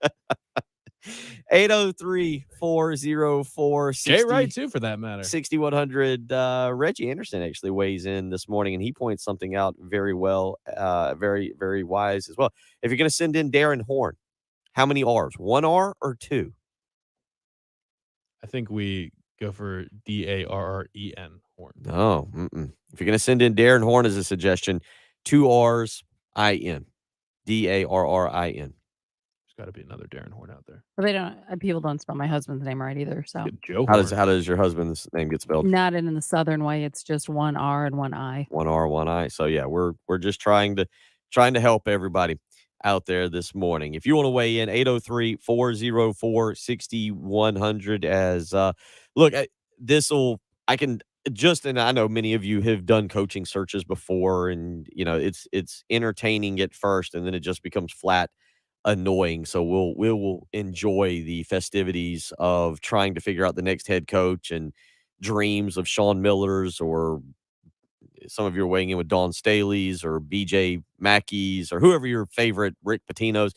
803-404-60. Jay Wright too, for that matter. 6100. Reggie Anderson actually weighs in this morning, and he points something out very well, very, very wise as well. If you're going to send in Darren Horn, how many R's? 1 R or 2? I think we go for Darren Horn. No. If you're going to send in Darren Horn as a suggestion, 2 R's, I-N. Darrin. There's got to be another Darren Horn out there. Well, people don't spell my husband's name right either. So Joe How Horn. does your husband's name get spelled? not in the Southern way. It's just 1 R and 1 I. 1 R, 1 I. So yeah, we're just trying to help everybody out there this morning. If you want to weigh in, 803-404-6100. As look, and I know many of you have done coaching searches before, and it's entertaining at first, and then it just becomes flat annoying. So we'll enjoy the festivities of trying to figure out the next head coach and dreams of Sean Miller's, or some of you are weighing in with Dawn Staley's or BJ Mackey's or whoever your favorite Rick Pitino's.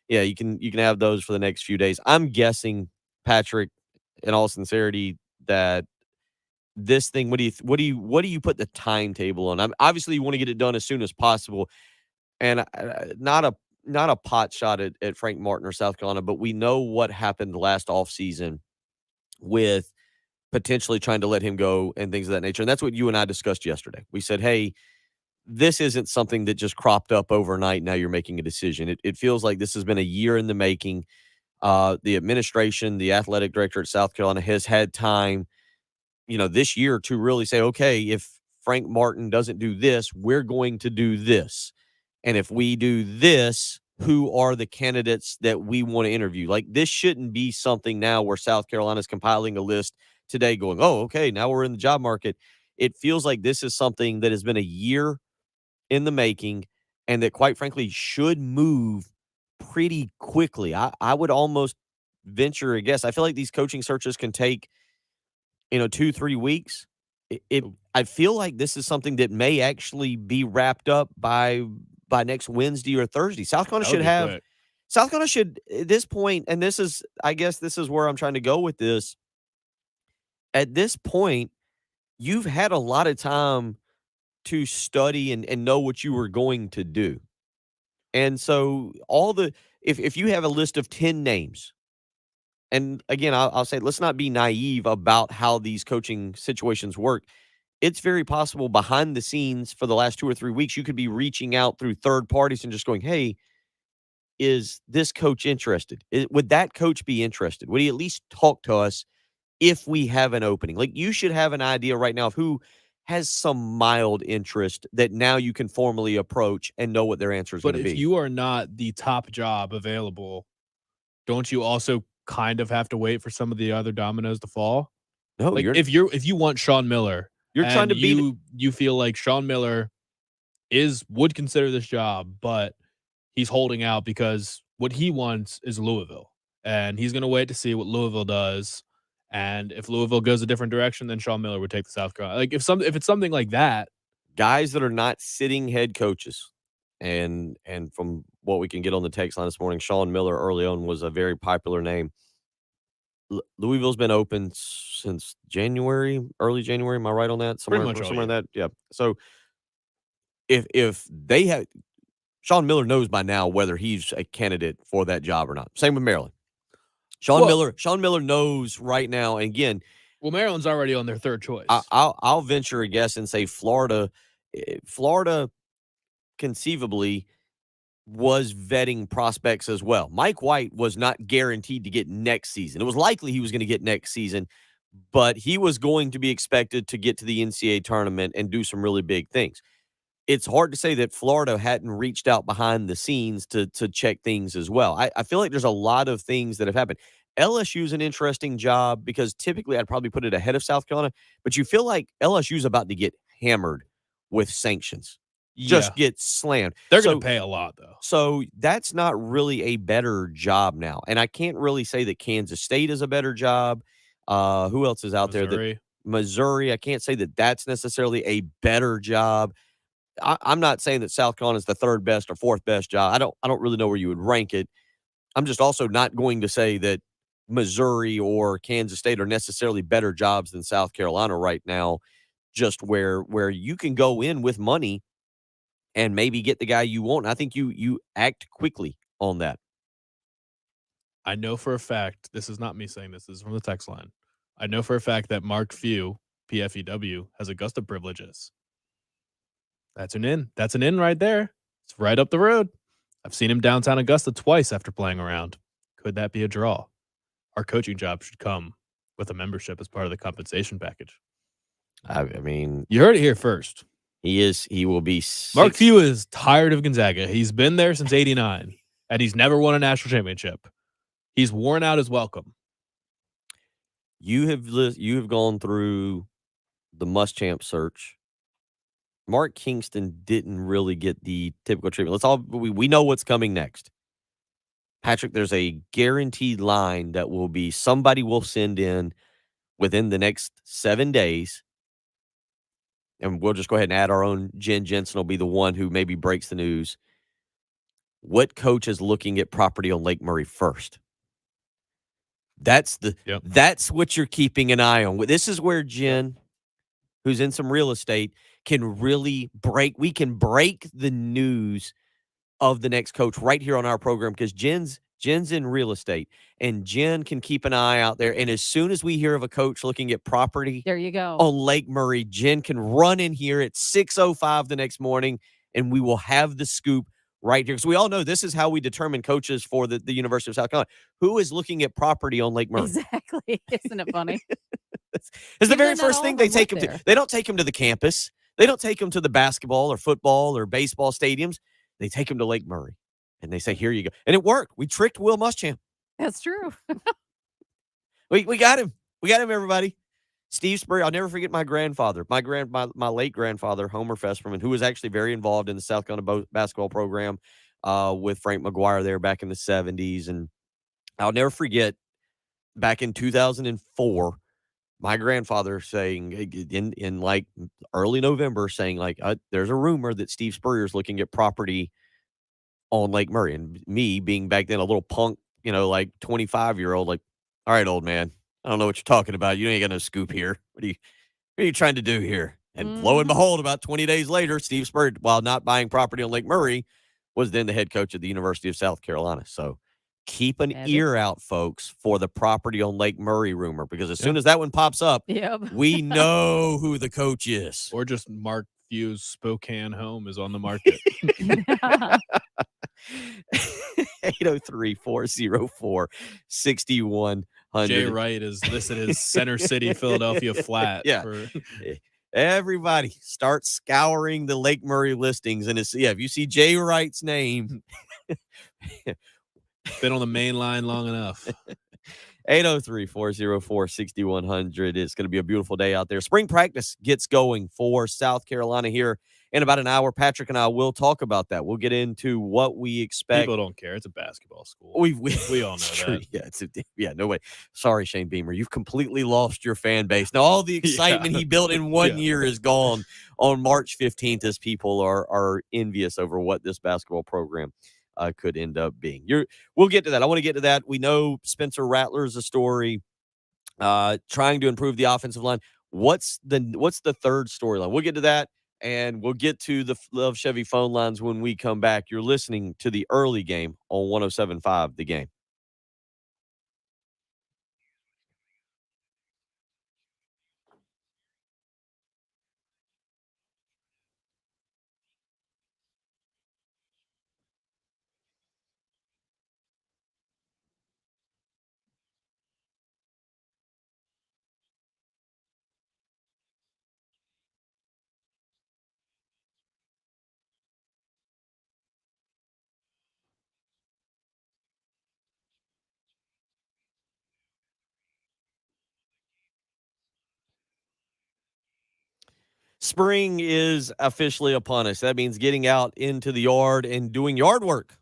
Yeah, you can have those for the next few days. I'm guessing, Patrick, in all sincerity, that this thing, what do you put the timetable on? Obviously you want to get it done as soon as possible, and not a pot shot at Frank Martin or South Carolina, but we know what happened last offseason with potentially trying to let him go and things of that nature. And that's what you and I discussed yesterday. We said, hey, this isn't something that just cropped up overnight. Now you're making a decision. It feels like this has been a year in the making. The administration, the athletic director at South Carolina has had time, this year to really say, okay, if Frank Martin doesn't do this, we're going to do this. And if we do this, who are the candidates that we want to interview? Like, this shouldn't be something now where South Carolina is compiling a list today going, oh, okay, now we're in the job market. It feels like this is something that has been a year in the making, and that, quite frankly, should move pretty quickly. I would almost venture a guess. I feel like these coaching searches can take, 2-3 weeks. I feel like this is something that may actually be wrapped up by next Wednesday or Thursday. South Carolina should, at this point, and this is where I'm trying to go with this. At this point, you've had a lot of time to study and know what you were going to do. And so if you have a list of 10 names, and again, I'll say, let's not be naive about how these coaching situations work. It's very possible behind the scenes for the last 2 or 3 weeks, you could be reaching out through third parties and just going, hey, is this coach interested? Would that coach be interested? Would he at least talk to us if we have an opening. Like, you should have an idea right now of who has some mild interest that now you can formally approach and know what their answer is going But to if be. you are not the top job available, don't you also kind of have to wait for some of the other dominoes to fall? No, Like if you want Sean Miller, you're trying and to beat you feel like Sean Miller would consider this job, but he's holding out because what he wants is Louisville, and he's going to wait to see what Louisville does. And if Louisville goes a different direction, then Sean Miller would take the South Carolina. Like if it's something like that, guys that are not sitting head coaches. And from what we can get on the text line this morning, Sean Miller early on was a very popular name. Louisville's been open since January, early January. Am I right on that? Somewhere in that. Yeah. So if they have Sean Miller knows by now whether he's a candidate for that job or not. Same with Maryland. Sean Miller knows right now. And again, well, Maryland's already on their third choice. I'll venture a guess and say Florida conceivably was vetting prospects as well. Mike White was not guaranteed to get next season. It was likely he was going to get next season, but he was going to be expected to get to the NCAA tournament and do some really big things. It's hard to say that Florida hadn't reached out behind the scenes to check things as well. I feel like there's a lot of things that have happened. LSU's an interesting job because typically I'd probably put it ahead of South Carolina, but you feel like LSU's about to get hammered with sanctions. Just get slammed. They're going to pay a lot, though. So that's not really a better job now. And I can't really say that Kansas State is a better job. Who else is out there? Missouri. I can't say that that's necessarily a better job. I'm not saying that South Carolina is the third best or fourth best job. I don't really know where you would rank it. I'm just also not going to say that Missouri or Kansas State are necessarily better jobs than South Carolina right now, just where you can go in with money and maybe get the guy you want. I think you act quickly on that. I know for a fact, this is not me saying this is from the text line. I know for a fact that Mark Few, PFEW, has Augusta privileges. That's an in. That's an in right there. It's right up the road. I've seen him downtown Augusta twice after playing around. Could that be a draw? Our coaching job should come with a membership as part of the compensation package. I mean, you heard it here first. He will be. Mark Few is tired of Gonzaga. He's been there since '89, and he's never won a national championship. He's worn out his welcome. You have gone through the Muschamp search. Mark Kingston didn't really get the typical treatment. We know what's coming next. Patrick, there's a guaranteed line that will be somebody will send in within the next 7 days. And we'll just go ahead and add our own. Jen Jensen will be the one who maybe breaks the news. What coach is looking at property on Lake Murray first? That's what you're keeping an eye on. This is where Jen, who's in some real estate, can really break. We can break the news of the next coach right here on our program because Jen's in real estate, and Jen can keep an eye out there. And as soon as we hear of a coach looking at property, there you go, on Lake Murray, Jen can run in here at 6:05 the next morning, and we will have the scoop right here. Because we all know this is how we determine coaches for the University of South Carolina. Who is looking at property on Lake Murray? Exactly. Isn't it funny? It's the very first thing they take him to. They don't take him to the campus. They don't take him to the basketball or football or baseball stadiums. They take him to Lake Murray, and they say, here you go. And it worked. We tricked Will Muschamp. That's true. We got him. We got him, everybody. Steve Spurrier. I'll never forget my grandfather, my late grandfather, Homer Festerman, who was actually very involved in the South Carolina basketball program with Frank McGuire there back in the 70s. And I'll never forget back in 2004, my grandfather saying in like early November saying like, there's a rumor that Steve Spurrier is looking at property on Lake Murray. And me being back then a little punk, like 25-year-old, like, all right, old man, I don't know what you're talking about. You ain't got no scoop here. What are you trying to do here? And lo and behold, about 20 days later, Steve Spurrier, while not buying property on Lake Murray, was then the head coach of the University of South Carolina. So keep an ear out, folks, for the property on Lake Murray rumor, because as soon as that one pops up, we know who the coach is. Or just Mark Few's Spokane home is on the market. 803-404-6100. Jay Wright is listed as Center City, Philadelphia flat. Yeah. Everybody start scouring the Lake Murray listings. And if you see Jay Wright's name, been on the main line long enough. 803-404-6100. It's going to be a beautiful day out there. Spring practice gets going for South Carolina here in about an hour. Patrick and I will talk about that. We'll get into what we expect. People don't care. It's a basketball school. We all know that. No way. Sorry, Shane Beamer. You've completely lost your fan base. Now, all the excitement he built in one year is gone on March 15th as people are envious over what this basketball program could end up being. We'll get to that. I want to get to that. We know Spencer Rattler is a story trying to improve the offensive line. What's the third storyline? We'll get to that, and we'll get to the Love Chevy phone lines when we come back. You're listening to the early game on 107.5 The Game. Spring is officially upon us. That means getting out into the yard and doing yard work.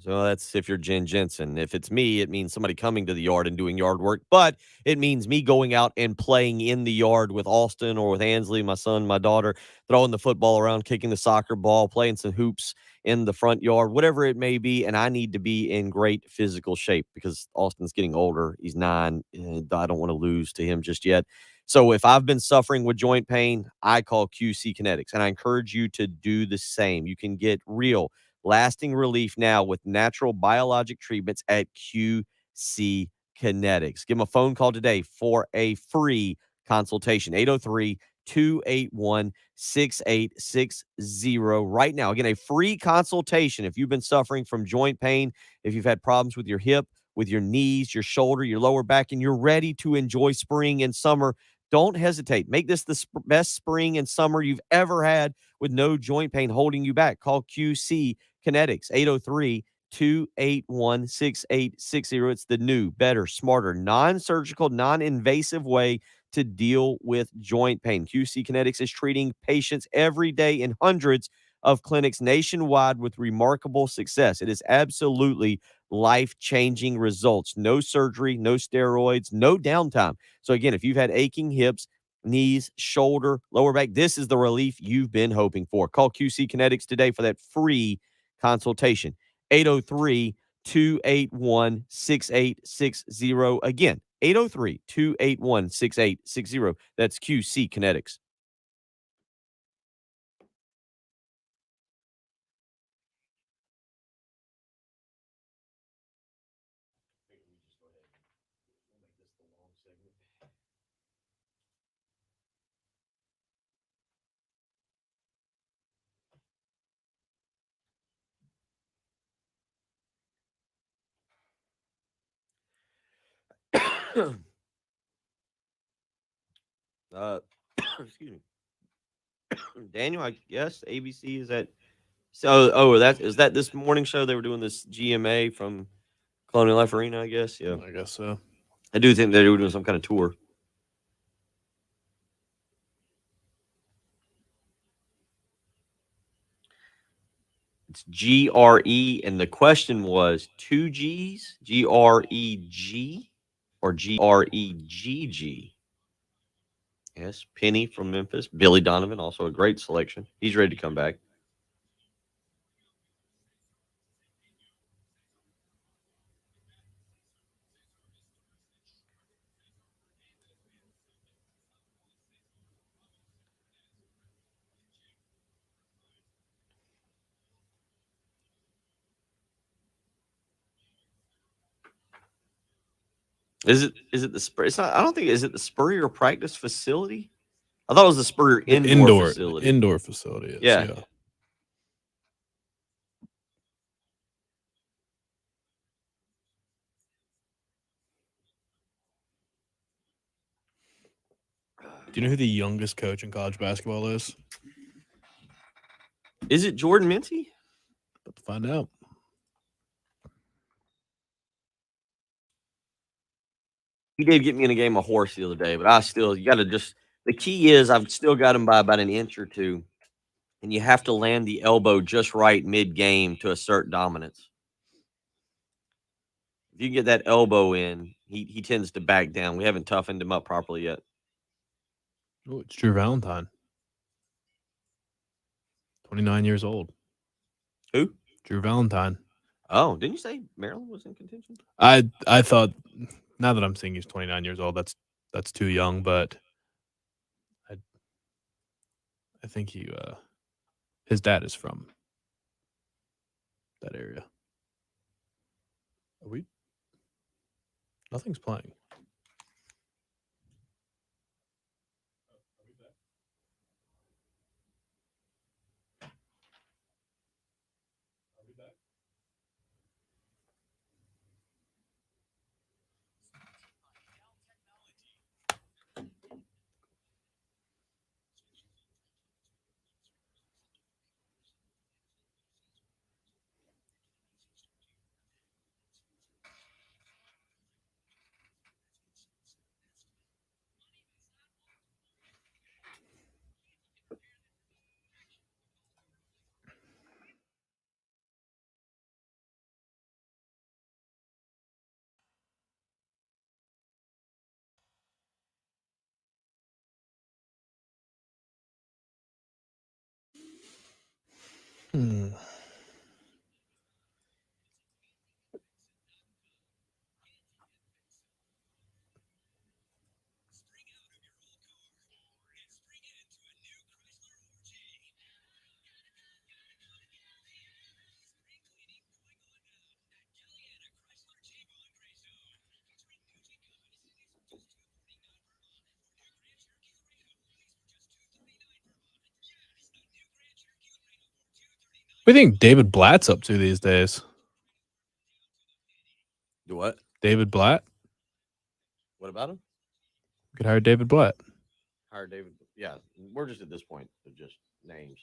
So that's if you're Jen Jensen. If it's me, it means somebody coming to the yard and doing yard work. But it means me going out and playing in the yard with Austin or with Ansley, my son, my daughter, throwing the football around, kicking the soccer ball, playing some hoops in the front yard, whatever it may be. And I need to be in great physical shape because Austin's getting older. He's 9. And I don't want to lose to him just yet. So if I've been suffering with joint pain, I call QC Kinetics, and I encourage you to do the same. You can get real, lasting relief now with natural biologic treatments at QC Kinetics. Give them a phone call today for a free consultation, 803-281-6860 right now. Again, a free consultation if you've been suffering from joint pain, if you've had problems with your hip, with your knees, your shoulder, your lower back, and you're ready to enjoy spring and summer. Don't hesitate. Make this the best spring and summer you've ever had with no joint pain holding you back. Call QC Kinetics, 803-281-6860. It's the new, better, smarter, non-surgical, non-invasive way to deal with joint pain. QC Kinetics is treating patients every day in hundreds of clinics nationwide with remarkable success. It is absolutely life-changing results. No surgery, no steroids, no downtime. So again, if you've had aching hips, knees, shoulder, lower back, this is the relief you've been hoping for. Call QC Kinetics today for that free consultation. 803-281-6860. Again, 803-281-6860. That's QC Kinetics. Excuse me. Daniel, I guess ABC is that. So, is that this morning show? They were doing this GMA from Colonial Life Arena, I guess. Yeah, I guess so. I do think they were doing some kind of tour. It's GRE, and the question was 2 G's, GREG, or GREGG. Yes, Penny from Memphis. Billy Donovan, also a great selection. He's ready to come back. Is it the Spur? It's not. I don't think. Is it the Spurrier practice facility? I thought it was the Spurrier indoor facility. Indoor facility. Yeah. Do you know who the youngest coach in college basketball is? Is it Jordan Mincy? About to find out. He did get me in a game of horse the other day, but you got to just – the key is I've still got him by about an inch or two, and you have to land the elbow just right mid-game to assert dominance. If you can get that elbow in, he tends to back down. We haven't toughened him up properly yet. Oh, it's Drew Valentine. 29 years old. Who? Drew Valentine. Oh, didn't you say Maryland was in contention? I thought, now that I'm seeing he's 29 years old, that's too young, but I think his dad is from that area. Nothing's playing. What do you think David Blatt's up to these days? Do what? David Blatt? What about him? We could hire David Blatt. Hire David. Yeah, we're just at this point of just names.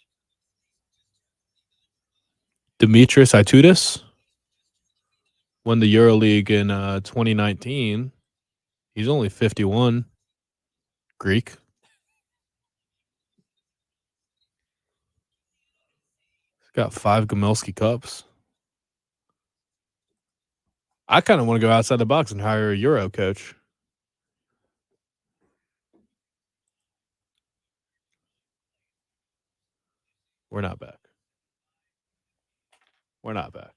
Demetrius Itoudis won the EuroLeague in 2019. He's only 51. Greek. He's got 5 Gomelsky Cups. I kind of want to go outside the box and hire a Euro coach. We're not back. We're not back.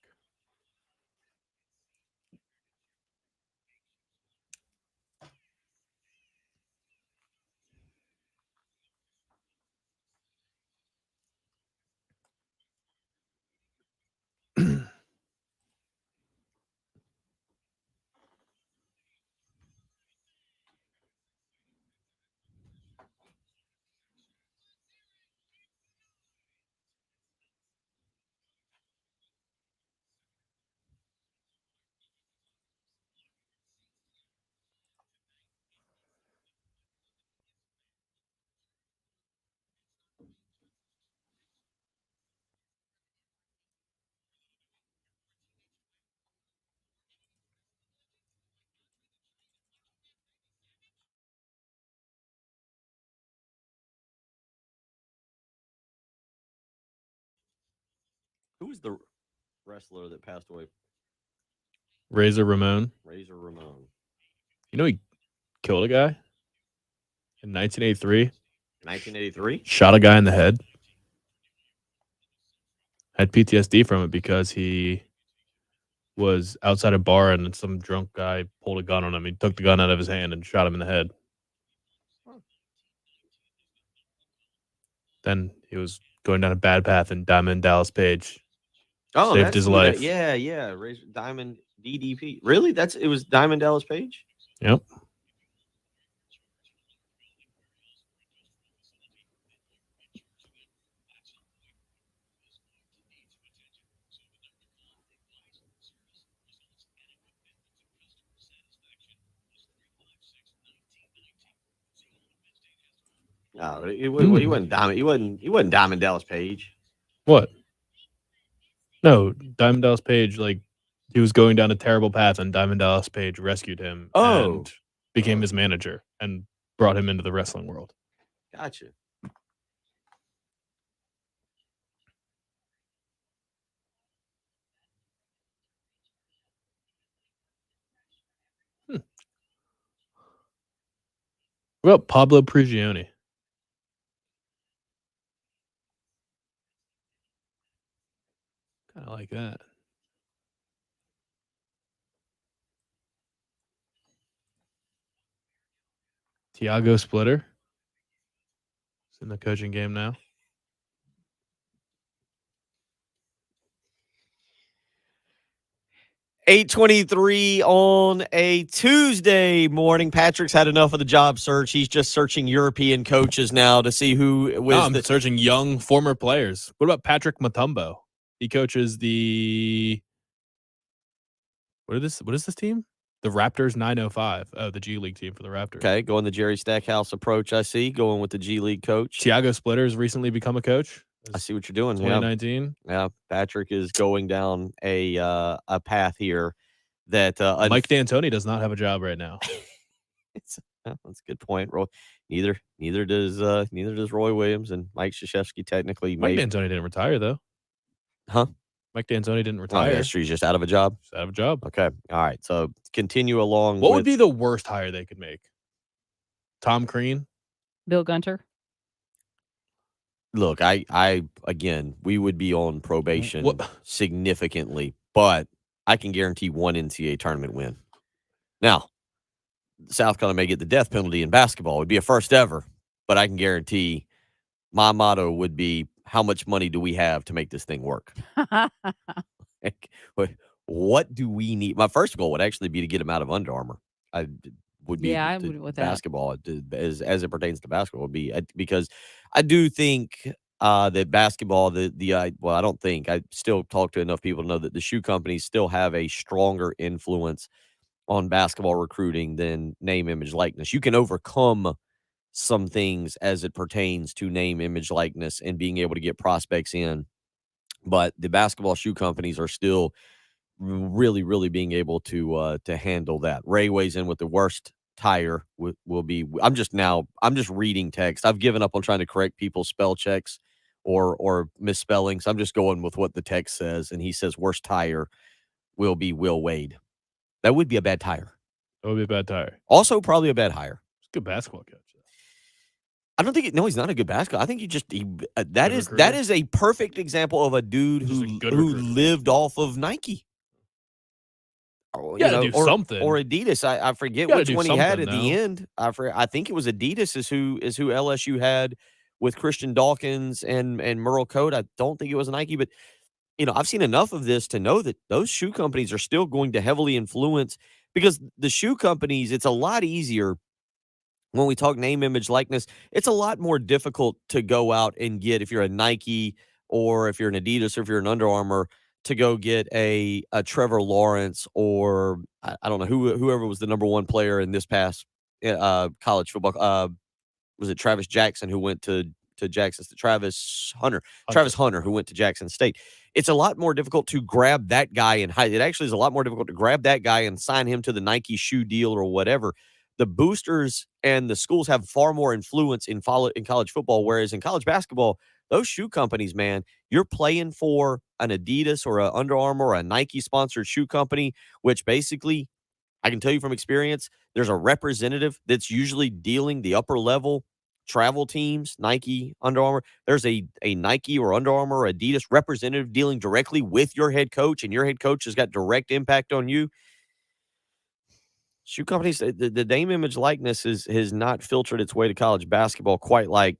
Who was the wrestler that passed away? Razor Ramon. Razor Ramon. You know he killed a guy in 1983? 1983? Shot a guy in the head. Had PTSD from it because he was outside a bar and some drunk guy pulled a gun on him. He took the gun out of his hand and shot him in the head. Then he was going down a bad path, and Diamond Dallas Page saved his life. Yeah. Razor Diamond DDP. Really? It was Diamond Dallas Page? Yep. No, he wasn't Diamond. He wasn't Diamond Dallas Page. What? No, Diamond Dallas Page, like, he was going down a terrible path, and Diamond Dallas Page rescued him and became his manager and brought him into the wrestling world. Gotcha. What about Pablo Prigioni? Kind of like that. Tiago Splitter. He's in the coaching game now. $8:23 on a Tuesday morning. Patrick's had enough of the job search. He's just searching European coaches now to see who was I'm searching young former players. What about Patrick Mutombo? He coaches the what is this team? The Raptors 905. Oh, the G League team for the Raptors. Okay, going the Jerry Stackhouse approach, I see. Going with the G League coach. Tiago Splitter has recently become a coach. I see what you're doing. 2019. Yeah, Patrick is going down a path here that Mike D'Antoni does not have a job right now. That's a good point. Neither does Roy Williams and Mike Krzyzewski technically. Mike D'Antoni didn't retire though. Huh? Mike D'Antoni didn't Oh, retire. yeah, he's just out of a job. He's out of a job. Okay. All right. So continue along. What would be the worst hire they could make? Tom Crean? Bill Gunter. Look, I again, we would be on probation significantly, but I can guarantee one NCAA tournament win. Now, South Carolina may get the death penalty in basketball. It would be a first ever, but I can guarantee my motto would be, how much money do we have to make this thing work? What do we need? My first goal would actually be to get him out of Under Armour. I would with basketball as it pertains to basketball would be, because I do think that basketball, I don't think, I still talk to enough people to know that the shoe companies still have a stronger influence on basketball recruiting than name, image, likeness. You can overcome some things as it pertains to name, image, likeness, and being able to get prospects in. But the basketball shoe companies are still really, really being able to handle that. Ray weighs in with the worst tire will be. I'm just reading text. I've given up on trying to correct people's spell checks or misspellings. I'm just going with what the text says, and he says worst tire will be Will Wade. That would be a bad tire. That would be a bad tire. Also, probably a bad hire. He's a good basketball coach. I don't think. No, he's not a good basketball. I think that is a perfect example of a dude who lived off of Nike. Do something, or Adidas. I forget which one he had at the end. I think it was Adidas is who LSU had with Christian Dawkins and Merle Code. I don't think it was Nike, but I've seen enough of this to know that those shoe companies are still going to heavily influence, because the shoe companies, it's a lot easier when we talk name, image, likeness. It's a lot more difficult to go out and get, if you're a Nike or if you're an Adidas or if you're an Under Armour, to go get a Trevor Lawrence or I don't know whoever was the number one player in this past college football. Was it Travis Jackson who went to Jackson State? Travis Hunter who went to Jackson State. It's a lot more difficult to grab that guy and it actually is a lot more difficult to grab that guy and sign him to the Nike shoe deal or whatever. The boosters and the schools have far more influence in college football, whereas in college basketball, those shoe companies, man, you're playing for an Adidas or an Under Armour or a Nike-sponsored shoe company, which basically, I can tell you from experience, there's a representative that's usually dealing the upper-level travel teams, Nike, Under Armour. There's a Nike or Under Armour or Adidas representative dealing directly with your head coach, and your head coach has got direct impact on you. Shoe companies, the name, image, likeness has not filtered its way to college basketball quite like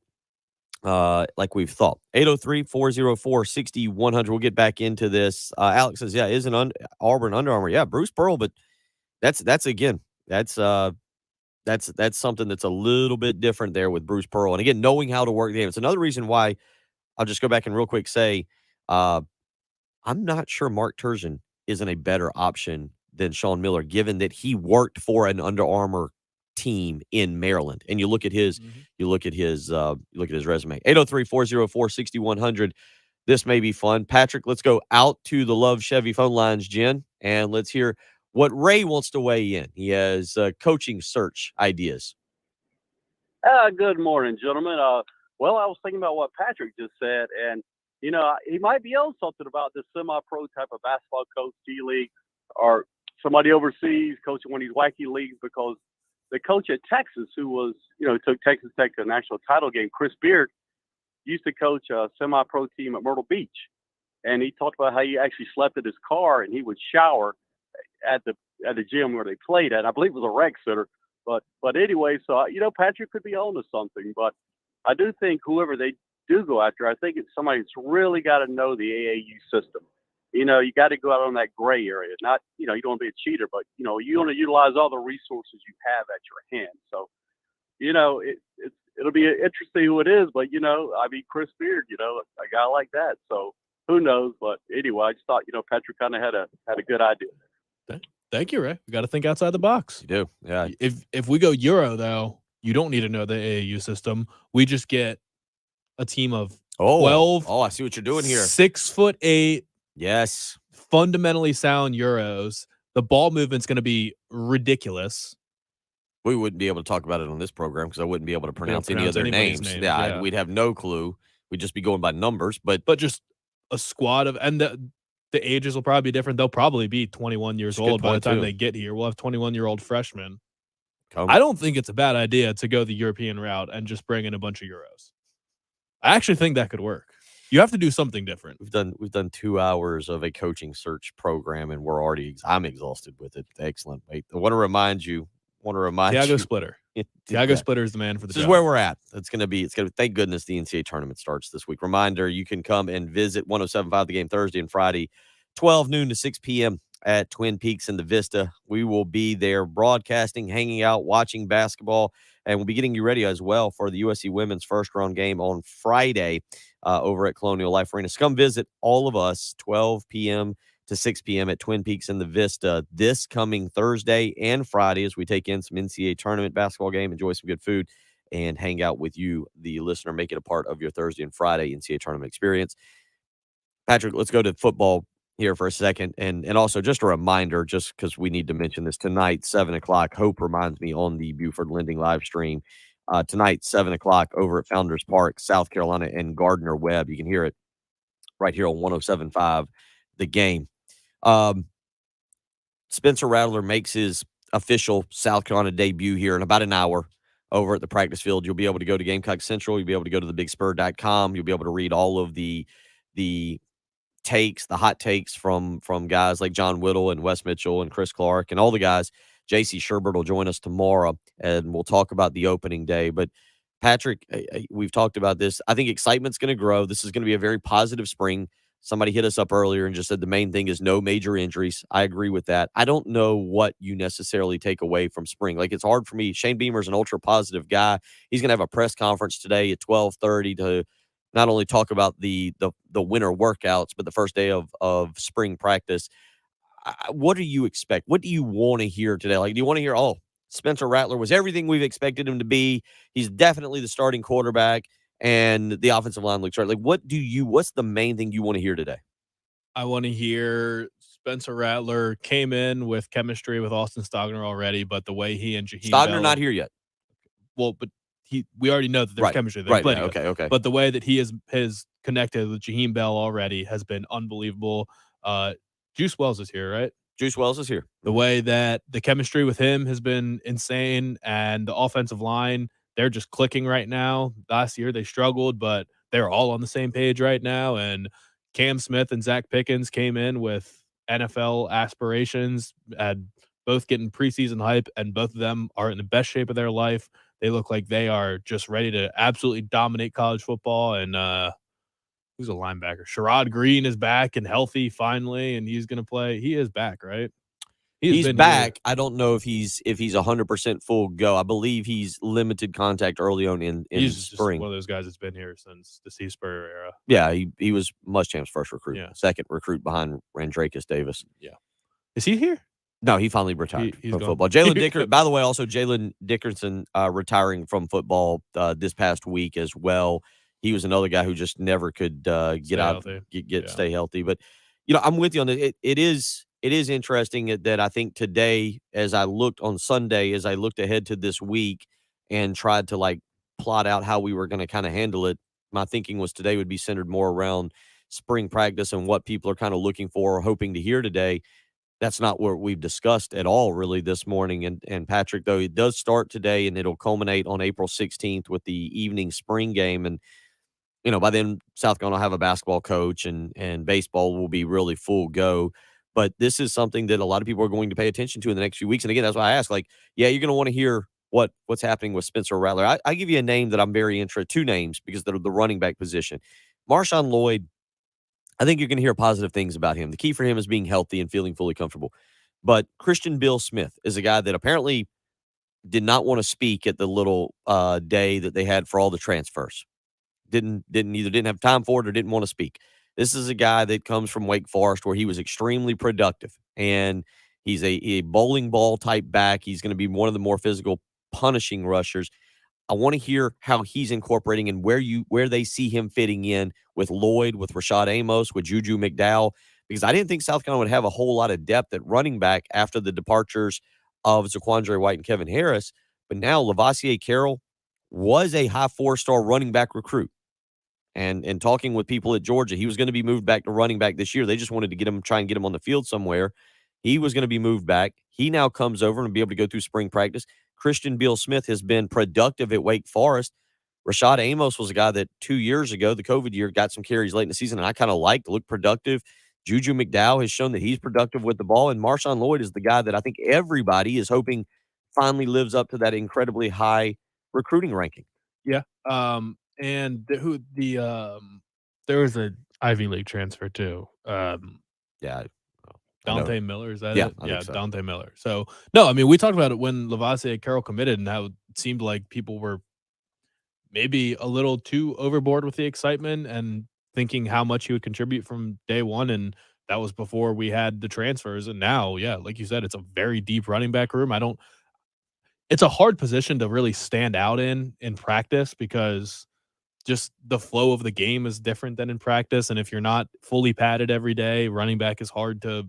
we've thought. 803-404-6100. We'll get back into this. Alex says, yeah, isn't Auburn Under Armour? Yeah, Bruce Pearl, but that's something that's a little bit different there with Bruce Pearl. And again, knowing how to work the game. It's another reason why I'll just go back and real quick say, I'm not sure Mark Turgeon isn't a better option than Sean Miller, given that he worked for an Under Armour team in Maryland. And you look at his resume. 803-404-6100. This may be fun. Patrick, let's go out to the Love Chevy phone lines, Jen, and let's hear what Ray wants to weigh in. He has coaching search ideas. Good morning, gentlemen. Well, I was thinking about what Patrick just said, and, he might be on something about this semi-pro type of basketball coach, G-League, or somebody overseas coaching one of these wacky leagues, because the coach at Texas who was, took Texas Tech to a national title game, Chris Beard, used to coach a semi-pro team at Myrtle Beach. And he talked about how he actually slept in his car and he would shower at the gym where they played at. I believe it was a rec center. But anyway, so, Patrick could be on to something. But I do think whoever they do go after, I think it's somebody that's really got to know the AAU system. You got to go out on that gray area. Not, you don't want to be a cheater, but, you want to utilize all the resources you have at your hand. So, it'll be interesting who it is, but, Chris Beard, a guy like that. So who knows? But anyway, I just thought, Patrick kind of had a good idea. Thank you, Ray. We got to think outside the box. You do. Yeah. If we go Euro, though, you don't need to know the AAU system. We just get a team of 12. Oh, I see what you're doing here. 6'8". Yes. Fundamentally sound Euros. The ball movement's going to be ridiculous. We wouldn't be able to talk about it on this program because I wouldn't be able to pronounce any other names. Yeah, we'd have no clue. We'd just be going by numbers. But just a squad of, and the ages will probably be different. They'll probably be 21 years old by the time they get here. We'll have 21-year-old freshmen. I don't think it's a bad idea to go the European route and just bring in a bunch of Euros. I actually think that could work. You have to do something different. We've done 2 hours of a coaching search program, and I'm exhausted with it. Excellent. Wait, I want to remind you. Thiago Splitter. Thiago Splitter is the man for the job. This is where we're at. It's gonna be. Thank goodness the NCAA tournament starts this week. Reminder: you can come and visit 107.5 The Game Thursday and Friday, 12 noon to 6 p.m. at Twin Peaks in the Vista. We will be there broadcasting, hanging out, watching basketball, and we'll be getting you ready as well for the USC women's first round game on Friday over at Colonial Life Arena. So come visit all of us, 12 p.m. to 6 p.m. at Twin Peaks in the Vista this coming Thursday and Friday as we take in some NCAA tournament basketball game, enjoy some good food, and hang out with you, the listener. Make it a part of your Thursday and Friday NCAA tournament experience. Patrick, let's go to football here for a second. And also just a reminder, just because we need to mention this, tonight, 7 o'clock, Hope reminds me on the Buford Lending live stream. Tonight, 7 o'clock over at Founders Park, South Carolina and Gardner Webb. You can hear it right here on 107.5 The Game. Spencer Rattler makes his official South Carolina debut here in about an hour over at the practice field. You'll be able to go to Gamecocks Central. You'll be able to go to thebigspur.com. You'll be able to read all of the takes, the hot takes from guys like John Whittle and Wes Mitchell and Chris Clark and all the guys. J.C. Sherbert will join us tomorrow, and we'll talk about the opening day. But, Patrick, we've talked about this. I think excitement's going to grow. This is going to be a very positive spring. Somebody hit us up earlier and just said the main thing is no major injuries. I agree with that. I don't know what you necessarily take away from spring. Like, it's hard for me. Shane Beamer's an ultra-positive guy. He's going to have a press conference today at 12:30 to not only talk about the winter workouts, but the first day of spring practice. What do you expect? What do you want to hear today? Like, do you want to hear, Spencer Rattler was everything we've expected him to be. He's definitely the starting quarterback, and the offensive line looks right. Like, what's the main thing you want to hear today? I want to hear Spencer Rattler came in with chemistry with Austin Stogner already, but the way he and Jaheim Stogner not here yet. Well, but we already know that there's chemistry there. Right. Yeah, okay. But the way that he is connected with Jaheim Bell already has been unbelievable. Juice Wells is here, right? Juice Wells is here. The way that the chemistry with him has been insane, and the offensive line, they're just clicking right now. Last year they struggled, but they're all on the same page right now. And Cam Smith and Zach Pickens came in with NFL aspirations, had both getting preseason hype, and both of them are in the best shape of their life. They look like they are just ready to absolutely dominate college football. And who's a linebacker? Sherrod Green is back and healthy finally, and he's going to play. He is back, right? He's back. I don't know if he's 100% full go. I believe he's limited contact early on in he's spring. Just one of those guys that's been here since the Steve Spurrier era. Yeah, he was Muschamp's first recruit. Yeah. Second recruit behind Randrakis Davis. Yeah. Is he here? No, he finally retired He's from gone. football. Jalen Dickerson, by the way, also Jalen Dickerson retiring from football this past week as well. He was another guy who just never could Stay healthy. stay healthy. But I'm with you on it. It is interesting that I think today, as I looked on Sunday, as I looked ahead to this week and tried to like plot out how we were going to kind of handle it. My thinking was today would be centered more around spring practice and what people are kind of looking for or hoping to hear today. That's not what we've discussed at all really this morning. And Patrick, though, it does start today and it'll culminate on April 16th with the evening spring game. And, by then South Carolina will have a basketball coach and baseball will be really full go. But this is something that a lot of people are going to pay attention to in the next few weeks. And again, that's why I asked, you're going to want to hear what's happening with Spencer Rattler. I give you a name that I'm very interested, two names, because they're the running back position. Marshawn Lloyd, I think you're going to hear positive things about him. The key for him is being healthy and feeling fully comfortable. But Christian Bill Smith is a guy that apparently did not want to speak at the little day that they had for all the transfers. Didn't have time for it or didn't want to speak. This is a guy that comes from Wake Forest where he was extremely productive, and he's a bowling ball type back. He's going to be one of the more physical, punishing rushers. I want to hear how he's incorporating and where they see him fitting in with Lloyd, with Rashad Amos, with Juju McDowell, because I didn't think South Carolina would have a whole lot of depth at running back after the departures of Zaquandre White and Kevin Harris. But now Lavassier Carroll was a high 4-star running back recruit. And talking with people at Georgia, he was going to be moved back to running back this year. They just wanted to try and get him on the field somewhere. He was going to be moved back. He now comes over and be able to go through spring practice. Christian Bill Smith has been productive at Wake Forest. Rashad Amos was a guy that 2 years ago, the COVID year, got some carries late in the season, and I kind of looked productive. Juju McDowell has shown that he's productive with the ball, and Marshawn Lloyd is the guy that I think everybody is hoping finally lives up to that incredibly high recruiting ranking. Yeah. And there was a Ivy League transfer too. Yeah. Dante Miller, is that Yeah, it? I think so. Dante Miller. So, no, I mean, we talked about it when Lavassier Carroll committed and how it seemed like people were maybe a little too overboard with the excitement and thinking how much he would contribute from day one. And that was before we had the transfers. And now, yeah, like you said, it's a very deep running back room. It's a hard position to really stand out in practice because just the flow of the game is different than in practice. And if you're not fully padded every day, running back is hard to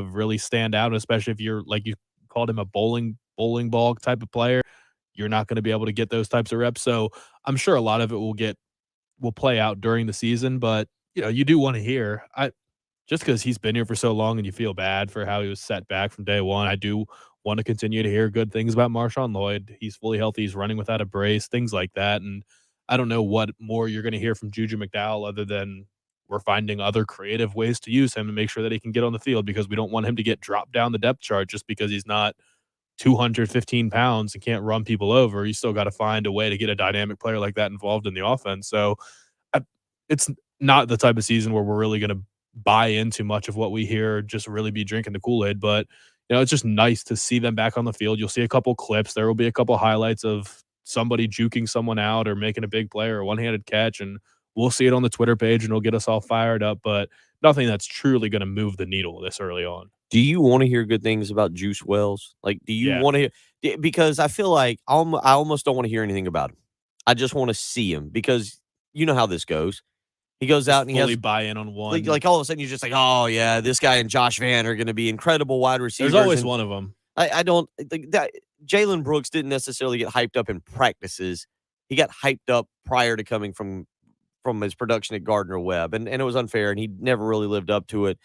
really stand out, especially if you're, like you called him, a bowling ball type of player. You're not going to be able to get those types of reps. So I'm sure a lot of it will play out during the season, but you do want to hear, just because he's been here for so long and you feel bad for how he was set back from day one. I do want to continue to hear good things about Marshawn Lloyd. He's fully healthy. He's running without a brace, things like that. And I don't know what more you're going to hear from Juju McDowell other than we're finding other creative ways to use him to make sure that he can get on the field, because we don't want him to get dropped down the depth chart just because he's not 215 pounds and can't run people over. You still got to find a way to get a dynamic player like that involved in the offense. So it's not the type of season where we're really going to buy into much of what we hear, just really be drinking the Kool-Aid. But, it's just nice to see them back on the field. You'll see a couple clips. There will be a couple highlights of somebody juking someone out or making a big play or a one-handed catch, and we'll see it on the Twitter page and it'll get us all fired up, but nothing that's truly going to move the needle this early on. Do you want to hear good things about Juice Wells? Do you want to hear? Because I feel like I almost don't want to hear anything about him. I just want to see him, because you know how this goes. He goes out and he has buy in on one. Like all of a sudden you're just like, oh yeah, this guy and Josh Vann are going to be incredible wide receivers. There's always one of them. I don't think that Jalen Brooks didn't necessarily get hyped up in practices. He got hyped up prior to coming from his production at Gardner Webb, and it was unfair, and he never really lived up to it.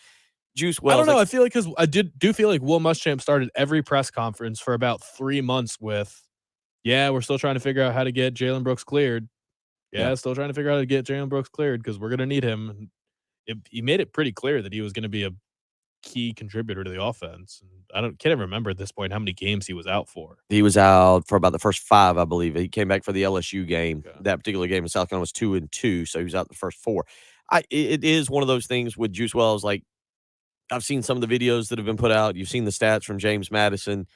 Juice Wells, I don't know. I feel like, because I do feel like Will Muschamp started every press conference for about 3 months with, we're still trying to figure out how to get Jalen Brooks cleared. Still trying to figure out how to get Jalen Brooks cleared because we're going to need him. He made it pretty clear that he was going to be a key contributor to the offense. And can't even remember at this point how many games he was out for. He was out for about the first 5, I believe. He came back for the LSU game. Okay. That particular game in South Carolina was 2-2, so he was out the first 4. It is one of those things with Juice Wells. Like, I've seen some of the videos that have been put out. You've seen the stats from James Madison.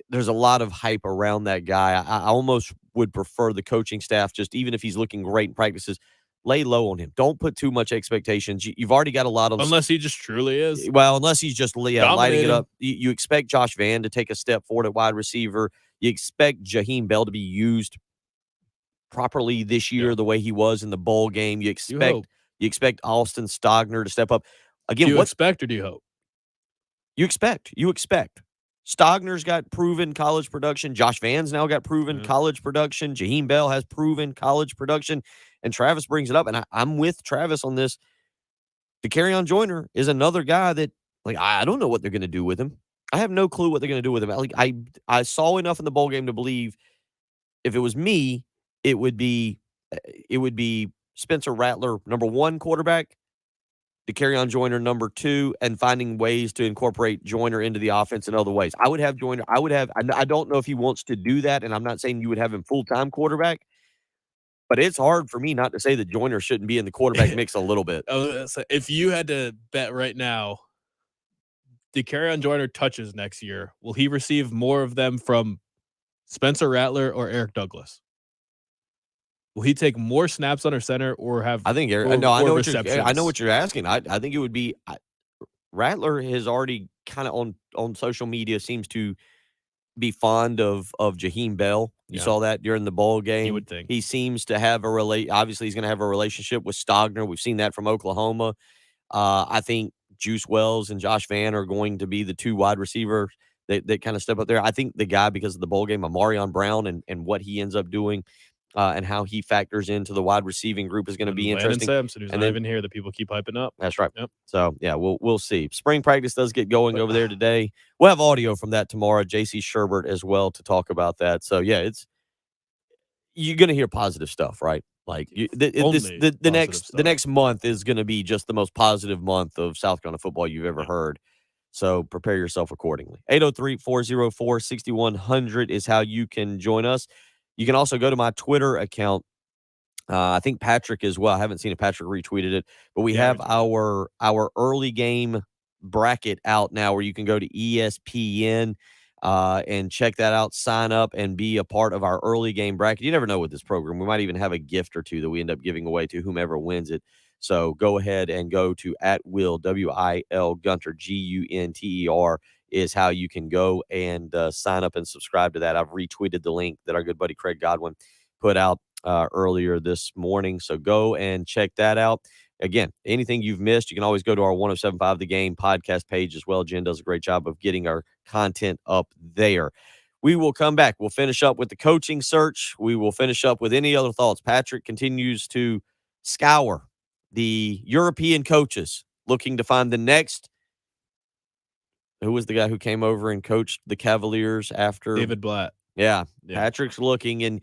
There's a lot of hype around that guy. I almost would prefer the coaching staff, just even if he's looking great in practices, lay low on him. Don't put too much expectations. You've already got a lot of Unless he just truly is. Well, unless he's just lighting it Dominating. up. You expect Josh Vann to take a step forward at wide receiver. You expect Jaheim Bell to be used properly this year the way he was in the bowl game. You expect Austin Stogner to step up. Again, do you expect or do you hope? You expect. Stogner's got proven college production. Josh Vann's now got proven college production. Jaheim Bell has proven college production. And Travis brings it up. And I'm with Travis on this. DeCarrion Joyner is another guy that, like, I don't know what they're going to do with him. I have no clue what they're going to do with him. Like, I saw enough in the bowl game to believe if it was me, it would be Spencer Rattler, number 1 quarterback, DeCarrion Joyner, number 2, and finding ways to incorporate Joyner into the offense in other ways. I would have Joyner. I don't know if he wants to do that, and I'm not saying you would have him full-time quarterback, but it's hard for me not to say that Joyner shouldn't be in the quarterback mix a little bit. If you had to bet right now, DeCarrion Joyner touches next year, will he receive more of them from Spencer Rattler or Eric Douglas? Will he take more snaps under center or have? I think I know what you're asking. I think it would be Rattler has already kind of on social media seems to be fond of Jaheim Bell. You saw that during the bowl game. You would think he seems to have obviously he's going to have a relationship with Stogner. We've seen that from Oklahoma. I think Juice Wells and Josh Vann are going to be the 2 wide receivers that kind of step up there. I think the guy, because of the bowl game, Amarion Brown and what he ends up doing and how he factors into the wide receiving group is going to be interesting. Sampson, who's not even here, that people keep hyping up. That's right. Yep. So, yeah, we'll see. Spring practice does get going over there today. We'll have audio from that tomorrow. JC Sherbert as well to talk about that. So, yeah, you're going to hear positive stuff, right? Like the next month is going to be just the most positive month of South Carolina football you've ever heard. So prepare yourself accordingly. 803-404-6100 is how you can join us. You can also go to my Twitter account. I think Patrick as well. I haven't seen if Patrick retweeted it, but we have our early game bracket out now where you can go to ESPN and check that out, sign up, and be a part of our early game bracket. You never know with this program. We might even have a gift or 2 that we end up giving away to whomever wins it. So go ahead and go to @Will, WIL, Gunter, GUNTER is how you can go and sign up and subscribe to that. I've retweeted the link that our good buddy Craig Godwin put out earlier this morning. So go and check that out. Again, anything you've missed, you can always go to our 107.5 The Game podcast page as well. Jen does a great job of getting our content up there. We will come back. We'll finish up with the coaching search. We will finish up with any other thoughts. Patrick continues to scour the European coaches, looking to find the next. Who was the guy who came over and coached the Cavaliers after? David Blatt. Yeah. Patrick's looking, and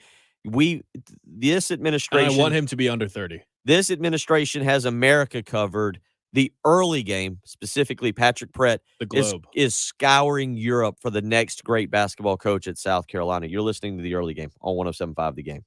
this administration. And I want him to be under 30. This administration has America covered. The early game, specifically Patrick Pratt, the Globe, is scouring Europe for the next great basketball coach at South Carolina. You're listening to the early game on 107.5 The Game.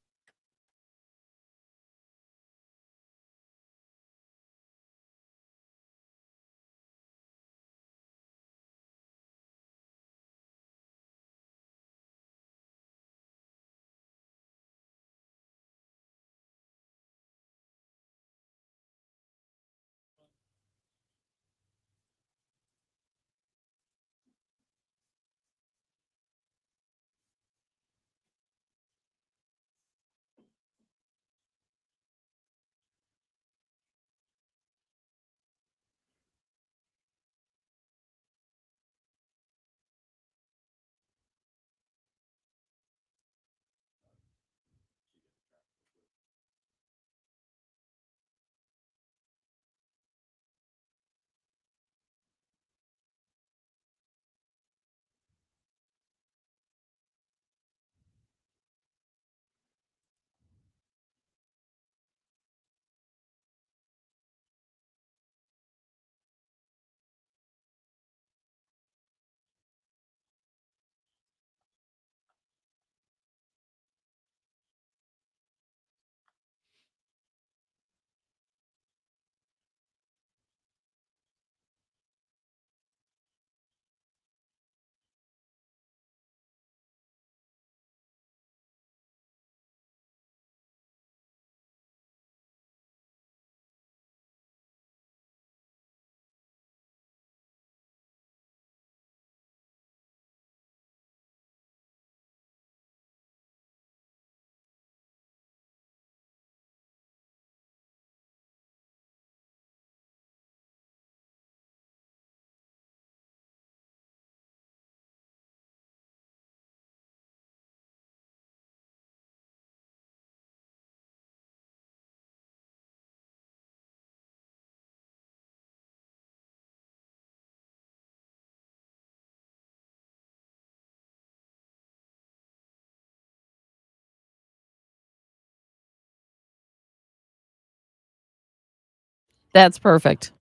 That's perfect.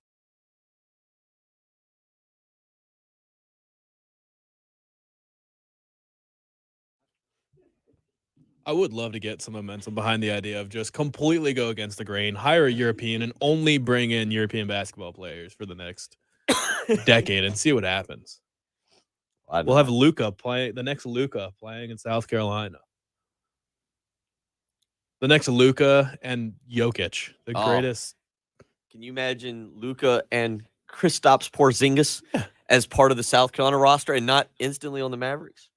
I would love to get some momentum behind the idea of just completely go against the grain, hire a European, and only bring in European basketball players for the next decade and see what happens. We'll have Luka playing the next Luka playing in South Carolina. The next Luka and Jokic, the greatest. Can you imagine Luka and Kristaps Porzingis as part of the South Carolina roster and not instantly on the Mavericks?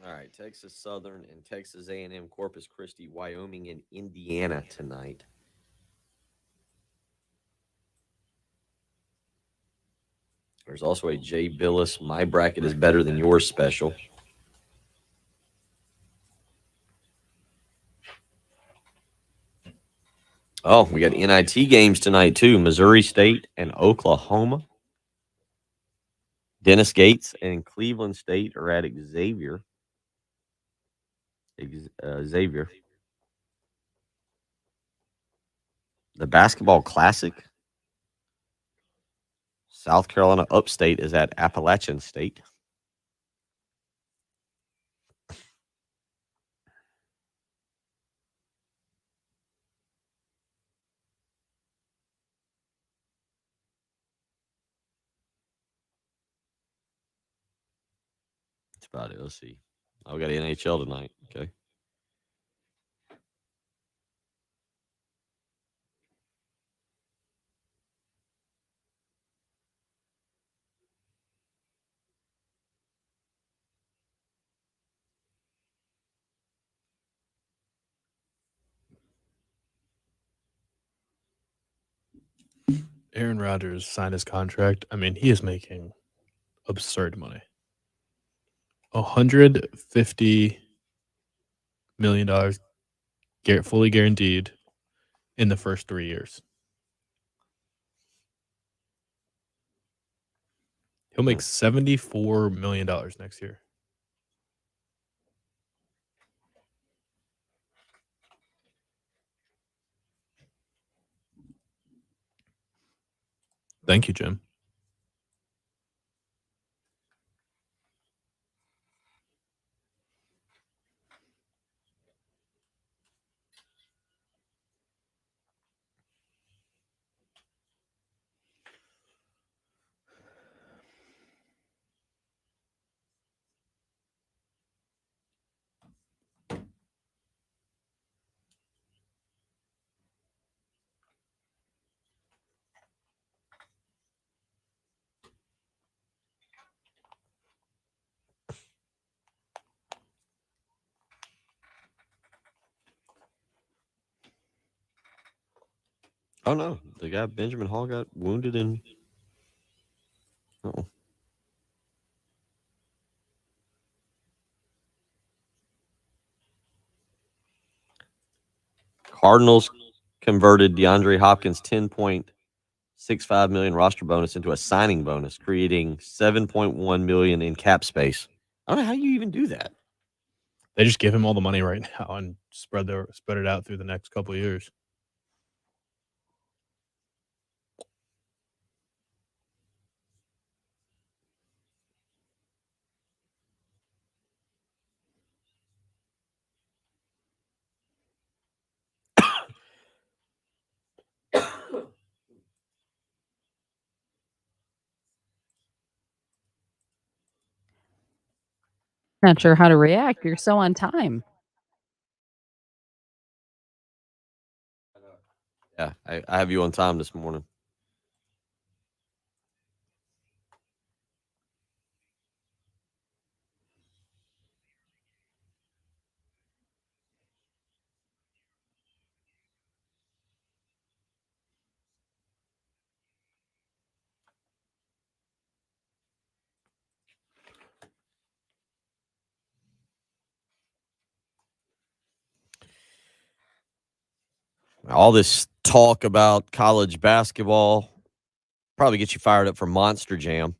All right, Texas Southern and Texas A&M, Corpus Christi, Wyoming, and Indiana tonight. There's also a Jay Billis, my bracket is better than yours special. Oh, we got NIT games tonight, too. Missouri State and Oklahoma. Dennis Gates and Cleveland State are at Xavier. Xavier. The Basketball Classic. South Carolina Upstate is at Appalachian State. That's about it. Let's see. Oh, we got NHL tonight. Okay. Aaron Rodgers signed his contract. I mean, he is making absurd money. $150 million fully guaranteed in the first 3 years. He'll make $74 million next year. Thank you, Jim. Oh, no. The guy, Benjamin Hall, got wounded in. Uh-oh. Cardinals converted DeAndre Hopkins' $10.65 million roster bonus into a signing bonus, creating $7.1 million in cap space. I don't know how you even do that. They just give him all the money right now and spread it out through the next couple of years. Not sure how to react. You're so on time. Yeah, I have you on time this morning. All this talk about college basketball probably gets you fired up for Monster Jam.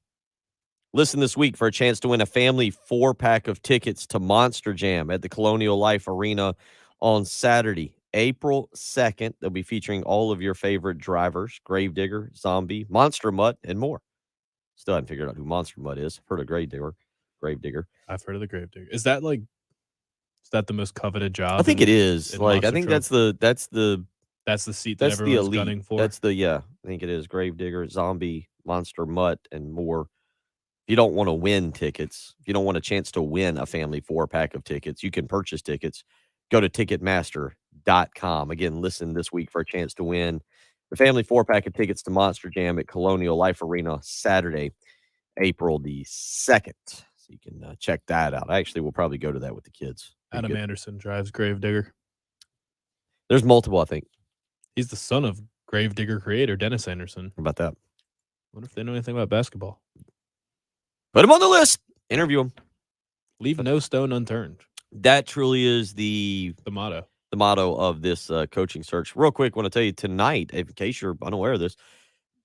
Listen this week for a chance to win a family 4-pack of tickets to Monster Jam at the Colonial Life Arena on Saturday, April 2nd. They'll be featuring all of your favorite drivers, Gravedigger, Zombie, Monster Mutt, and more. Still haven't figured out who Monster Mutt is. Heard of Gravedigger. I've heard of the Gravedigger. Is that the most coveted job? I think it is. in I Monster think Truck? that's the seat that everyone's elite. gunning for. I think it is Gravedigger, Zombie, Monster Mutt, and more. If you don't want to win tickets, if you don't want a chance to win a family 4-pack of tickets, you can purchase tickets. Go to Ticketmaster.com. Again, listen this week for a chance to win the family 4-pack of tickets to Monster Jam at Colonial Life Arena Saturday, April the 2nd. So you can check that out. I actually will probably go to that with the kids. Adam Anderson drives Gravedigger. There's multiple, I think. He's the son of Gravedigger creator Dennis Anderson. How about that? Wonder if they know anything about basketball. Put him on the list. Interview him. Leave no stone unturned. That truly is the motto. The motto of this coaching search. Real quick, want to tell you tonight, in case you're unaware of this,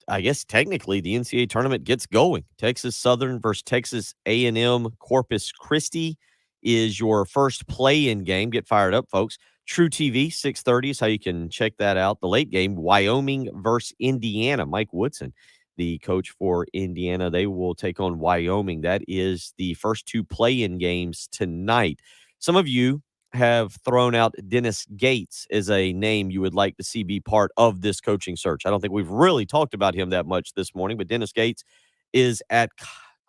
I guess technically the NCAA tournament gets going. Texas Southern versus Texas A&M Corpus Christi is your first play-in game. Get fired up, folks. True TV, 6:30 is how you can check that out. The late game, Wyoming versus Indiana. Mike Woodson, the coach for Indiana, they will take on Wyoming. That is the first 2 play-in games tonight. Some of you have thrown out Dennis Gates as a name you would like to see be part of this coaching search. I don't think we've really talked about him that much this morning, but Dennis Gates is at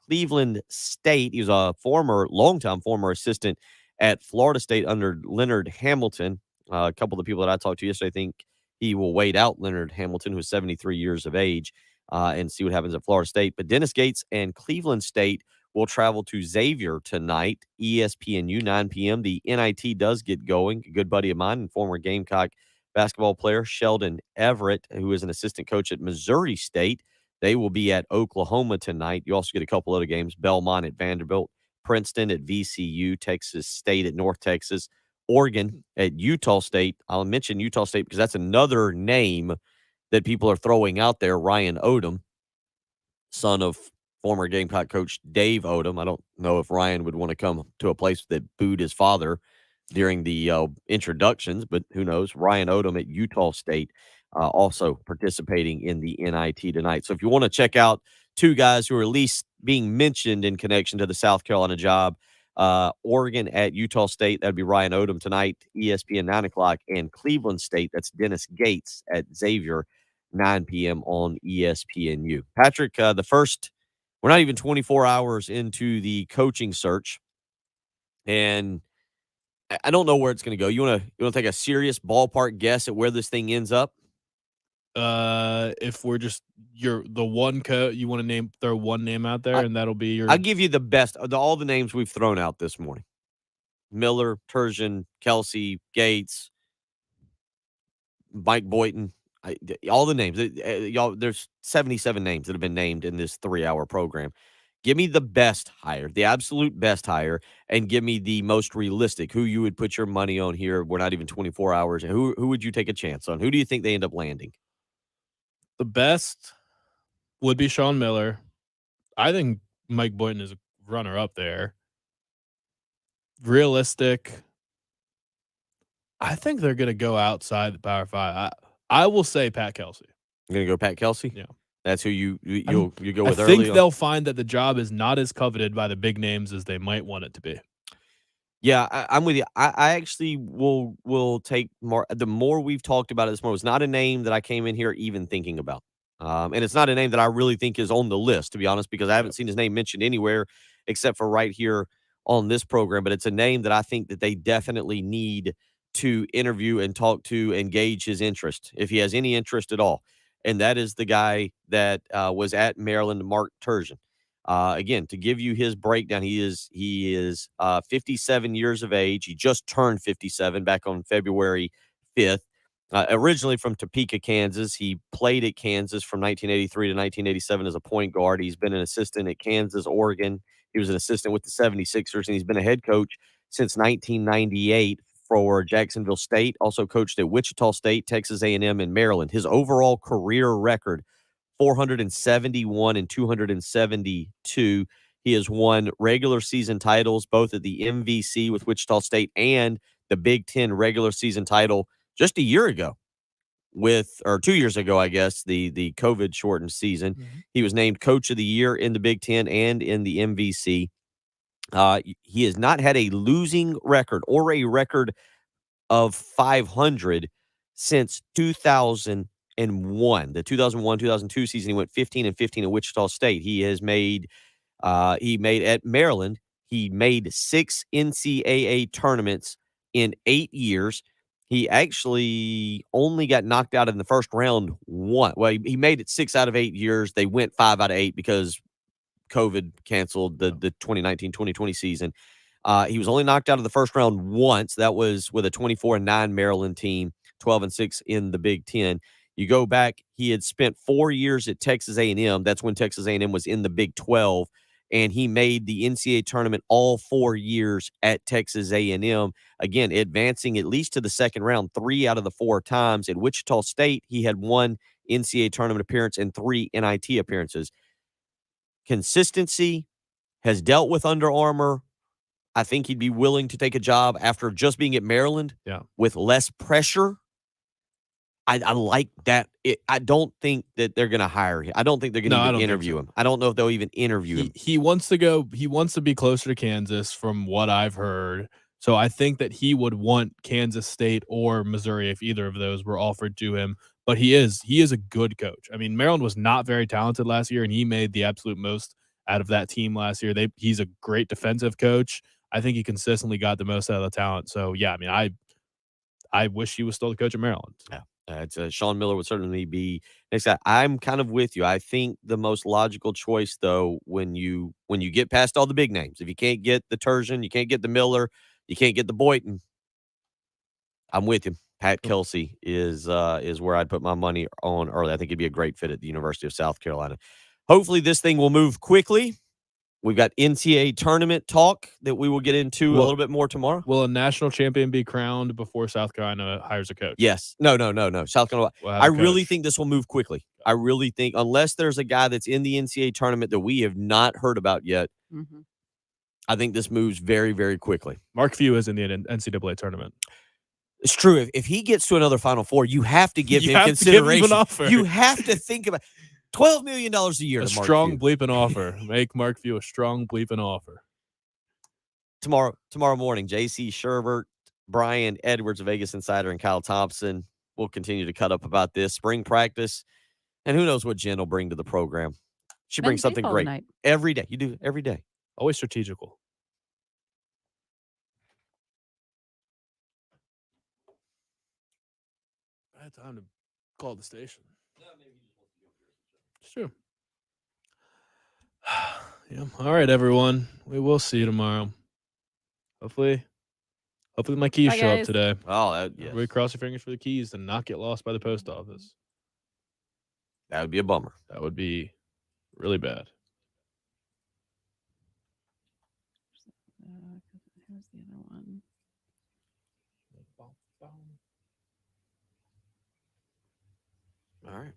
Cleveland State. He was a longtime former assistant at Florida State under Leonard Hamilton. A couple of the people that I talked to yesterday think he will wait out Leonard Hamilton, who is 73 years of age, and see what happens at Florida State. But Dennis Gates and Cleveland State will travel to Xavier tonight, ESPNU, 9 p.m. The NIT does get going. A good buddy of mine and former Gamecock basketball player, Sheldon Everett, who is an assistant coach at Missouri State. They will be at Oklahoma tonight. You also get a couple other games, Belmont at Vanderbilt, Princeton at VCU, Texas State at North Texas, Oregon at Utah State. I'll mention Utah State because that's another name that people are throwing out there, Ryan Odom, son of former Gamecock coach Dave Odom. I don't know if Ryan would want to come to a place that booed his father during the introductions, but who knows? Ryan Odom at Utah State also participating in the NIT tonight. So if you want to check out 2 guys who are at least being mentioned in connection to the South Carolina job, Oregon at Utah State, that'd be Ryan Odom tonight, ESPN 9 o'clock, and Cleveland State, that's Dennis Gates at Xavier, 9 p.m. on ESPNU. Patrick, we're not even 24 hours into the coaching search, and I don't know where it's going to go. You want to take a serious ballpark guess at where this thing ends up? If we're just the one you want to throw one name out there, and that'll be your. I'll give you the best of all the names we've thrown out this morning: Miller, Turgeon, Kelsey, Gates, Mike Boynton. All the names. Y'all, there's 77 names that have been named in this 3-hour program. Give me the best hire, the absolute best hire, and give me the most realistic. Who you would put your money on here? We're not even 24 hours. Who would you take a chance on? Who do you think they end up landing? The best would be Sean Miller. I think Mike Boynton is a runner up there. Realistic. I think they're going to go outside the Power 5. I will say Pat Kelsey. You're going to go Pat Kelsey? Yeah. That's who you go with I early think on? they'll find that the job is not as coveted by the big names as they might want it to be. Yeah, I'm with you. I actually will take more. The more we've talked about it this morning, it's not a name that I came in here even thinking about. And it's not a name that I really think is on the list, to be honest, because I haven't seen his name mentioned anywhere except for right here on this program. But it's a name that I think that they definitely need to interview and talk to and gauge his interest, if he has any interest at all. And that is the guy that was at Maryland, Mark Turgeon. Again, to give you his breakdown, he is 57 years of age. He just turned 57 back on February 5th. Originally from Topeka, Kansas. He played at Kansas from 1983 to 1987 as a point guard. He's been an assistant at Kansas, Oregon. He was an assistant with the 76ers, and he's been a head coach since 1998 for Jacksonville State, also coached at Wichita State, Texas A&M, and Maryland. His overall career record, 471 and 272. He has won regular season titles both at the MVC with Wichita State and the Big Ten regular season title just a year ago or 2 years ago, I guess, the COVID shortened season. He was named Coach of the Year in the Big Ten and in the MVC. He has not had a losing record or a record of 500 since 2001. The 2001-2002 season, he went 15 and 15 at Wichita State. He made at Maryland, he made 6 NCAA tournaments in 8 years. He actually only got knocked out in the first round one. Well, he made it 6 out of 8 years. They went 5 out of 8 because COVID canceled the 2019-2020 season. He was only knocked out of the first round once. That was with a 24-9 Maryland team, 12-6 in the Big Ten. You go back, he had spent 4 years at Texas A&M. That's when Texas A&M was in the Big 12, and he made the NCAA tournament all 4 years at Texas A&M. Again, advancing at least to the second round 3 out of the 4 times. At Wichita State, he had 1 NCAA tournament appearance and 3 NIT appearances. Consistency, has dealt with Under Armour. I think he'd be willing to take a job after just being at Maryland with less pressure. I like that. I don't think that they're going to hire him. I don't think they're going to interview him. I don't know if they'll even interview him. He wants to go. He wants to be closer to Kansas, from what I've heard. So I think that he would want Kansas State or Missouri if either of those were offered to him. But he is a good coach. I mean, Maryland was not very talented last year, and he made the absolute most out of that team last year. He's a great defensive coach. I think he consistently got the most out of the talent. So yeah, I mean, I wish he was still the coach of Maryland. Yeah. Sean Miller would certainly be next guy. I'm kind of with you. I think the most logical choice, though, when you get past all the big names, if you can't get the Turgeon, you can't get the Miller, you can't get the Boynton, I'm with you. Pat Kelsey is where I'd put my money on early. I think he'd be a great fit at the University of South Carolina. Hopefully this thing will move quickly. We've got NCAA tournament talk that we will get into a little bit more tomorrow. Will a national champion be crowned before South Carolina hires a coach? Yes. No. South Carolina. I really think this will move quickly. I really think, unless there's a guy that's in the NCAA tournament that we have not heard about yet, I think this moves very, very quickly. Mark Few is in the NCAA tournament. It's true. If he gets to another Final Four, you have to give him consideration. Give him an offer. You have to think about $12 million a year. A strong bleeping offer. Make Mark Few a strong bleeping offer. Tomorrow morning, J.C. Sherbert, Brian Edwards of Vegas Insider, and Kyle Thompson will continue to cut up about this spring practice. And who knows what Jen will bring to the program. She brings something great every day. You do every day. Always strategical. I had time to call the station. It's true. Yeah. All right, everyone. We will see you tomorrow. Hopefully my keys show up today. Oh, yes. We cross your fingers for the keys and not get lost by the post office. That would be a bummer. That would be really bad. Here's the other one. All right.